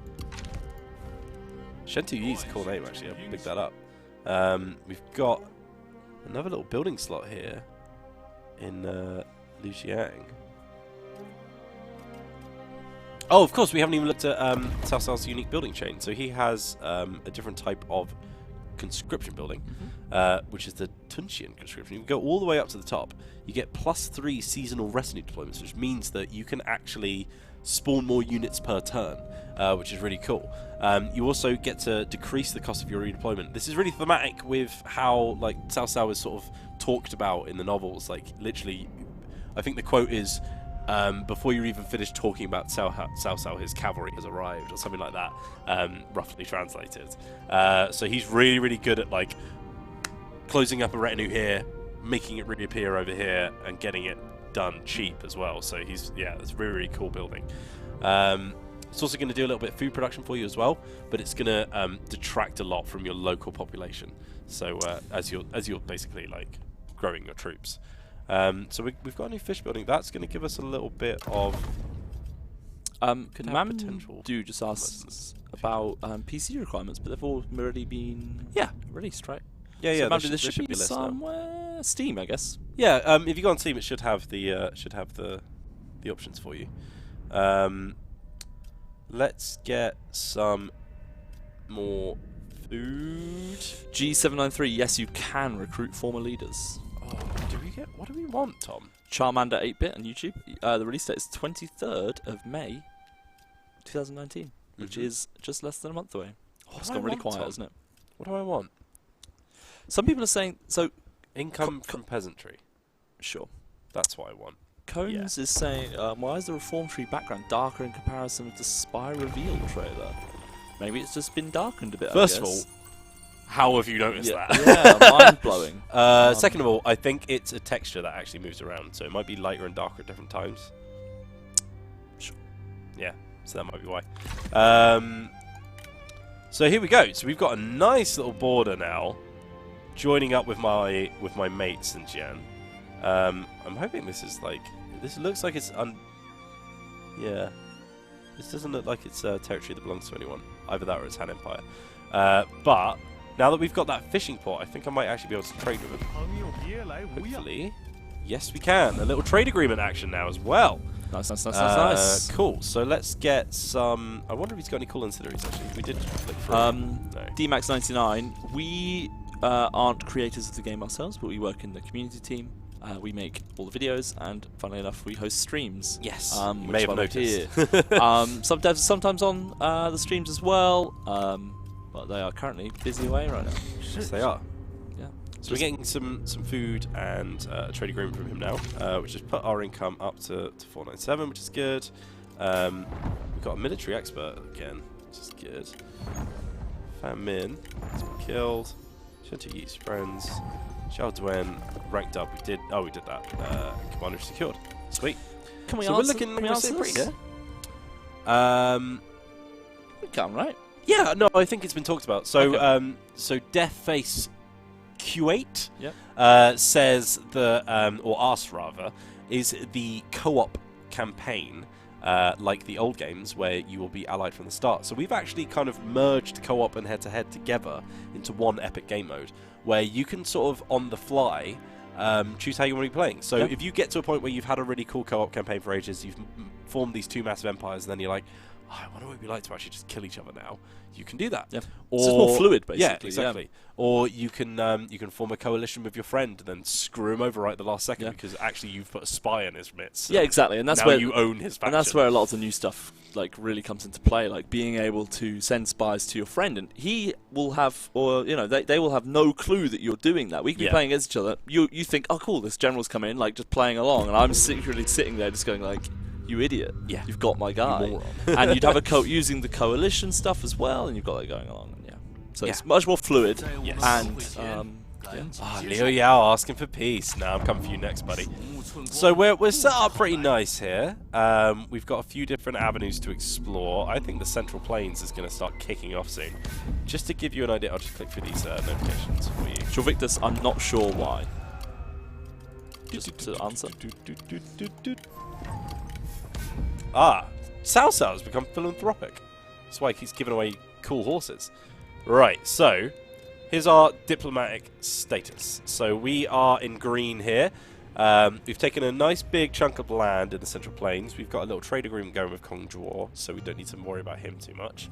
Shentu Yi is a cool name, actually. I'll pick that up. We've got another little building slot here in Lujiang. Oh, of course, we haven't even looked at Cao Cao's unique building chain. So he has a different type of conscription building, which is the Tunxian conscription. You can go all the way up to the top. You get +3 seasonal retinue deployments, which means that you can actually spawn more units per turn, which is really cool. You also get to decrease the cost of your redeployment. This is really thematic with how like Cao Cao is sort of talked about in the novels. Like literally, I think the quote is, before you even finish talking about Cao Cao, his cavalry has arrived, or something like that, roughly translated. So he's really, really good at like closing up a retinue here, making it reappear over here, and getting it done cheap as well. So he's, yeah, it's a really, really cool building. It's also going to do a little bit of food production for you as well, but it's going to detract a lot from your local population. So as you're basically like growing your troops. So we've got a new fish building. That's going to give us a little bit of potential. Do just ask about PC requirements, but they've all already been released, right? Yeah, so yeah. maybe there should should be less now. somewhere. Steam, I guess. Yeah. If you go on Steam, it should have the options for you. Let's get some more food. G793. Yes, you can recruit former leaders. Oh, what do we want, Tom? Charmander 8-bit on YouTube. The release date is 23rd of May, 2019, which is just less than a month away. Oh, it's gone really quiet, Tom? isn't it? What do I want? Some people are saying so. Income from peasantry. Sure. That's what I want. Cones is saying, why is the Reform Tree background darker in comparison with the Spy reveal trailer? Maybe it's just been darkened a bit. First of all, how have you noticed that? Yeah, mind blowing. Second of all, I think it's a texture that actually moves around, so it might be lighter and darker at different times. Sure. Yeah, so that might be why. So here we go. So we've got a nice little border now, joining up with my mates in Jian. I'm hoping this is like, this looks like it's yeah. This doesn't look like it's territory that belongs to anyone. Either that or it's Han Empire. But now that we've got that fishing port, I think I might actually be able to trade with them. Hopefully. Yes, we can. A little trade agreement action now as well. Nice. Cool. So let's get some. I wonder if he's got any cool ancillaries actually. We did flick through. No. DMax99. We aren't creators of the game ourselves, but we work in the community team. We make all the videos, and funnily enough, we host streams. Yes, you may have noticed. Some devs are sometimes on the streams as well, but they are currently busy away right now. Yes, they are. Yeah. So we're getting some food and a trade agreement from him now, which has put our income up to 497, which is good. We've got a military expert again, which is good. Fan Min has been killed. Shentu Yi's friends. Xiao Duen ranked up. We did that. Commander secured. Sweet. Can we so answer? we're looking can we answer pretty this? good. We can, right? Yeah, no, I think it's been talked about. So, Okay. So Deathface Q8 Yep. says the, or asks rather, is the co-op campaign like the old games where you will be allied from the start. So we've actually kind of merged co-op and head-to-head together into one epic game mode where you can sort of on the fly choose how you want to be playing. So if you get to a point where you've had a really cool co-op campaign for ages, you've formed these two massive empires, and then you're like, I wonder what it'd be like to actually just kill each other now. You can do that. Yeah. Or, It's just more fluid, basically. Yeah, exactly. Or you can form a coalition with your friend and then screw him over right at the last second because actually you've put a spy in his midst. Yeah, exactly. And that's now where you own his faction. And that's where a lot of the new stuff like really comes into play, like being able to send spies to your friend, and he will have, or you know, they will have no clue that you're doing that. We can be playing against each other. You think, oh cool, this general's come in, like just playing along, and I'm secretly sitting there just going like, you idiot, you've got my guy. And you'd have a using the coalition stuff as well, and you've got that going along. And so it's much more fluid. And Liu Yao asking for peace. Now I'm coming for you next, buddy. So we're set up pretty nice here. We've got a few different avenues to explore. I think the Central Plains is going to start kicking off soon. Just to give you an idea, I'll just click through these notifications for you. Sure, Victus, I'm not sure why. Just to answer. Cao Cao has become philanthropic. That's why he keeps giving away cool horses. Right, so here's our diplomatic status. So we are in green here. We've taken a nice big chunk of land in the Central Plains. We've got a little trade agreement going with Kongzhuo, so we don't need to worry about him too much.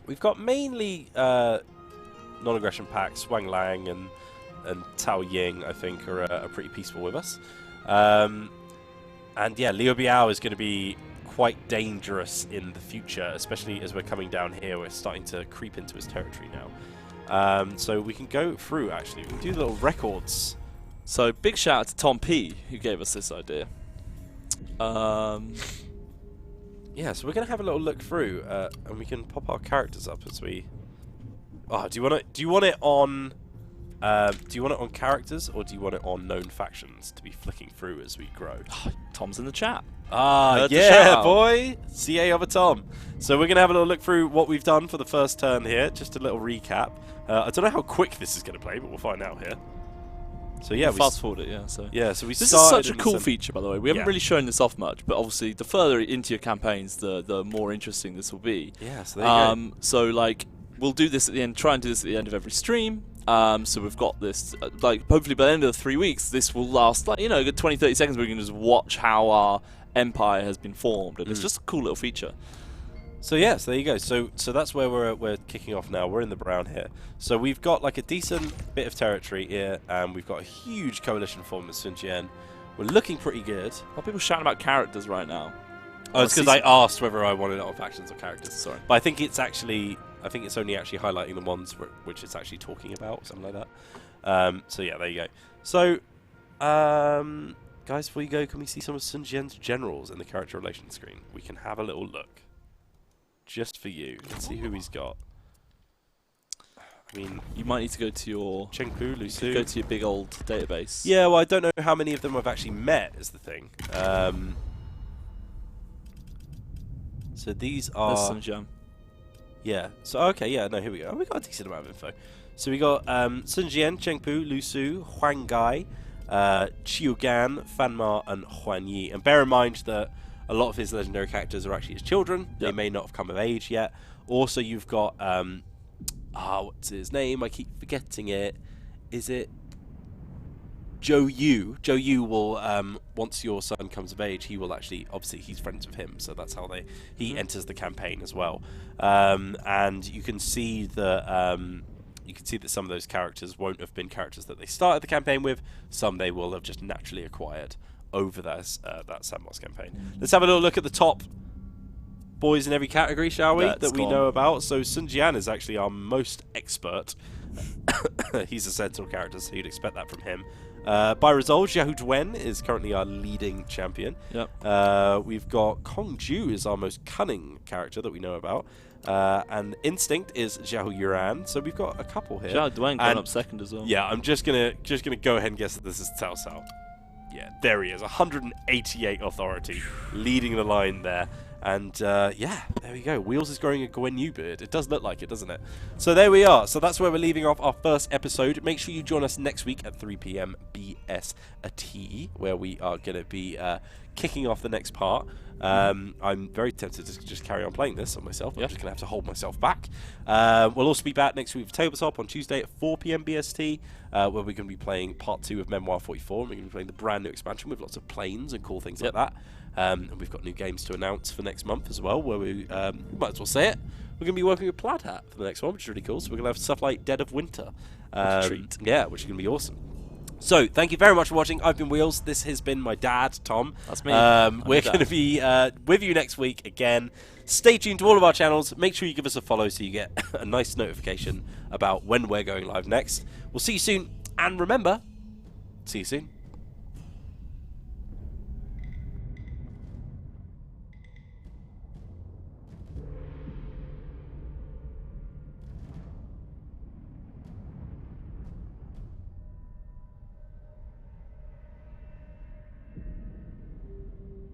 We've got mainly non-aggression pacts. Wang Lang and Tao Ying, I think, are pretty peaceful with us. And yeah, Liu Biao is going to be quite dangerous in the future, especially as we're coming down here. We're starting to creep into his territory now. So we can go through, actually. We can do little records. So big shout out to Tom P, who gave us this idea. Yeah, so we're going to have a little look through, and we can pop our characters up as we... Oh, do you want it on... do you want it on characters, or do you want it on known factions to be flicking through as we grow? Tom's in the chat. Yeah, boy! CA of a Tom. So we're going to have a little look through what we've done for the first turn here. Just a little recap. I don't know how quick this is going to play, but we'll find out here. So yeah, fast forward it, so we this is such a cool feature, by the way. We haven't really shown this off much, but obviously the further into your campaigns, the more interesting this will be. Yeah, so there you go. So like, we'll do this at the end. Try and do this at the end of every stream. So we've got this, like, hopefully by the end of the 3 weeks, this will last, like, you know, a good 20-30 seconds where we can just watch how our empire has been formed, and it's just a cool little feature. So yes, there you go. So that's where we're kicking off now. We're in the brown here. So we've got like a decent bit of territory here, and we've got a huge coalition formed with Sun Jian. We're looking pretty good. A lot of people shouting about characters right now. Oh, it's because I asked whether I wanted it on factions or characters. Sorry, but I think it's only actually highlighting the ones which it's actually talking about, something like that. So yeah, there you go. So, guys, before you go, can we see some of Sun Jian's generals in the character relations screen? We can have a little look. Just for you. Let's see who he's got. I mean, you might need to go to your Chengpu, Lu Su. Go to your big old database. Yeah, well, I don't know how many of them I've actually met, is the thing. So these are... There's Sun Jian. Yeah. So, okay, yeah, no, here we go. Oh, we got a decent amount of info. So we got Sun Jian, Chengpu, Lu Su, Huang Gai, Qiu Gan, Fanma, and Huan Yi. And bear in mind that a lot of his legendary characters are actually his children. Yep. They may not have come of age yet. Also, you've got... what's his name? I keep forgetting it. Is it... Zhou Yu? Zhou Yu will, once your son comes of age, he will actually... Obviously, he's friends with him, so that's how he enters the campaign as well. And you can see that... you can see that some of those characters won't have been characters that they started the campaign with. Some they will have just naturally acquired over that Sandbox campaign. Let's have a little look at the top boys in every category, shall we? That we know about. So Sun Jian is actually our most expert. He's a sentinel character, so you'd expect that from him. By result, Xiahou Duen is currently our leading champion. Yep. We've got Kong Ju is our most cunning character that we know about. And Instinct is Xiahou Yuran. So we've got a couple here. Xiahou Duen going up second as well. Yeah, I'm just gonna go ahead and guess that this is Cao Cao. Yeah, there he is, 188 authority, leading the line there. And yeah, there we go. Wheels is growing a Gwen Yu beard. It does look like it, doesn't it? So there we are. So that's where we're leaving off our first episode. Make sure you join us next week at 3 PM BST, where we are going to be kicking off the next part. I'm very tempted to just carry on playing this on myself. I'm just going to have to hold myself back. We'll also be back next week for Tabletop on Tuesday at 4 PM BST, where we're going to be playing part 2 of Memoir 44. And we're going to be playing the brand new expansion with lots of planes and cool things like that. And we've got new games to announce for next month as well, where we might as well say it. We're going to be working with Plaid Hat for the next one, which is really cool. So we're going to have stuff like Dead of Winter. Treat. Yeah, which is going to be awesome. So, thank you very much for watching. I've been Wheels. This has been my dad, Tom. That's me. We're going to be with you next week again. Stay tuned to all of our channels. Make sure you give us a follow so you get a nice notification about when we're going live next. We'll see you soon. And remember, see you soon.